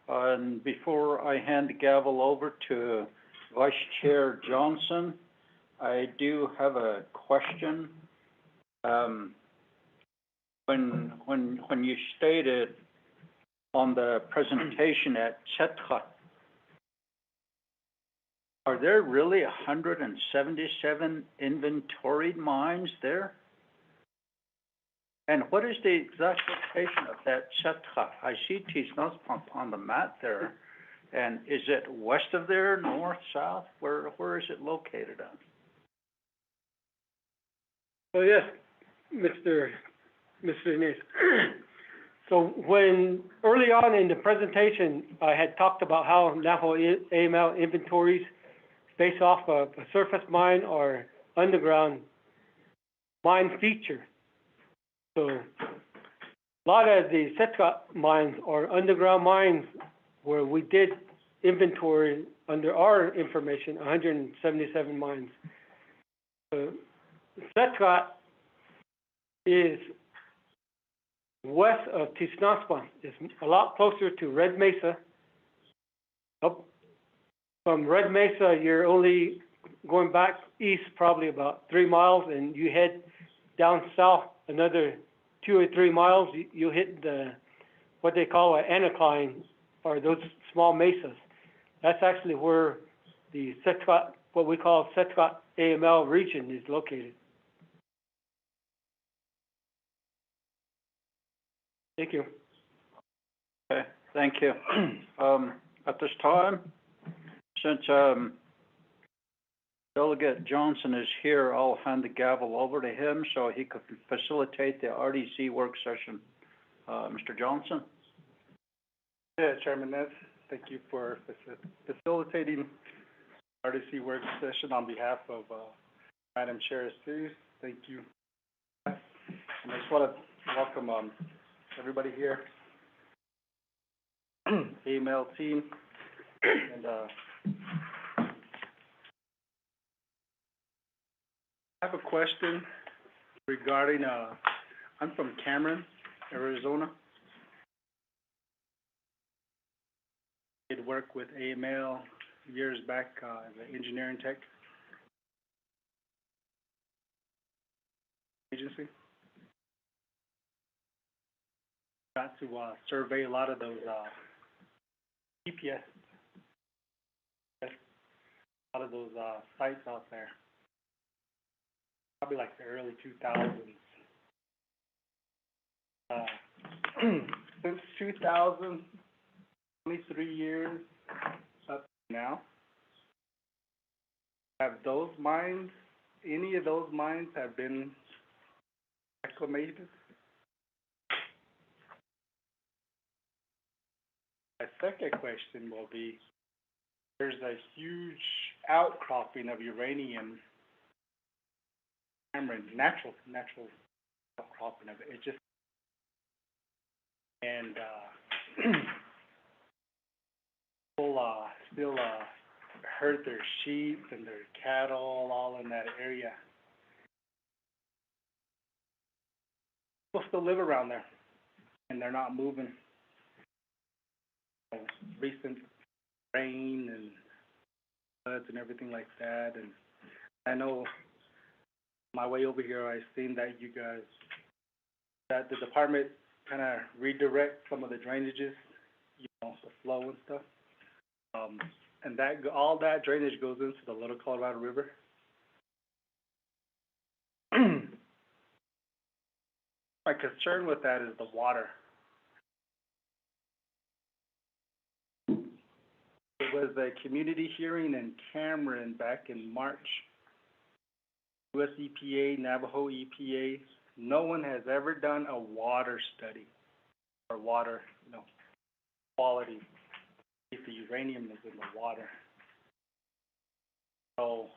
And before I hand the gavel over to Vice Chair Johnson, I do have a question. When you stated on the presentation at Chetka, are there really 177 inventoried mines there? And what is the exact location of that Chetka? I see Tisnaspamp on the map there. And is it west of there, north, south? Where is it located at? Oh, yes, Mr. Inez. So when early on in the presentation, I had talked about how Navajo AML inventories based off of a surface mine or underground mine feature. So a lot of the Sitka mines are underground mines where we did inventory under our information, 177 mines. Sitka is west of Tisnaspamp. It's a lot closer to Red Mesa. Up from Red Mesa, you're only going back east probably about 3 miles, and you head down south another 2 or 3 miles, you hit what they call an anticline, or those small mesas. That's actually where the Sitka, what we call Sitka AML region is located. Thank you. Okay, thank you. At this time, since Delegate Johnson is here, I'll hand the gavel over to him so he could facilitate the RDC work session. Mr. Johnson? Yeah, Chairman Ness, thank you for facilitating RDC work session on behalf of Madam Chair Seuss. Thank you. And I just want to welcome everybody here, AML team, and I have a question regarding, I'm from Cameron, Arizona. I did work with AML years back as an engineering tech agency. Got to survey a lot of those EPS, a lot of those sites out there. Probably like the early 2000s. Since 2000, 23 years up to now. Have those mines, any of those mines have been reclamated? My second question will be, there's a huge outcropping of uranium, natural outcropping of it. It just, and people still herd their sheep and their cattle all in that area. People still live around there, and they're not moving. Recent rain and floods and everything like that, and I know my way over here, I've seen that you guys, that the department kind of redirect some of the drainages, you know, the flow and stuff. And that all that drainage goes into the Little Colorado River. My concern with that is the water. was a community hearing in Cameron back in March. US EPA, Navajo EPA, no one has ever done a water study or water, quality, if the uranium is in the water. So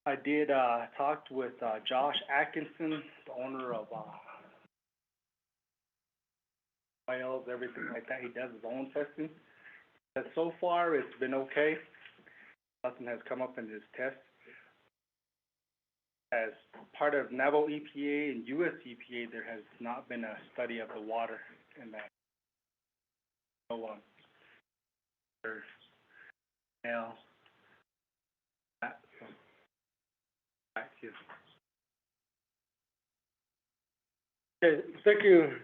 I did talked with Josh Atkinson, the owner of oils, everything like that. He does his own testing. But so far, it's been okay. Nothing has come up in his test. As part of Navajo EPA and US EPA, there has not been a study of the water in that. So, now, back to you. Okay, thank you,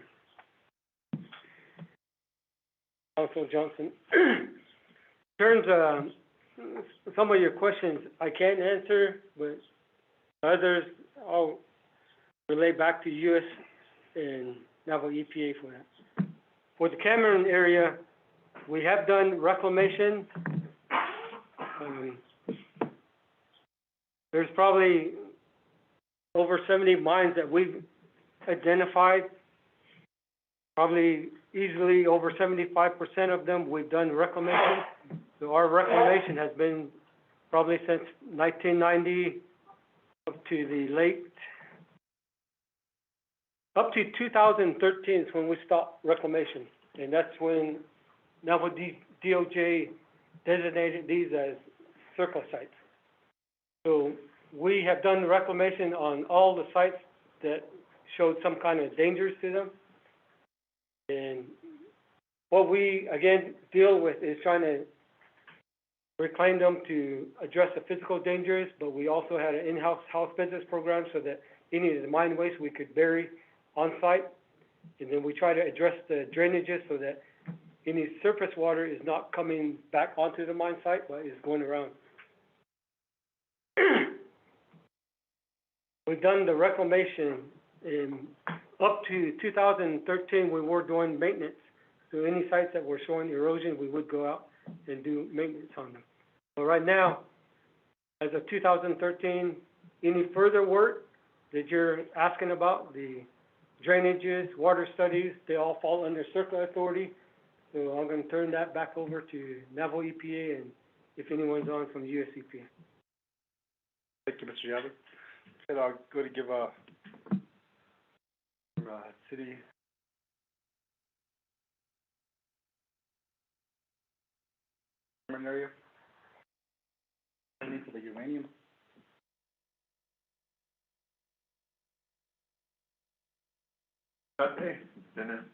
Council Johnson. In terms of some of your questions, I can't answer, but others I'll relay back to US and Navajo EPA for that. For the Cameron area, we have done reclamation. There's probably over 70 mines that we've identified. Probably easily over 75% of them we've done reclamation. So our reclamation has been probably since 1990 up to the late, up to 2013 is when we stopped reclamation. And that's when Navajo DOJ designated these as circle sites. So we have done reclamation on all the sites that showed some kind of dangers to them. And what we, again, deal with is trying to reclaim them to address the physical dangers, but we also had an in-house house business program so that any of the mine waste we could bury on site. And then we try to address the drainages so that any surface water is not coming back onto the mine site, but is going around. We've done the reclamation in up to 2013. We were doing maintenance. So any sites that were showing erosion, we would go out and do maintenance on them. But right now, as of 2013, any further work that you're asking about, the drainages, water studies, they all fall under Circle Authority. So I'm going to turn that back over to Navajo EPA and if anyone's on from US EPA. Thank you, Mr. Yadav. And I'll go to give a city area for the uranium. Hey, Dennis,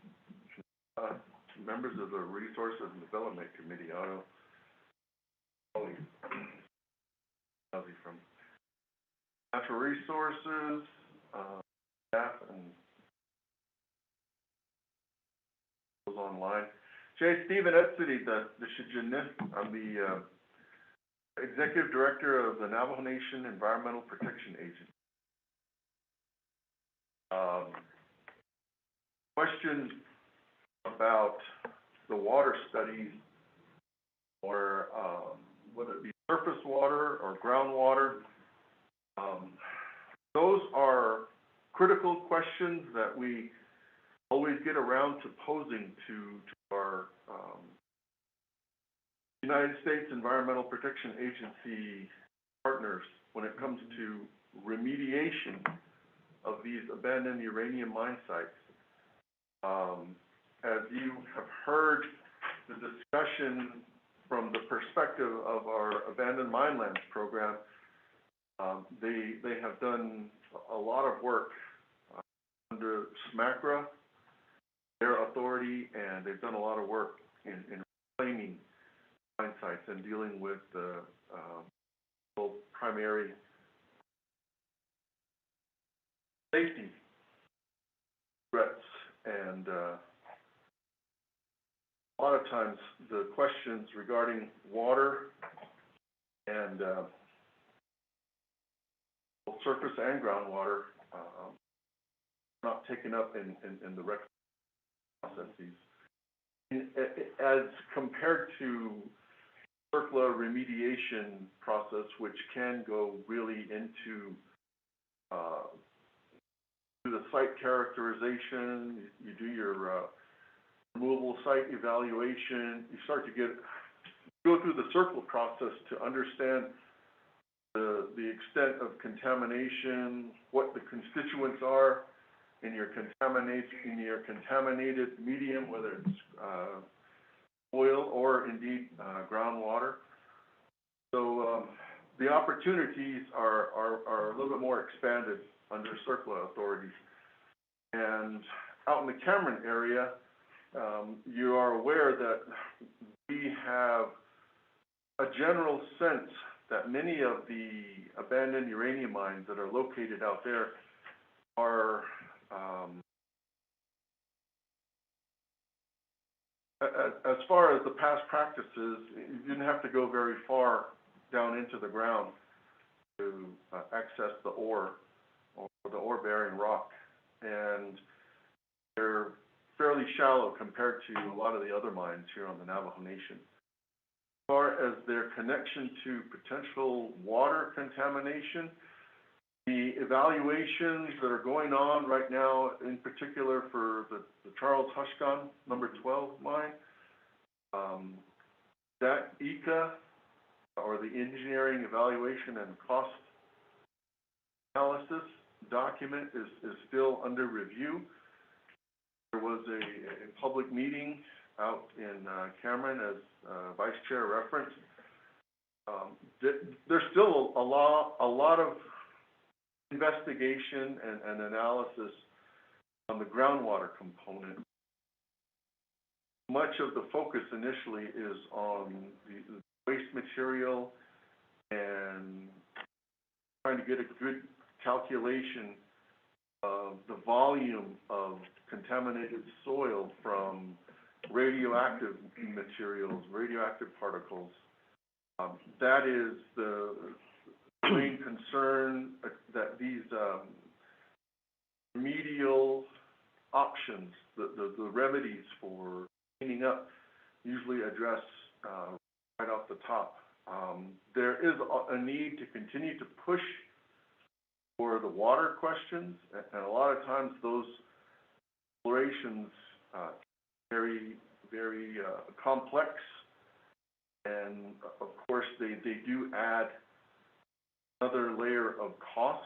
members of the Resources and Development Committee, Otto, from Natural Resources, staff, and those online. Jay Stephen Etzity, I'm the Executive Director of the Navajo Nation Environmental Protection Agency. Question about the water studies, or whether it be surface water or groundwater. Those are critical questions that we always get around to posing to our United States Environmental Protection Agency partners when it comes to remediation of these abandoned uranium mine sites. As you have heard the discussion from the perspective of our Abandoned Mine Lands program, they have done a lot of work under SMACRA, their authority, and they've done a lot of work in reclaiming mine sites and dealing with the primary safety threats. And a lot of times the questions regarding water and surface and groundwater are not taken up in the reclamation processes. As compared to CERCLA remediation process, which can go really into do the site characterization, you do your removal site evaluation, you start to go through the CERCLA process to understand the extent of contamination, what the constituents are in your contaminated medium, whether it's oil or indeed groundwater. So the opportunities are a little bit more expanded under CERCLA authorities. And out in the Cameron area, you are aware that we have a general sense that many of the abandoned uranium mines that are located out there are as far as the past practices, you didn't have to go very far down into the ground to access the ore or the ore-bearing rock. And they're fairly shallow compared to a lot of the other mines here on the Navajo Nation. As far as their connection to potential water contamination, the evaluations that are going on right now, in particular for the Charles Hushgon number 12 mine, that ECA, or the Engineering Evaluation and Cost Analysis document is still under review. There was a public meeting out in Cameron, as Vice Chair referenced. There's still a lot of investigation and analysis on the groundwater component. Much of the focus initially is on the waste material and trying to get a good calculation of the volume of contaminated soil from radioactive materials, radioactive particles. That is the main concern, that these remedial options, the remedies for cleaning up, usually address right off the top. There is a need to continue to push for the water questions, and a lot of times those explorations very complex, and of course they do add another layer of cost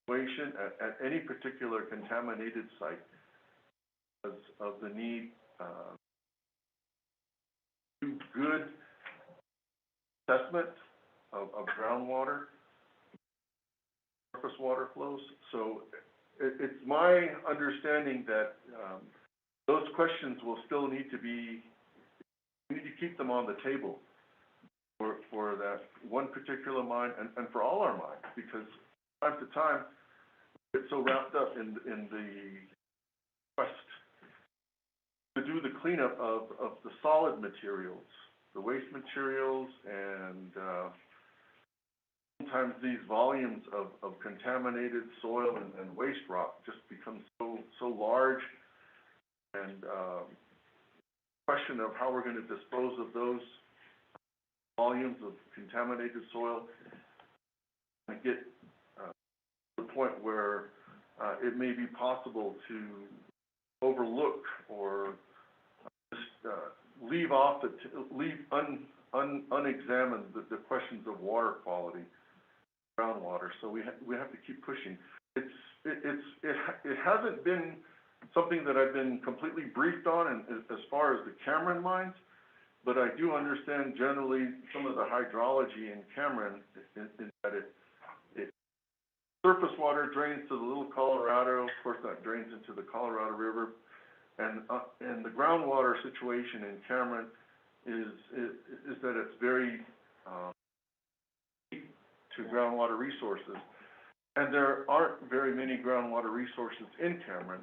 at any particular contaminated site because of the need to do good assessment of groundwater, surface water flows. So it's my understanding that those questions will still need to be, we need to keep them on the table for that one particular mine and for all our mines, because time to time we get so wrapped up in the quest to do the cleanup of the solid materials, the waste materials, and sometimes these volumes of contaminated soil and waste rock just become so large, and question of how we're going to dispose of those volumes of contaminated soil and get to the point where it may be possible to overlook or just leave unexamined the questions of water quality, groundwater. So we have to keep pushing. It hasn't been something that I've been completely briefed on as far as the Cameron mines, but I do understand generally some of the hydrology in Cameron is that it surface water drains to the Little Colorado, of course that drains into the Colorado River, and the groundwater situation in Cameron is that it's very deep to groundwater resources, and there aren't very many groundwater resources in Cameron.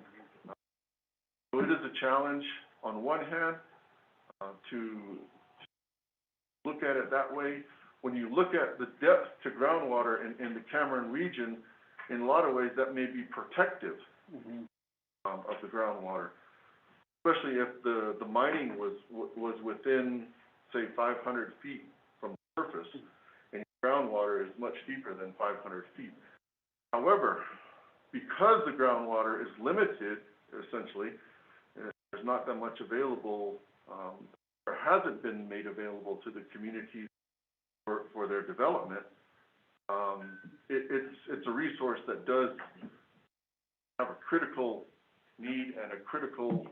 So it is a challenge on one hand to look at it that way. When you look at the depth to groundwater in the Cameron region, in a lot of ways that may be protective of the groundwater. especially if the mining was within, say, 500 feet from the surface, and groundwater is much deeper than 500 feet. However, because the groundwater is limited, essentially, there's not that much available, or hasn't been made available to the communities for their development. It's a resource that does have a critical need and a critical,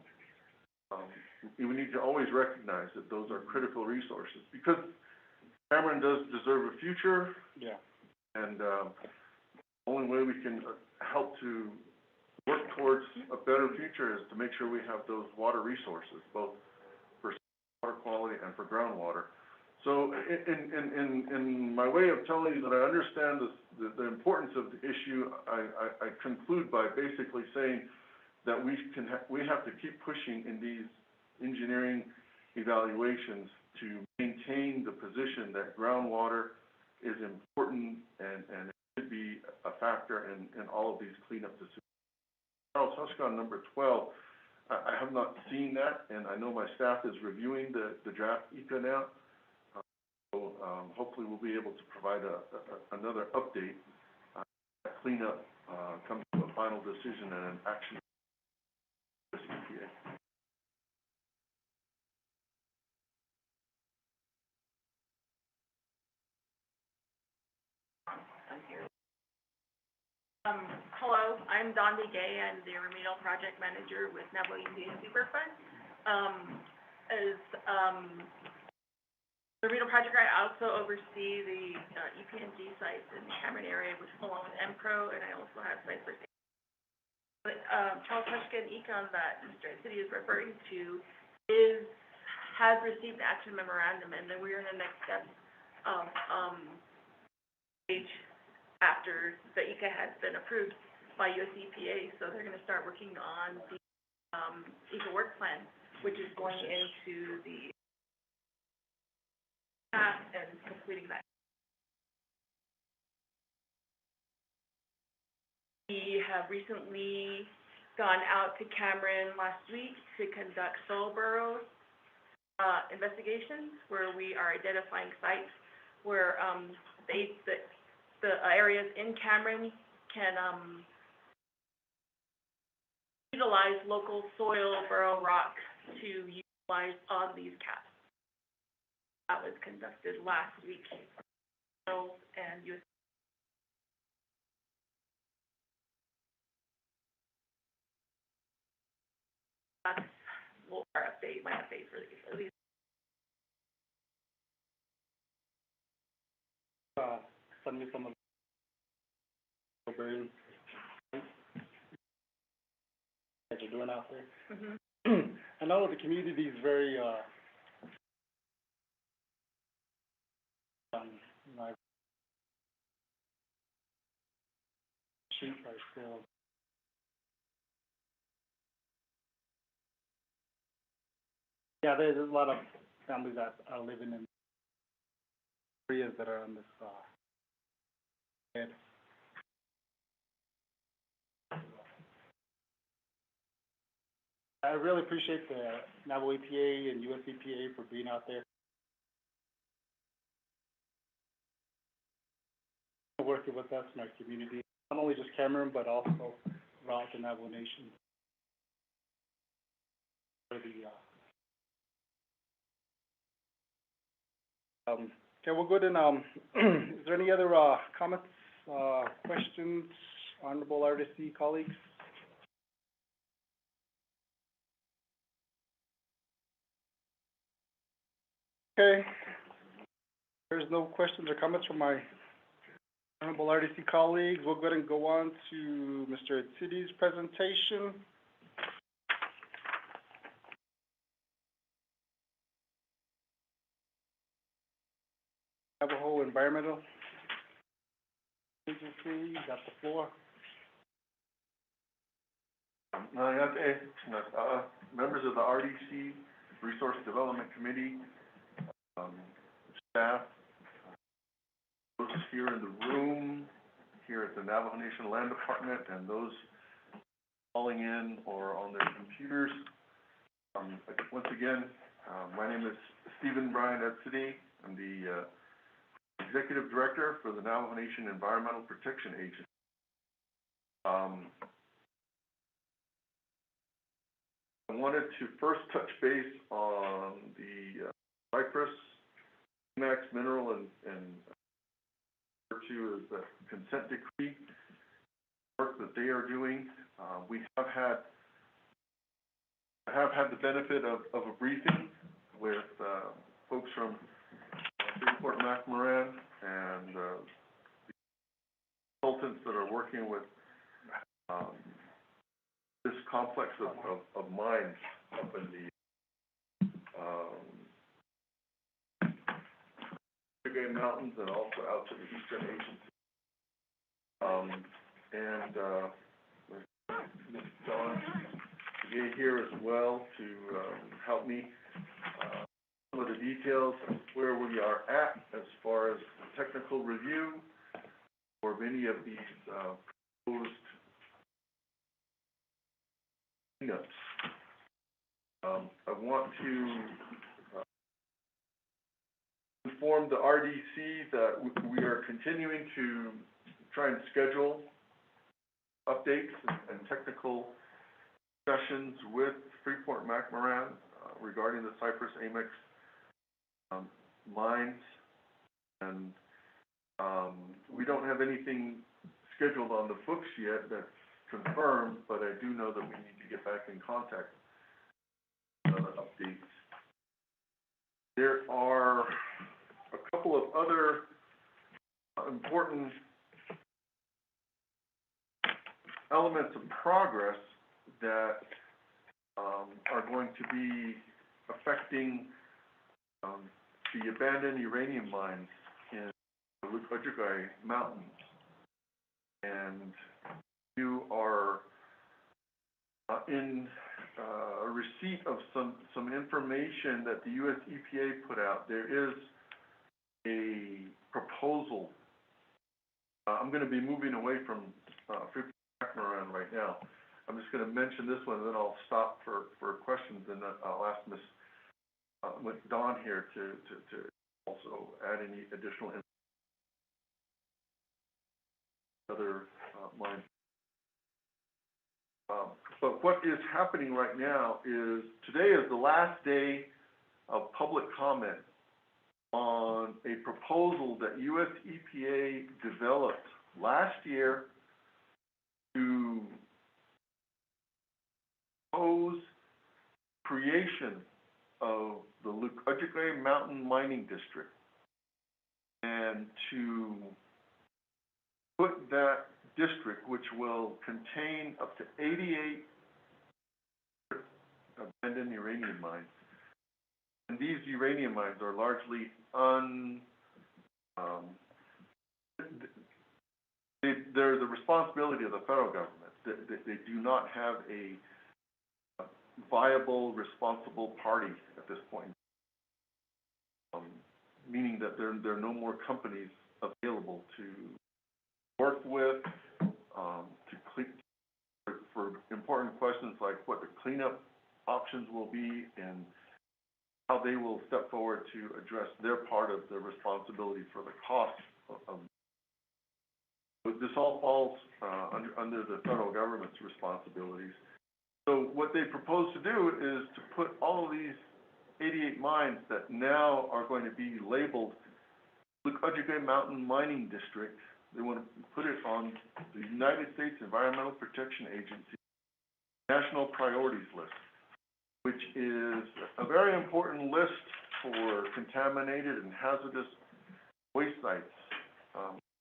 we need to always recognize that those are critical resources, because Cameron does deserve a future. Yeah. And the only way we can help to work towards a better future is to make sure we have those water resources, both for water quality and for groundwater. So in my way of telling you that I understand the importance of the issue, I conclude by basically saying that we have to keep pushing in these engineering evaluations to maintain the position that groundwater is important and it should be a factor in all of these cleanup decisions. Charles Hushkon, number 12, I have not seen that, and I know my staff is reviewing the draft EPA now. So hopefully we'll be able to provide another update. Cleanup comes to a final decision and an action with EPA. Hello, I'm Dawn Gay. I'm the remedial project manager with Navajo EPA Superfund. The remedial project, I also oversee the EPNG sites in the Cameron area, which along with MPRO, and I also have sites for safety. But Charles Hushkon Econ that Mr. City is referring to has received an action memorandum, and then we're in the next step of stage after the ECA has been approved by US EPA, so they're going to start working on the ECA work plan, which is going into the and completing that. We have recently gone out to Cameron last week to conduct soil burrow investigations, where we are identifying sites where the areas in Cameron can utilize local soil burrow rock to utilize on these caps. That was conducted last week, and US. That's my update for these. Send me some of the burn that you're doing out there. Mm-hmm. I know the community is very sheep are still. Yeah, there's a lot of families that are living in areas that are on this bed. I really appreciate the Navajo EPA and US EPA for being out there, working with us in our community, not only just Cameron, but also throughout the Navajo Nation. For the, okay, we'll go ahead and, is there any other comments, questions, honorable RDC colleagues? Okay, there's no questions or comments from my honorable RDC colleagues. We'll go ahead and go on to Mr. City's presentation. Navajo Environmental Agency, you got the floor. Members of the RDC, Resource Development Committee, staff, those here in the room, here at the Navajo Nation Land Department, and those calling in or on their computers. Once again, my name is Stephen Brian Edsity. I'm the Executive Director for the Navajo Nation Environmental Protection Agency. I wanted to first touch base on the cypress, max mineral, and referred to as the consent decree work that they are doing. I have had the benefit of a briefing with folks from Freeport McMoRan and the consultants that are working with this complex of mines up in the Great Mountains and also out to the Eastern Agency. Ms. Dawn is here as well to help me some of the details of where we are at as far as technical review for many of these proposed cleanups. I want to inform the RDC that we are continuing to try and schedule updates and technical discussions with Freeport McMoRan regarding the Cypress Amex mines, and we don't have anything scheduled on the books yet that's confirmed, but I do know that we need to get back in contact with other updates. There are a couple of other important elements of progress that are going to be affecting the abandoned uranium mines in the Lukajugay Mountains. And you are in receipt of some information that the U.S. EPA put out. There is a proposal. I'm going to be moving away from Freeport McMoRan right now. I'm just going to mention this one, and then I'll stop for questions, and then I'll ask Ms. Dawn here to also add any additional other lines. But what is happening right now is today is the last day of public comment on a proposal that U.S. EPA developed last year to propose creation of the Lukajugay Mountain Mining District, and to put that district, which will contain up to 88 abandoned uranium mines. And these uranium mines are largely they're the responsibility of the federal government. They do not have a viable, responsible party at this point, meaning that there are no more companies available to work with, for important questions like what the cleanup options will be and how they will step forward to address their part of the responsibility for the cost of this all falls under the federal government's responsibilities. So what they propose to do is to put all of these 88 mines that now are going to be labeled Lukajugay Mountain Mining District. They want to put it on the United States Environmental Protection Agency National Priorities List, which is a very important list for contaminated and hazardous waste sites,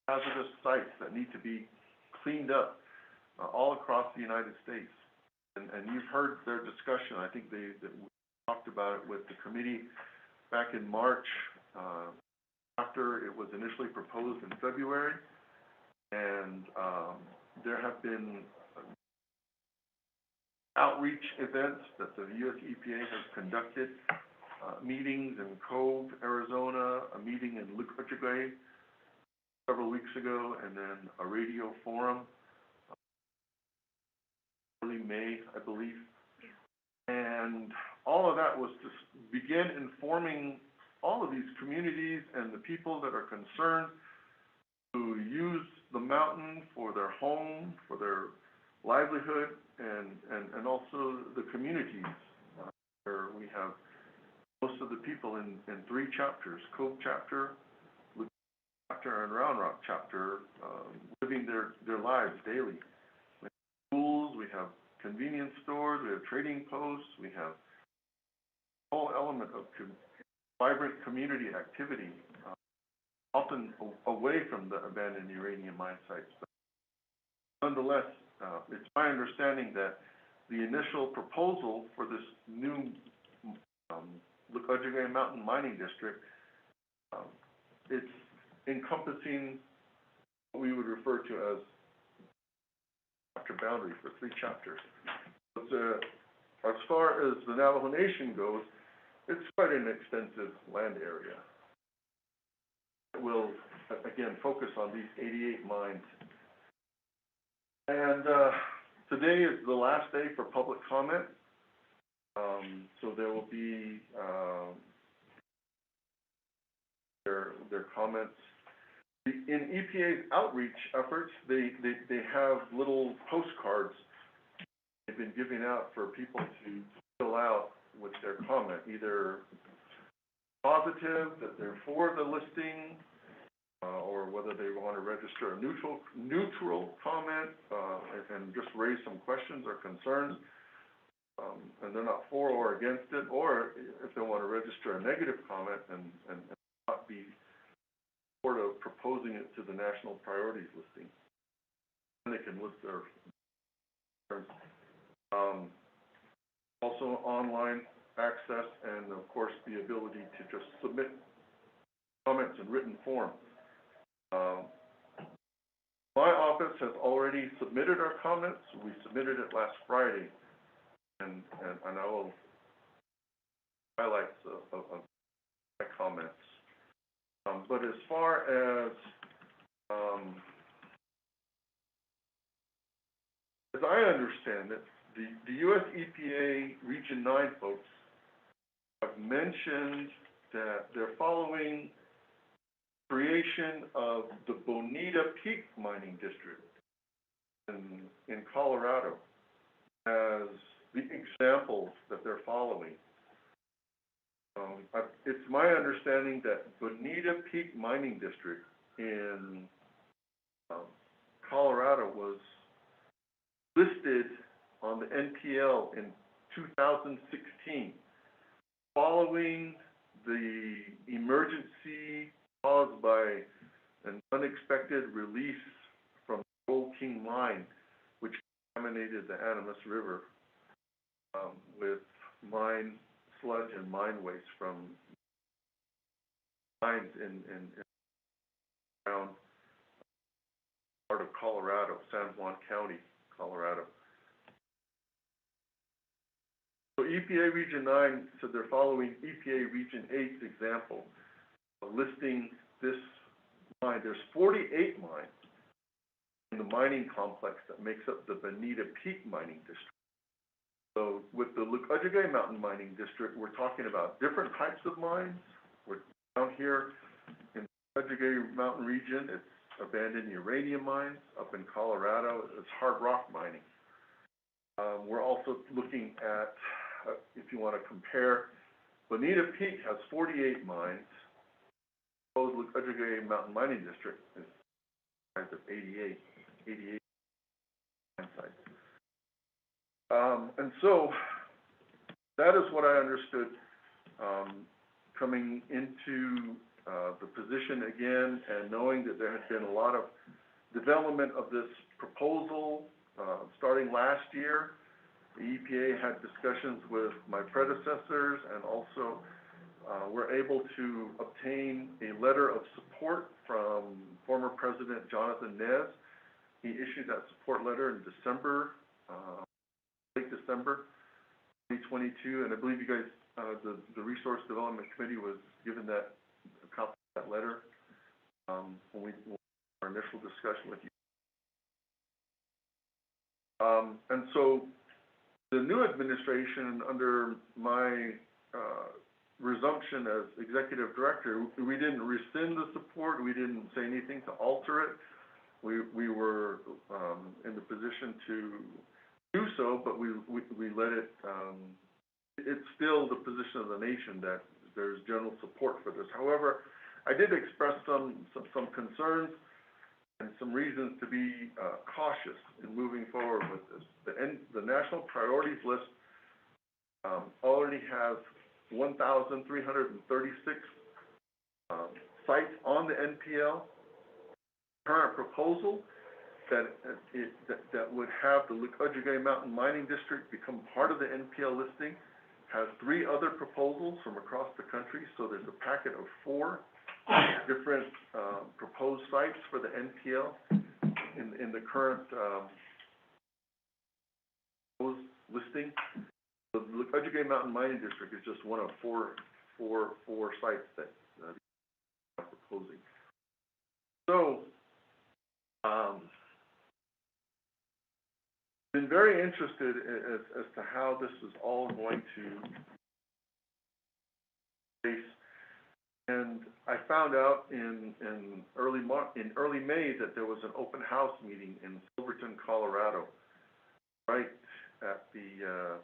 hazardous sites that need to be cleaned up all across the United States. And you've heard their discussion. I think we talked about it with the committee back in March, after it was initially proposed in February. And there have been outreach events that the U.S. EPA has conducted, meetings in Cove, Arizona, a meeting in Lukajugay several weeks ago, and then a radio forum early May, I believe. And all of that was to begin informing all of these communities and the people that are concerned who use the mountain for their home, for their livelihood, and also the communities where we have most of the people in 3 chapters, Cove chapter, Luke chapter, and Round Rock chapter, living their lives daily. We have schools, we have convenience stores, we have trading posts, we have a whole element of vibrant community activity, often away from the abandoned uranium mine sites. But nonetheless, it's my understanding that the initial proposal for this new Lukajigay Mountain Mining District, it's encompassing what we would refer to as chapter boundary for 3 chapters. But as far as the Navajo Nation goes, it's quite an extensive land area. It will, again, focus on these 88 mines. And today is the last day for public comment. So there will be their comments. In EPA's outreach efforts, they have little postcards they've been giving out for people to fill out with their comment, either positive, that they're for the listing, or whether they want to register a neutral comment and just raise some questions or concerns, and they're not for or against it, or if they want to register a negative comment and not be sort of proposing it to the national priorities listing. And they can list their concerns. Also online access, and of course the ability to just submit comments in written form. My office has already submitted our comments. We submitted it last Friday, and I will highlight of my comments. But as far as I understand it, the U.S. EPA Region 9 folks have mentioned that they're following creation of the Bonita Peak Mining District in Colorado as the examples that they're following. It's my understanding that Bonita Peak Mining District in Colorado was listed on the NPL in 2016, following the emergency caused by an unexpected release from the Gold King mine, which contaminated the Animas River with mine sludge and mine waste from mines in around part of Colorado, San Juan County, Colorado. So EPA Region 9 said they're following EPA Region 8's example of listing this mine. There's 48 mines in the mining complex that makes up the Bonita Peak Mining District. So with the Lukajigay Mountain Mining District, we're talking about different types of mines. We're down here in the Lukajigay Mountain region, it's abandoned uranium mines. Up in Colorado, it's hard rock mining. We're also looking at, if you want to compare, Bonita Peak has 48 mines. Proposed Lukajigay Mountain Mining District is comprised of 88 mine sites. And so that is what I understood coming into the position again, and knowing that there had been a lot of development of this proposal starting last year. The EPA had discussions with my predecessors, and also were able to obtain a letter of support from former President Jonathan Nez. He issued that support letter in December, late December 2022, and I believe you guys, the Resource Development Committee was given that a copy of that letter when we had our initial discussion with you. And so the new administration, under my resumption as executive director, we didn't rescind the support. We didn't say anything to alter it. We were in the position to do so, but we let it. It's still the position of the nation that there's general support for this. However, I did express some concerns and some reasons to be cautious in moving forward with this. The national priorities list already has 1,336 sites on the NPL. Current proposal that would have the Lukajugay Mountain Mining District become part of the NPL listing has 3 other proposals from across the country. So there's a packet of 4 different proposed sites for the NPL in the current proposed listing. The Lukajugay Mountain Mining District is just one of four sites that are proposing. So, been very interested as to how this is all going to face. And I found out in early May that there was an open house meeting in Silverton, Colorado, right at the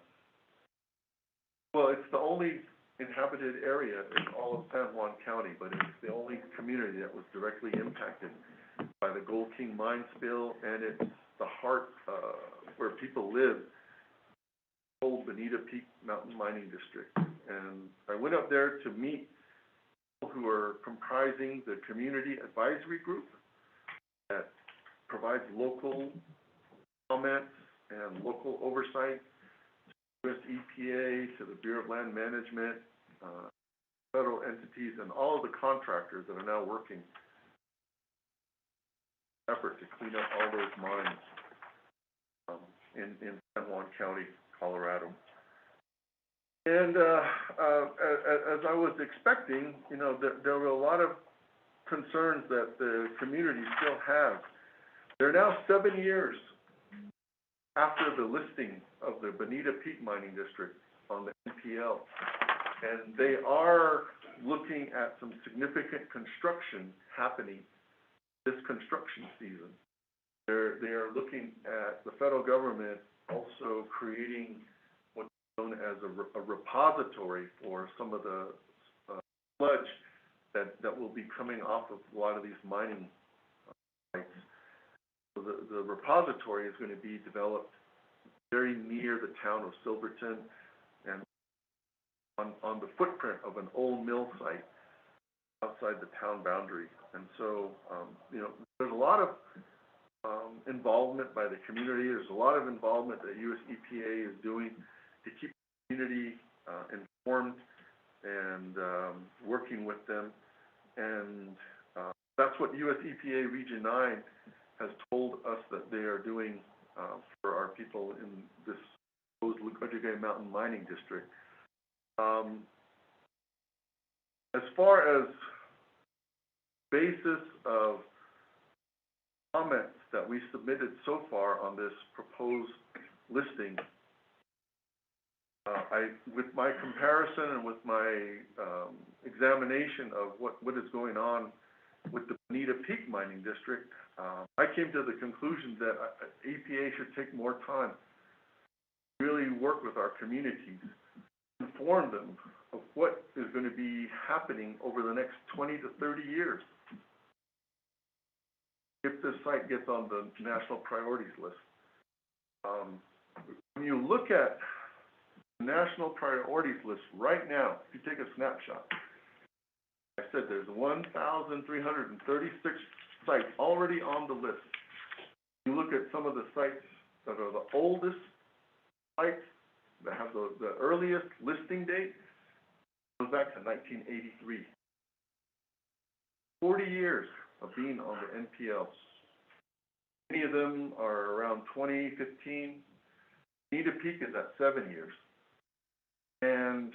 well, it's the only inhabited area in all of San Juan County, but it's the only community that was directly impacted by the Gold King mine spill, and it's the heart where people live, old Bonita Peak Mountain Mining District. And I went up there to meet people who are comprising the community advisory group that provides local comments and local oversight to US EPA, to the Bureau of Land Management, federal entities, and all of the contractors that are now working effort to clean up all those mines in San Juan County, Colorado. And as I was expecting, you know, there were a lot of concerns that the community still has. They're now 7 years after the listing of the Bonita Peak Mining District on the NPL, and they are looking at some significant construction happening this construction season. They are looking at the federal government also creating what's known as a repository for some of the sludge that will be coming off of a lot of these mining sites. So the repository is going to be developed very near the town of Silverton and on the footprint of an old mill site outside the town boundary. And so, you know, there's a lot of involvement by the community. There's a lot of involvement that US EPA is doing to keep the community informed and working with them. And that's what US EPA Region 9 has told us that they are doing for our people in this proposed Lukajugay Mountain Mining District. As far as basis of comments that we submitted so far on this proposed listing, with my comparison and with my examination of what is going on with the Bonita Peak Mining District, I came to the conclusion that EPA should take more time to really work with our communities, inform them of what is going to be happening over the next 20 to 30 years if this site gets on the national priorities list. When you look at the national priorities list right now, if you take a snapshot, I said there's 1,336 sites already on the list. You look at some of the sites that are the oldest sites that have the earliest listing date, goes back to 1983. 40 years of being on the NPL. Many of them are around 2015. Bonita Peak is at 7 years. And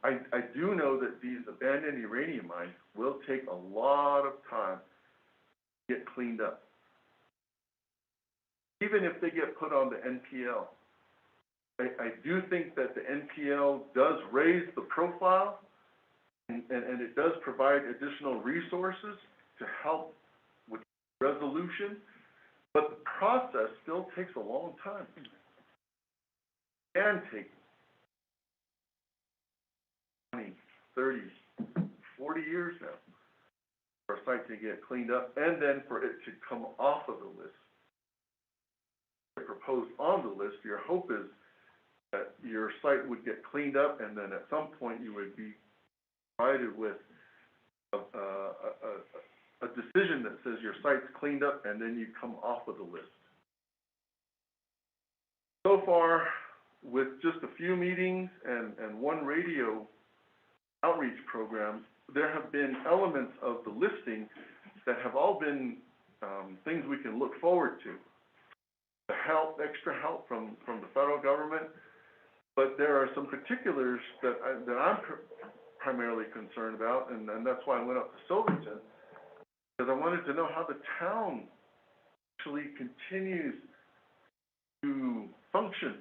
I do know that these abandoned uranium mines will take a lot of time to get cleaned up. Even if they get put on the NPL, I do think that the NPL does raise the profile, and it does provide additional resources to help with resolution, but the process still takes a long time. It can take 20, 30, 40 years now for a site to get cleaned up, and then for it to come off of the list. Proposed on the list, your hope is that your site would get cleaned up, and then at some point you would be provided with a decision that says your site's cleaned up, and then you come off of the list. So far, with just a few meetings and one radio outreach program, there have been elements of the listing that have all been things we can look forward to. The help, extra help from the federal government, but there are some particulars that I'm primarily concerned about, and that's why I went up to Silverton, because I wanted to know how the town actually continues to function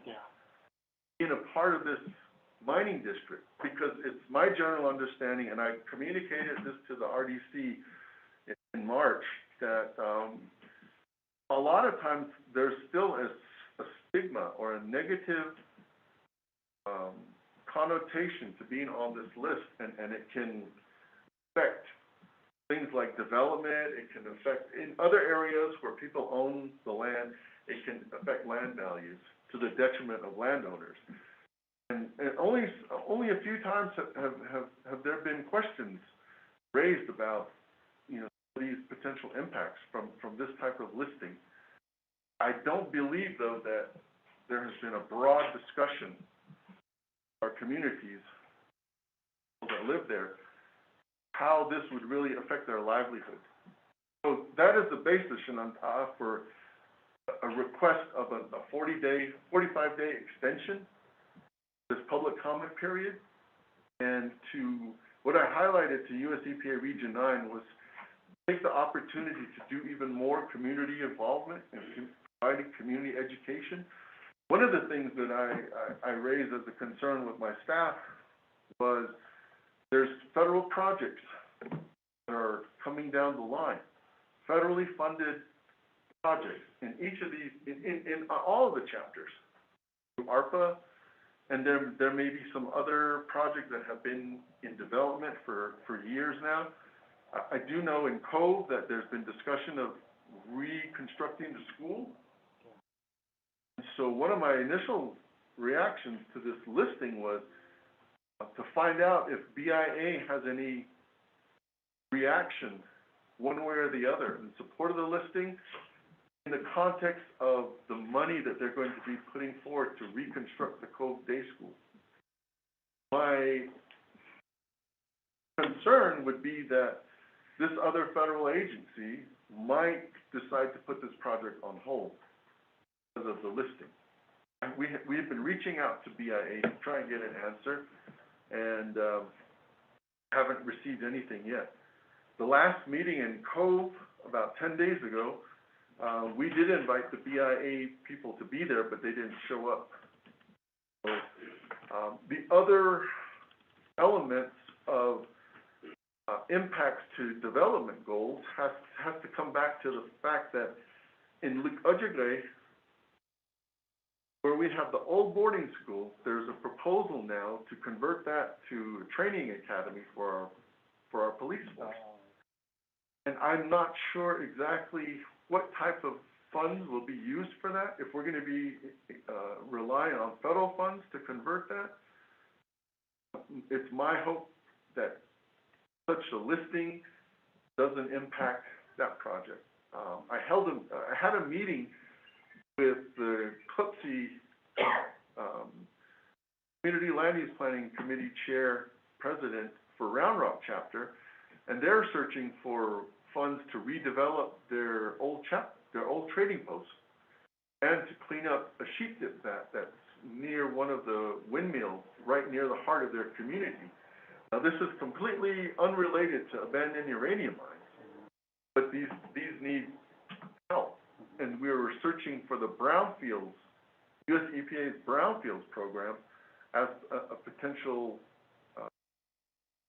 in a part of this mining district, because it's my general understanding, and I communicated this to the RDC in March, that a lot of times there's still a stigma or a negative connotation to being on this list, and it can affect things like development. It can affect in other areas where people own the land. It can affect land values to the detriment of landowners. And only a few times have there been questions raised about, you know, these potential impacts from this type of listing. I don't believe, though, that there has been a broad discussion in our communities that live there, how this would really affect their livelihood. So that is the basis for a request of a 45-day extension, this public comment period. And to what I highlighted to US EPA Region 9 was take the opportunity to do even more community involvement and providing community education. One of the things that I raised as a concern with my staff was there's federal projects that are coming down the line, federally funded projects in each of these, in all of the chapters, ARPA, and there may be some other projects that have been in development for years now. I do know in Cove that there's been discussion of reconstructing the school. So one of my initial reactions to this listing was to find out if BIA has any reaction one way or the other in support of the listing in the context of the money that they're going to be putting forward to reconstruct the Cove Day School. My concern would be that this other federal agency might decide to put this project on hold because of the listing. And we've been reaching out to BIA to try and get an answer, and haven't received anything yet. The last meeting in Cove, about 10 days ago, we did invite the BIA people to be there, but they didn't show up. So, the other elements of impacts to development goals has to come back to the fact that in Ujigre, where we have the old boarding school, there's a proposal now to convert that to a training academy for our police force. And I'm not sure exactly what type of funds will be used for that, if we're going to be relying on federal funds to convert that. It's my hope that such a listing doesn't impact that project. I had a meeting with the Clipsy Community Land Use Planning Committee Chair President for Round Rock chapter, and they're searching for funds to redevelop their old trading posts and to clean up a sheep dip that's near one of the windmills right near the heart of their community. Now, this is completely unrelated to abandoned uranium mines, but these need help. And we were searching for the brownfields US EPA's brownfields program as a potential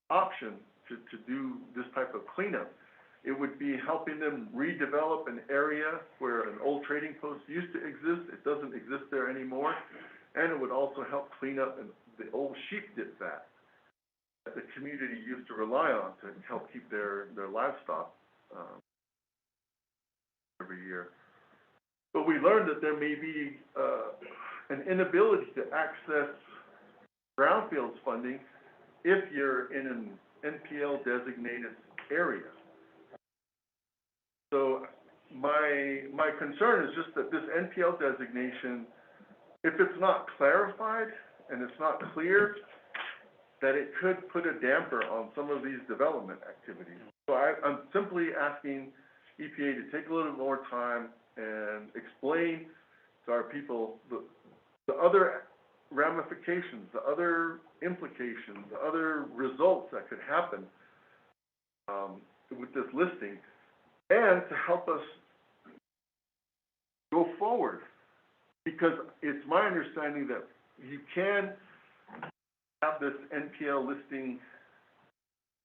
option to do this type of cleanup. It would be helping them redevelop an area where an old trading post used to exist. It doesn't exist there anymore. And it would also help clean up the old sheep dip fat that the community used to rely on to help keep their livestock every year. But we learned that there may be an inability to access brownfields funding if you're in an NPL designated area. So my concern is just that this NPL designation, if it's not clarified and it's not clear, that it could put a damper on some of these development activities. So I'm simply asking EPA to take a little more time and explain to our people the other ramifications, the other implications, the other results that could happen with this listing, and to help us go forward. Because it's my understanding that you can have this NPL listing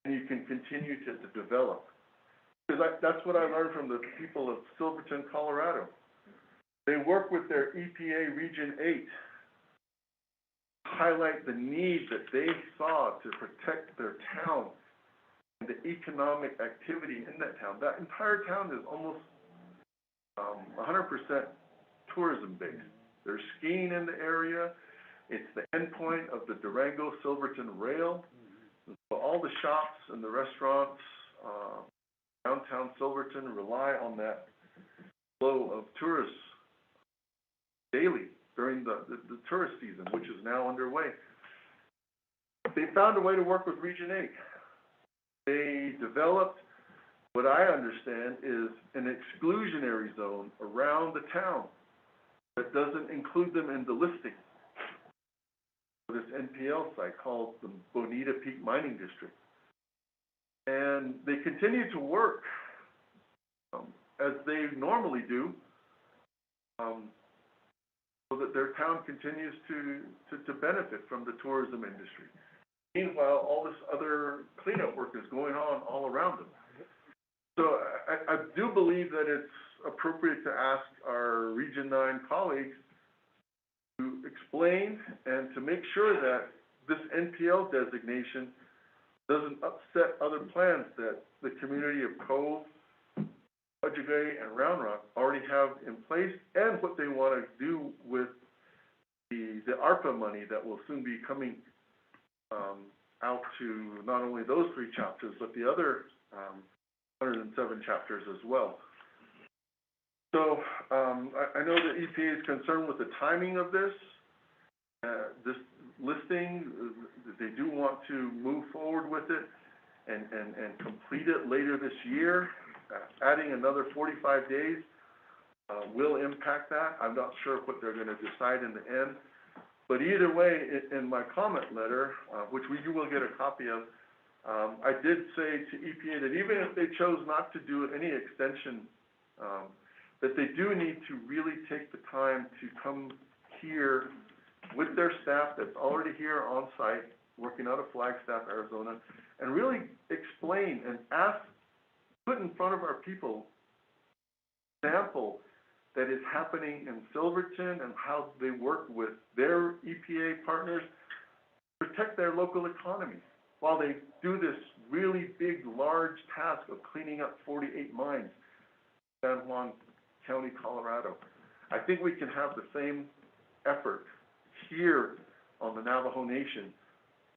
and you can continue to develop. Because that's what I learned from the people of Silverton, Colorado. They work with their EPA Region 8 to highlight the need that they saw to protect their town and the economic activity in that town. That entire town is almost 100% tourism based. There's skiing in the area. It's the endpoint of the Durango-Silverton Rail. So all the shops and the restaurants downtown Silverton rely on that flow of tourists daily during the tourist season, which is now underway. They found a way to work with Region 8. They developed what I understand is an exclusionary zone around the town that doesn't include them in the listing. This NPL site called the Bonita Peak Mining District. And they continue to work as they normally do, so that their town continues to benefit from the tourism industry. Meanwhile, all this other cleanup work is going on all around them. So I do believe that it's appropriate to ask our Region 9 colleagues to explain and to make sure that this NPL designation doesn't upset other plans that the community of Cove, Budgegay, and Round Rock already have in place, and what they want to do with the ARPA money that will soon be coming out to not only those 3 chapters, but the other 107 chapters as well. So I know that EPA is concerned with the timing of this listing. They do want to move forward with it and complete it later this year. Adding another 45 days will impact that. I'm not sure what they're going to decide in the end. But either way, in my comment letter, which you will get a copy of, I did say to EPA that even if they chose not to do any extension, that they do need to really take the time to come here with their staff that's already here on site, working out of Flagstaff, Arizona, and really explain and put in front of our people example that is happening in Silverton and how they work with their EPA partners to protect their local economy while they do this really big, large task of cleaning up 48 mines in San Juan County, Colorado. I think we can have the same effort here on the Navajo Nation,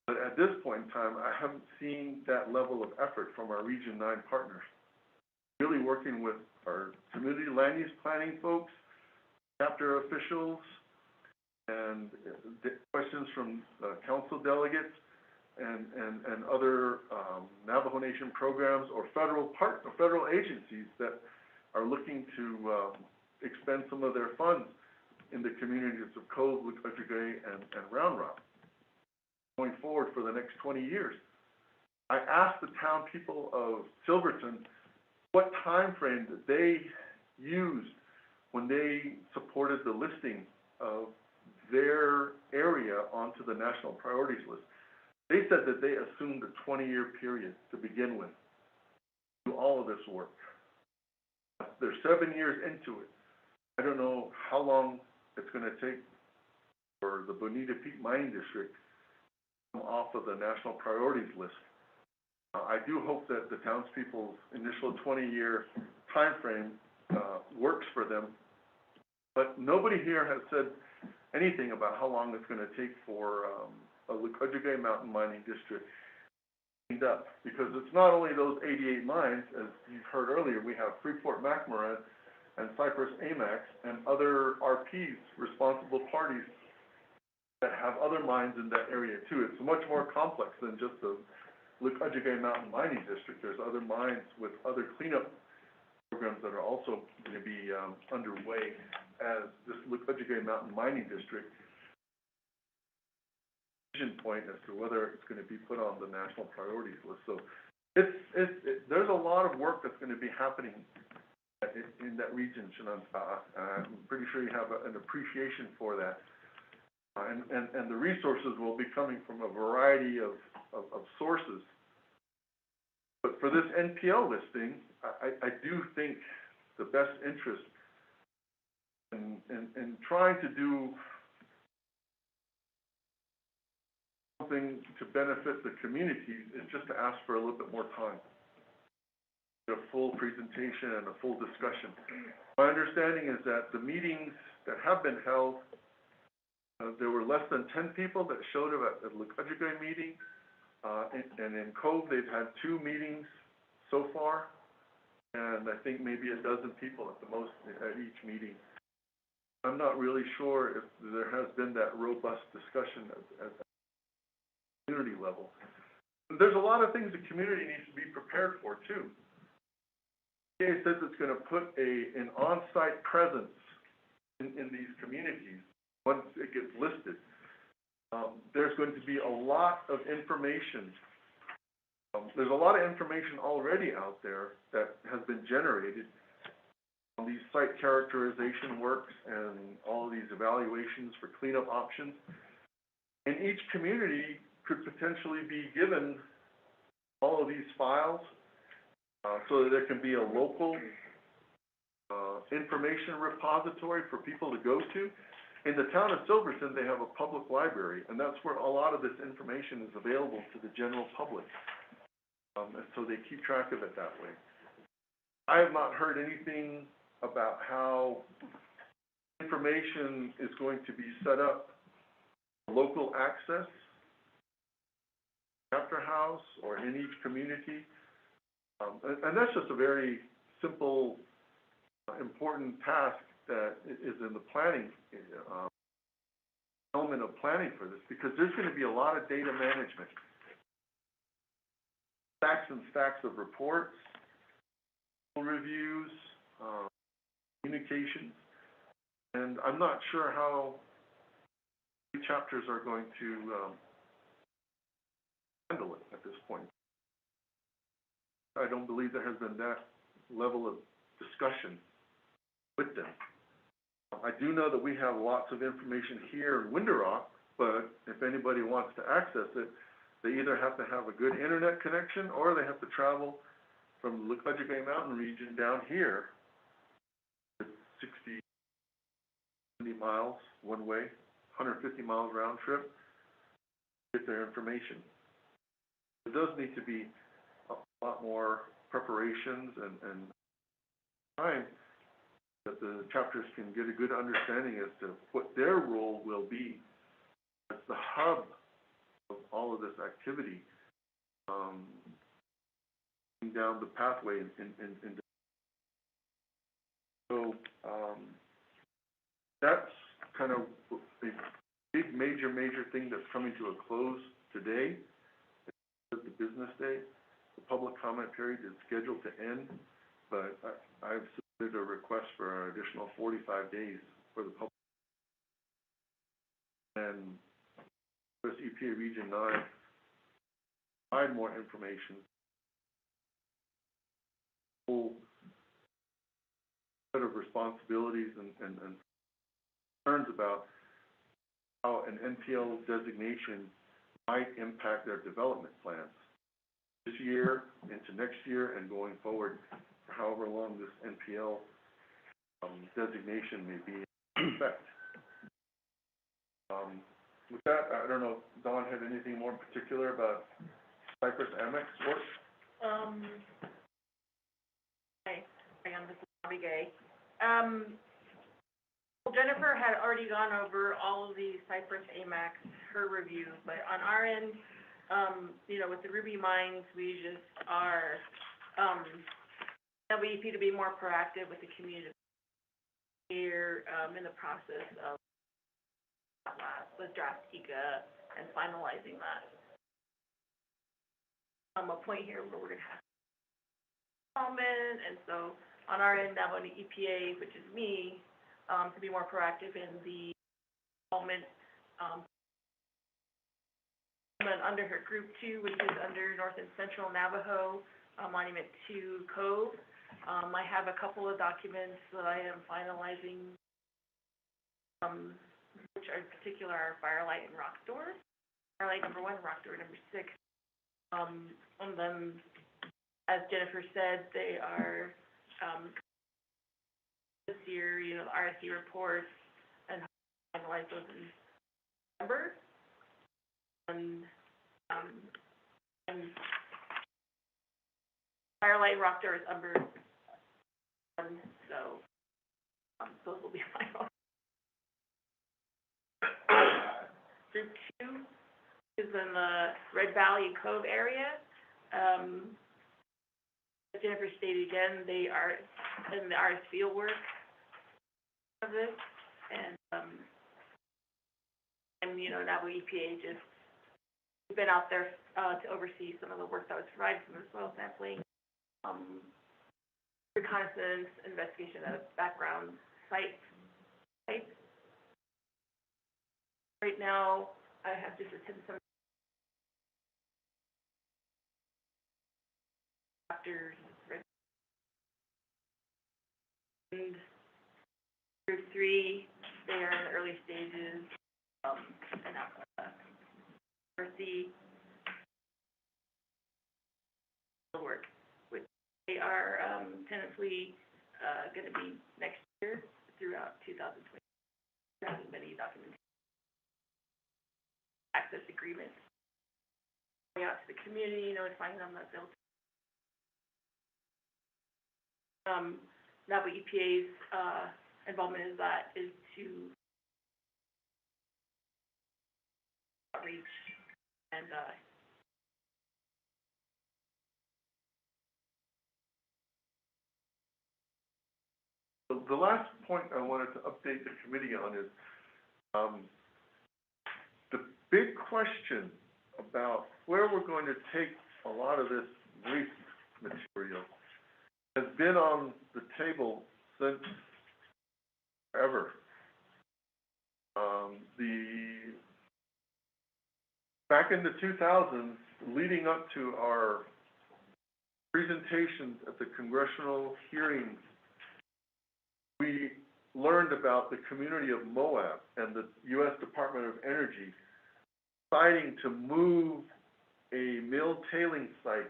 but at this point in time, I haven't seen that level of effort from our Region 9 partners. Really working with our community land use planning folks, chapter officials, and questions from council delegates and other Navajo Nation programs or federal agencies that are looking to expend some of their funds in the communities of Cove, Budgegay, and Round Rock going forward for the next 20 years. I asked the town people of Silverton what time frame that they used when they supported the listing of their area onto the national priorities list, they said that they assumed a 20-year period to begin with, to do all of this work. They're 7 years into it. I don't know how long it's going to take for the Bonita Peak Mining District to come off of the national priorities list. I do hope that the townspeople's initial 20-year time frame works for them, but nobody here has said anything about how long it's going to take for a Lukajigay Mountain Mining District cleaned up, because it's not only those 88 mines, as you've heard earlier, we have Freeport McMoRan and Cypress AMAX and other RPs, responsible parties, that have other mines in that area too. It's much more complex than just the Lukajigay Mountain Mining District. There's other mines with other cleanup programs that are also going to be underway as this Lukajigay Mountain Mining District decision point as to whether it's going to be put on the national priorities list. So there's a lot of work that's going to be happening in that region, Shananta. I'm pretty sure you have an appreciation for that. And the resources will be coming from a variety of sources. But for this NPL listing, I do think the best interest in trying to do something to benefit the communities is just to ask for a little bit more time, a full presentation and a full discussion. My understanding is that the meetings that have been held, there were less than 10 people that showed up at the Lukajigay meeting, and in Cove they've had 2 meetings so far, and I think maybe a dozen people at the most at each meeting. I'm not really sure if there has been that robust discussion at the community level. There's a lot of things the community needs to be prepared for too. EPA says it's going to put an on-site presence in these communities once it gets listed. There's going to be a lot of information. There's a lot of information already out there that has been generated on these site characterization works and all of these evaluations for cleanup options. And each community could potentially be given all of these files so that there can be a local information repository for people to go to. In the town of Silverton, they have a public library, and that's where a lot of this information is available to the general public. And so they keep track of it that way. I have not heard anything about how information is going to be set up, local access, chapter house, or in each community. And that's just a very simple, important task that is in the planning element of planning for this, because there's going to be a lot of data management, stacks and stacks of reports, reviews, communications, and I'm not sure how chapters are going to handle it at this point. I don't believe there has been that level of discussion with them. I do know that we have lots of information here in Window Rock, but if anybody wants to access it, they either have to have a good internet connection or they have to travel from the Lukajigay Mountain region down here, 60, 70 miles one way, 150 miles round trip, to get their information. There does need to be a lot more preparations and time that the chapters can get a good understanding as to what their role will be as the hub of all of this activity, down the pathway so that's kind of a big major thing that's coming to a close today. It's the business day. The public comment period is scheduled to end, but I've submitted a request for an additional 45 days for the public. And US EPA Region 9 provide more information, full set of responsibilities and concerns about how an NPL designation might impact their development plans this year, into next year, and going forward for however long this NPL designation may be in effect. With that, I don't know, if Dawn had anything more in particular about Cypress Amex work? Hi, this is Bobby Gay. Well, Jennifer had already gone over all of the Cypress AMAX, her review, but on our end, you know, with the Ruby Mines, we just are, WEP to be more proactive with the community here, in the process of the draft ECA and finalizing that. A point here where we're gonna have comment, and so on our end, Navajo EPA, which is me, to be more proactive in the involvement, under her group 2, which is under North and Central Navajo, Monument 2 Cove. I have a couple of documents that I am finalizing, which are in particular are Firelight and Rock Door. Firelight number 1, Rock Door number 6. And then, as Jennifer said, they are, this year, you know, the RSC reports and finalize those in December. And Firelight and Rock Door is under 1, so those will be final. Group 2 is in the Red Valley Cove area. As Jennifer stated again, they are in the RS field work of this, and you know, Navajo EPA just been out there to oversee some of the work that was provided from the soil sampling, reconnaissance, investigation of background sites. Right now, I have just attended some chapters, and group 3, they are in the early stages, and RC work, which they are tentatively going to be next year throughout 2020. There hasn't been any documentation. Access agreements going out to the community, notifying them that they'll Navajo EPA's involvement in that is to outreach and the last point I wanted to update the committee on is the big question about where we're going to take a lot of this waste material has been on the table since forever. Back in the 2000s, leading up to our presentations at the congressional hearings, we learned about the community of Moab and the U.S. Department of Energy deciding to move a mill tailing site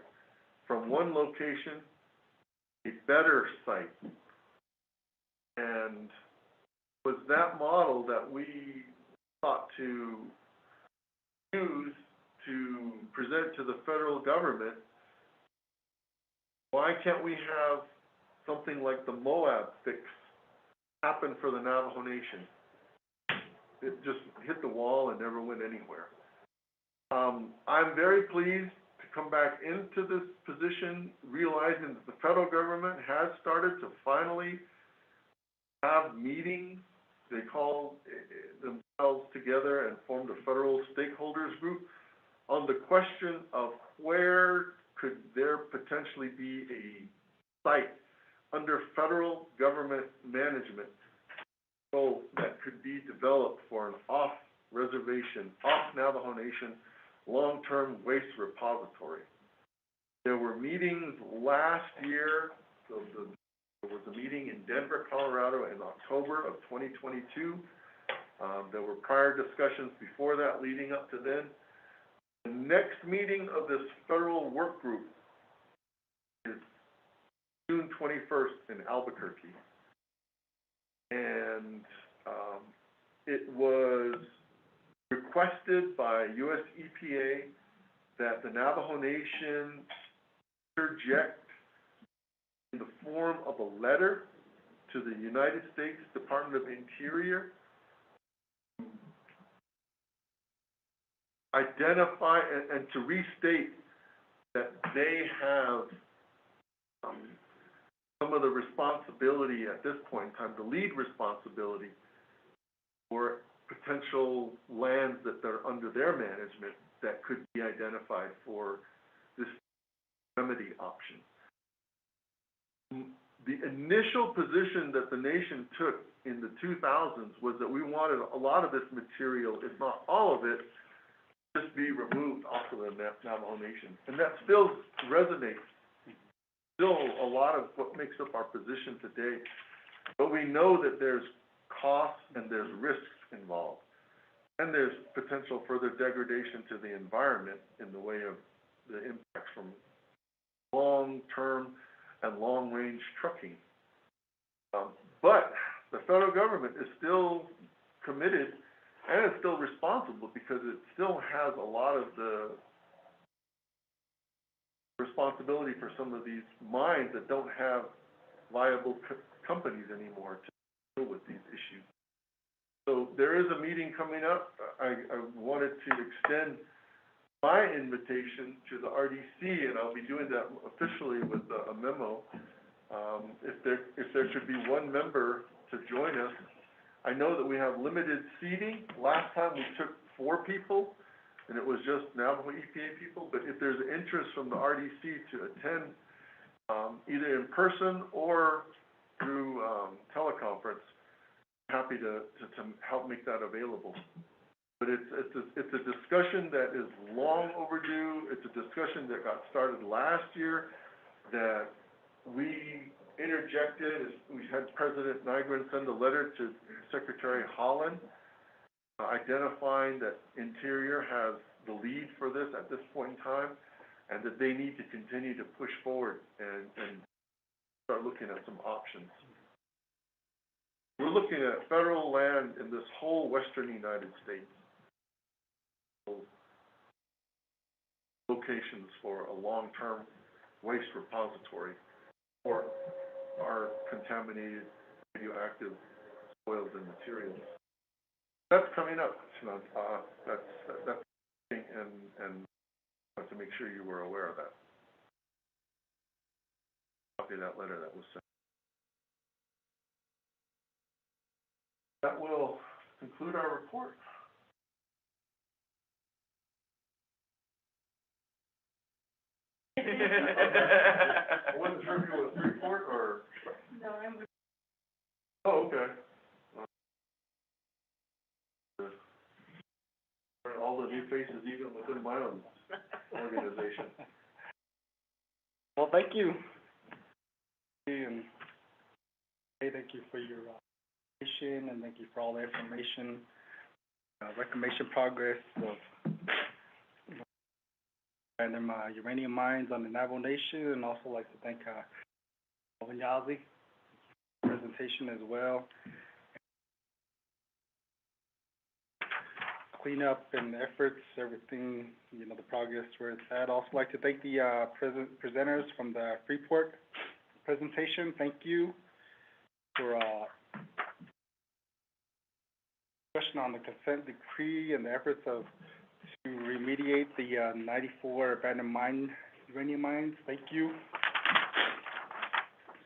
from one location to a better site. And it was that model that we sought to use to present to the federal government. Why can't we have something like the Moab fix happen for the Navajo Nation? It just hit the wall and never went anywhere. I'm very pleased to come back into this position, realizing that the federal government has started to finally have meetings. They called themselves together and formed a federal stakeholders group on the question of where could there potentially be a site under federal government management so that could be developed for an off-reservation, off-Navajo Nation long-term waste repository. There were meetings last year. There was a meeting in Denver, Colorado in October of 2022. There were prior discussions before that leading up to then. The next meeting of this federal work group is June 21st in Albuquerque. And it was requested by US EPA that the Navajo Nation interject in the form of a letter to the United States Department of Interior, identify and to restate that they have some of the responsibility at this point in time, the lead responsibility for potential lands that are under their management that could be identified for this remedy option. The initial position that the nation took in the 2000s was that we wanted a lot of this material, if not all of it, just be removed off of the Navajo Nation. And that still resonates. Still a lot of what makes up our position today. But we know that there's costs and there's risks involved. And there's potential further degradation to the environment in the way of the impacts from long-term and long-range trucking. But the federal government is still committed and it's still responsible because it still has a lot of the responsibility for some of these mines that don't have viable companies anymore to deal with these issues. So there is a meeting coming up. I wanted to extend my invitation to the RDC, and I'll be doing that officially with a memo. If there should be one member to join us. I know that we have limited seating. Last time we took 4 people, and it was just Navajo EPA people. But if there's interest from the RDC to attend, either in person or through teleconference, I'm happy to help make that available. But it's a discussion that is long overdue. It's a discussion that got started last year that we interjected. We had President Nygren send a letter to Secretary Holland identifying that Interior has the lead for this at this point in time and that they need to continue to push forward and start looking at some options. We're looking at federal land in this whole western United States. Locations for a long-term waste repository for our contaminated radioactive soils and materials. That's coming up. That's and I want to make sure you were aware of that. Copy of that letter that was sent. That will conclude our report. I wasn't sure if it was Freeport or. No, I'm. Oh, okay. All the new faces, even within my own organization. Well, thank you. And hey, thank you for your information, and thank you for all the information, reclamation progress of random uranium mines on the Navajo Nation, and also like to thank Vinyazi for the presentation as well. Cleanup and efforts, everything, the progress where it's at. Also like to thank the presenters from the Freeport presentation. Thank you for discussion on the consent decree and the efforts to remediate the 94 abandoned uranium mines. Thank you.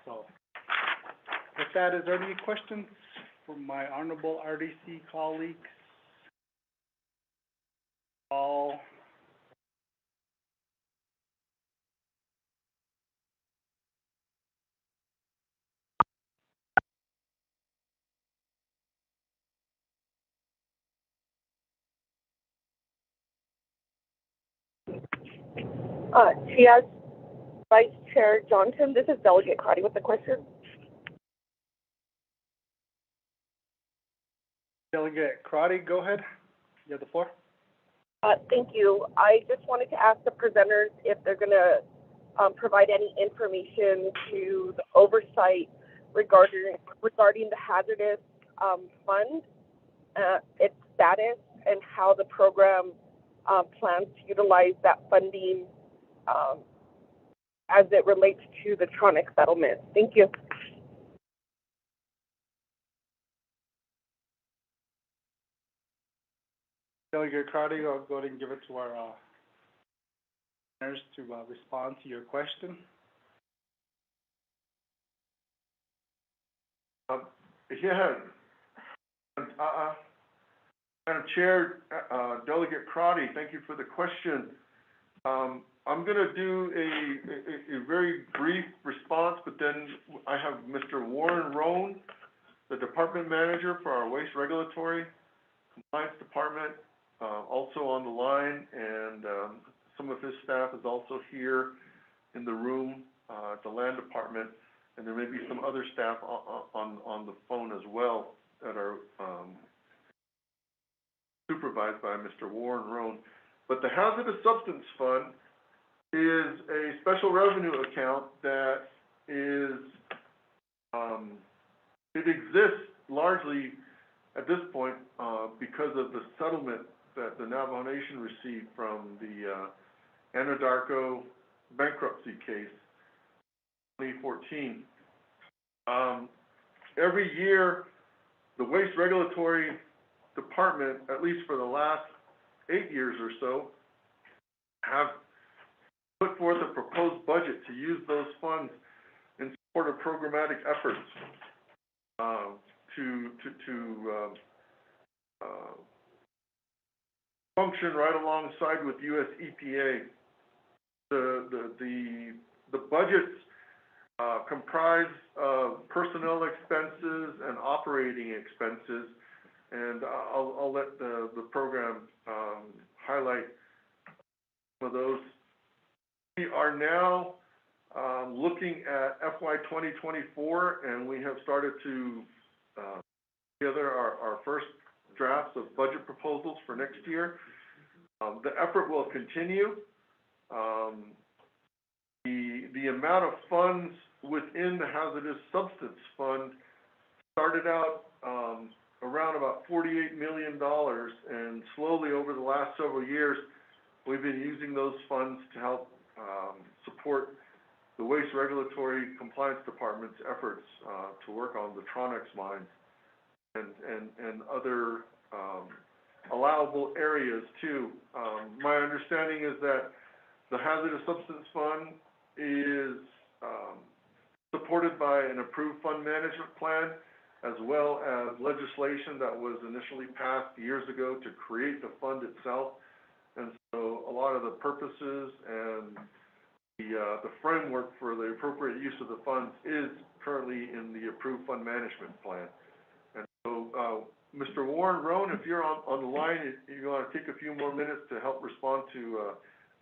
So with that, is there any questions from my honorable RDC colleagues? All. TS Vice Chair Johnson, this is Delegate Crotty with the question. Delegate Crotty, go ahead. You have the floor. Thank you. I just wanted to ask the presenters if they're going to provide any information to the oversight regarding the hazardous fund, its status, and how the program plans to utilize that funding as it relates to the Tronic settlement. Thank you. Delegate Crowdy, I'll go ahead and give it to our presenters to respond to your question. Yeah. Madam Chair, Delegate Crotty, thank you for the question. I'm going to do a very brief response, but then I have Mr. Warren Roan, the Department Manager for our Waste Regulatory Compliance Department, also on the line, and some of his staff is also here in the room at the Land Department, and there may be some other staff on the phone as well that are supervised by Mr. Warren Roan. But the Hazardous Substance Fund is a special revenue account that is, it exists largely at this point because of the settlement that the Navajo Nation received from the Anadarko bankruptcy case, 2014. Every year, the Waste Regulatory Department, at least for the last 8 years or so, have put forth a proposed budget to use those funds in support of programmatic efforts to function right alongside with U.S. EPA. The budgets comprise personnel expenses and operating expenses, and I'll let the program highlight some of those. We are now looking at FY 2024, and we have started to together our first drafts of budget proposals for next year. The effort will continue. The amount of funds within the Hazardous Substance Fund started out around about $48 million, and slowly over the last several years, we've been using those funds to help support the Waste Regulatory Compliance Department's efforts to work on the Tronex mines and other allowable areas too. My understanding is that the Hazardous Substance Fund is supported by an approved fund management plan, as well as legislation that was initially passed years ago to create the fund itself. And so a lot of the purposes and the framework for the appropriate use of the funds is currently in the approved fund management plan. And so, Mr. Warren Roan, if you're on the line, you want to take a few more minutes to help respond to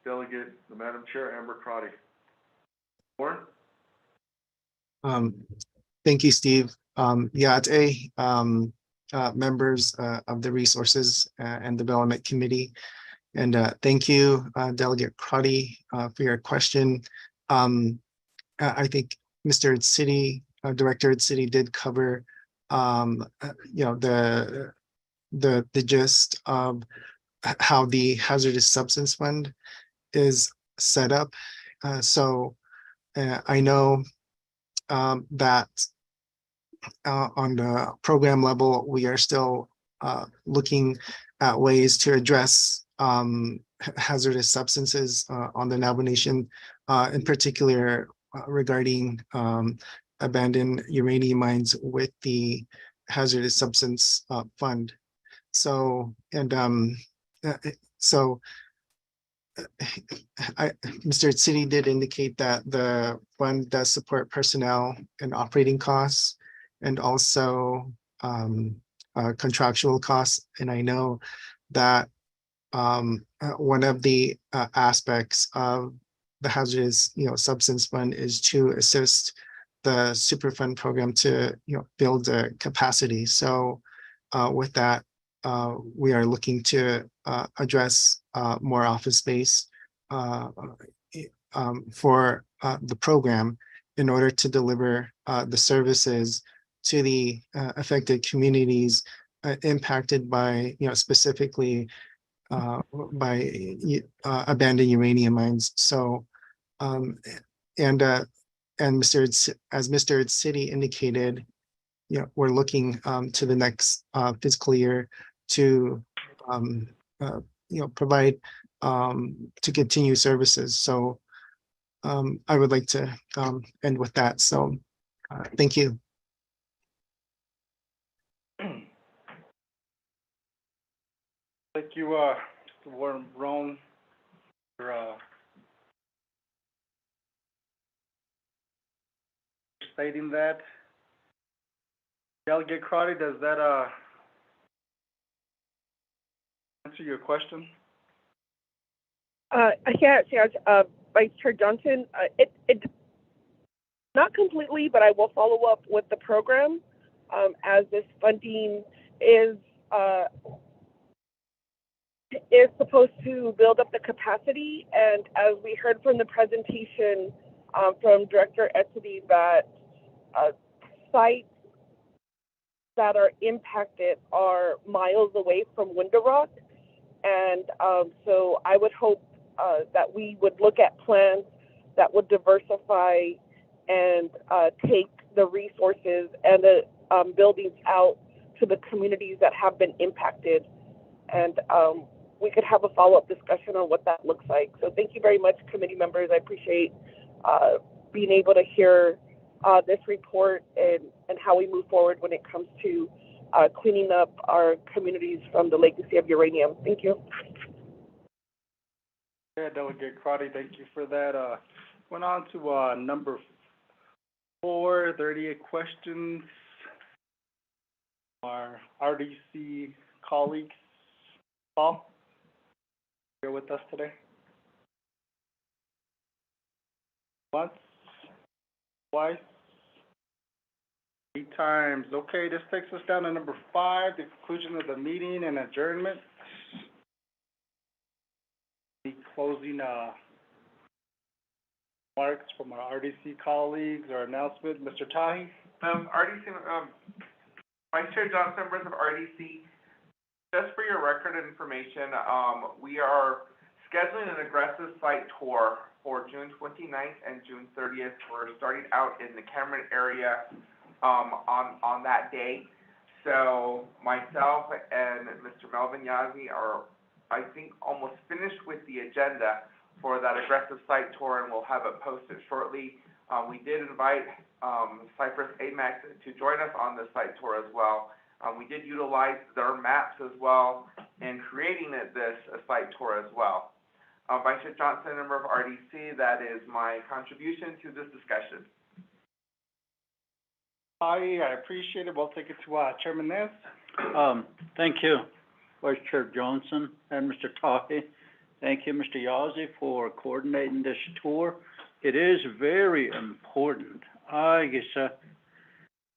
Delegate, the Madam Chair, Amber Crotty. Warren? Thank you, Steve. Members of the Resources and Development Committee, and thank you, Delegate Crotty, for your question. I think Mr. City, Director City did cover, the gist of how the Hazardous Substance Fund is set up. I know that on the program level, we are still looking at ways to address hazardous substances on the Navajo Nation, in particular regarding abandoned uranium mines with the Hazardous Substance Fund. Mr. City did indicate that the fund does support personnel and operating costs, and also contractual costs. And I know that one of the aspects of the Hazardous Substance Fund is to assist the Superfund program to build a capacity. So with that, we are looking to address more office space for the program in order to deliver the services to the affected communities impacted by, specifically by abandoned uranium mines. So, and as Mr. City indicated, we're looking to the next fiscal year to, provide to continue services. So I would like to end with that. So thank you. Thank you, Mr. Warren Brown, for stating that. Delegate Crotty, does that answer your question? Yes, Vice Chair Johnson. It not completely, but I will follow up with the program as this funding is supposed to build up the capacity, and as we heard from the presentation from Director Etsy, that sites that are impacted are miles away from Window Rock, and so I would hope that we would look at plans that would diversify and take the resources and the buildings out to the communities that have been impacted, and we could have a follow-up discussion on what that looks like. So thank you very much, committee members. I appreciate being able to hear this report and how we move forward when it comes to cleaning up our communities from the legacy of uranium. Thank you. Yeah, Delegate Crotty, thank you for that. Went on to number 4, 38 questions. Our RDC colleagues, Paul, here with us today. Once, twice, 3 times. Okay, this takes us down to number 5, the conclusion of the meeting and adjournment. The closing remarks from our RDC colleagues or announcement. Mr. Tahi? RDC, Vice Chair Johnson, members of RDC, just for your record and information, we are scheduling an aggressive site tour for June 29th and June 30th. We're starting out in the Cameron area on that day. So myself and Mr. Melvin Yazzie are, I think, almost finished with the agenda for that aggressive site tour, and we'll have it posted shortly. We did invite Cypress AMAX to join us on the site tour as well. We did utilize their maps as well in creating this site tour as well. Vice Chair Johnson, member of RDC, that is my contribution to this discussion. I appreciate it. We'll take it to Chairman Ness. Thank you, Vice Chair Johnson and Mr. Tahi. Thank you, Mr. Yazzie, for coordinating this tour. It is very important. I guess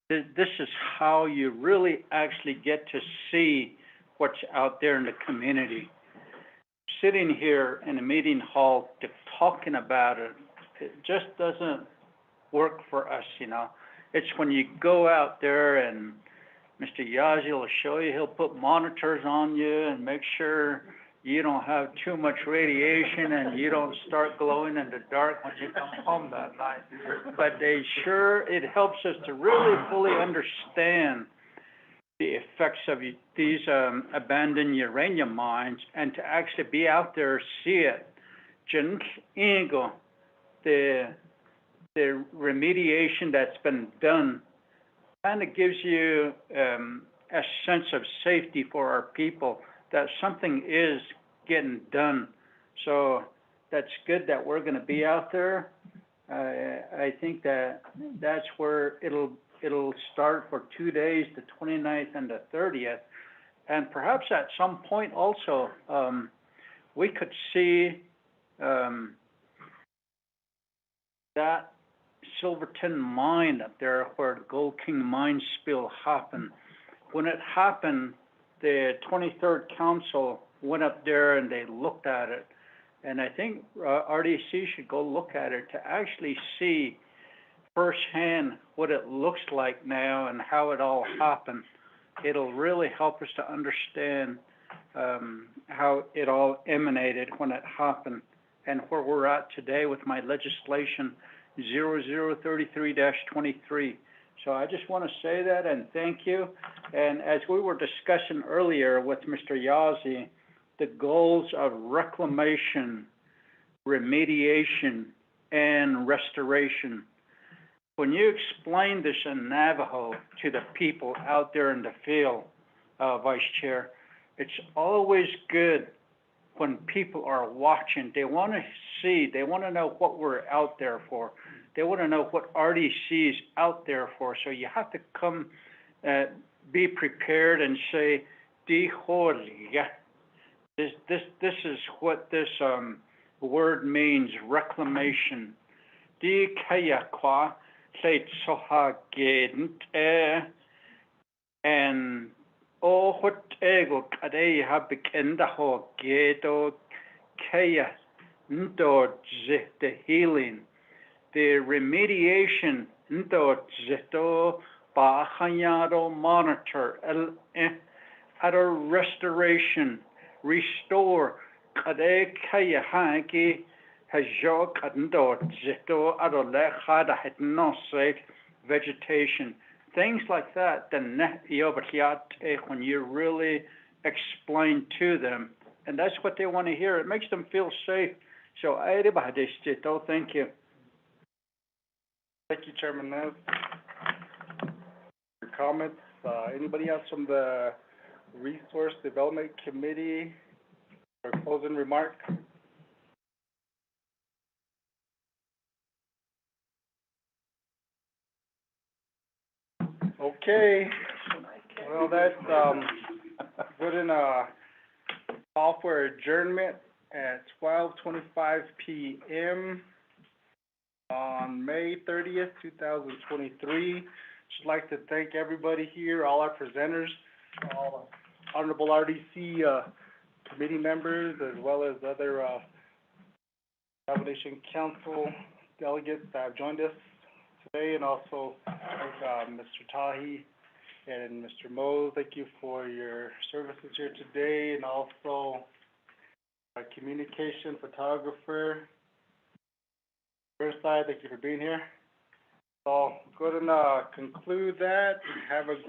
this is how you really actually get to see what's out there in the community. Sitting here in a meeting hall talking about it, it just doesn't work for us, It's when you go out there and Mr. Yazzie will show you, he'll put monitors on you and make sure you don't have too much radiation and you don't start glowing in the dark when you come home that night. But it helps us to really fully understand the effects of these abandoned uranium mines and to actually be out there, see it. The remediation that's been done kind of gives you a sense of safety for our people, that something is getting done. So that's good that we're going to be out there. I think that's where it'll start for 2 days, the 29th and the 30th. And perhaps at some point also, we could see that Silverton mine up there where the Gold King mine spill happened. when it happened, the 23rd Council went up there and they looked at it. And I think RDC should go look at it to actually see firsthand what it looks like now and how it all happened. It'll really help us to understand how it all emanated when it happened and where we're at today with my legislation 0033-23. So I just want to say that and thank you. And as we were discussing earlier with Mr. Yazzie, the goals of reclamation, remediation, and restoration. When you explain this in Navajo to the people out there in the field, Vice Chair, it's always good when people are watching. They want to see, they want to know what we're out there for. They want to know what RDC is out there for. So you have to come, be prepared and say, this is what this word means, reclamation. Di kaya kwa leit soha gedent and what ego kade ha bekenda ho gedo kaya ndo the healing. The remediation ndo zito ba hanyado monitor at a restoration, restore kade kaya hangi hajok ndo zito at a lechada het no sake vegetation. Things like that, then when you really explain to them, and that's what they want to hear. It makes them feel safe. So thank you. Thank you, Chairman Nev. Your comments, anybody else from the Resource Development Committee for closing remark? Okay, well, that's good in a call for adjournment at 12:25 p.m. on May 30th, 2023. Just like to thank everybody here, all our presenters, all honorable RDC committee members, as well as other Nation Council delegates that have joined us today, and also thank Mr. Tahi and Mr. Mose. Thank you for your services here today, and also our communication photographer, Riverside. Thank you for being here. So go ahead and conclude that. Have a great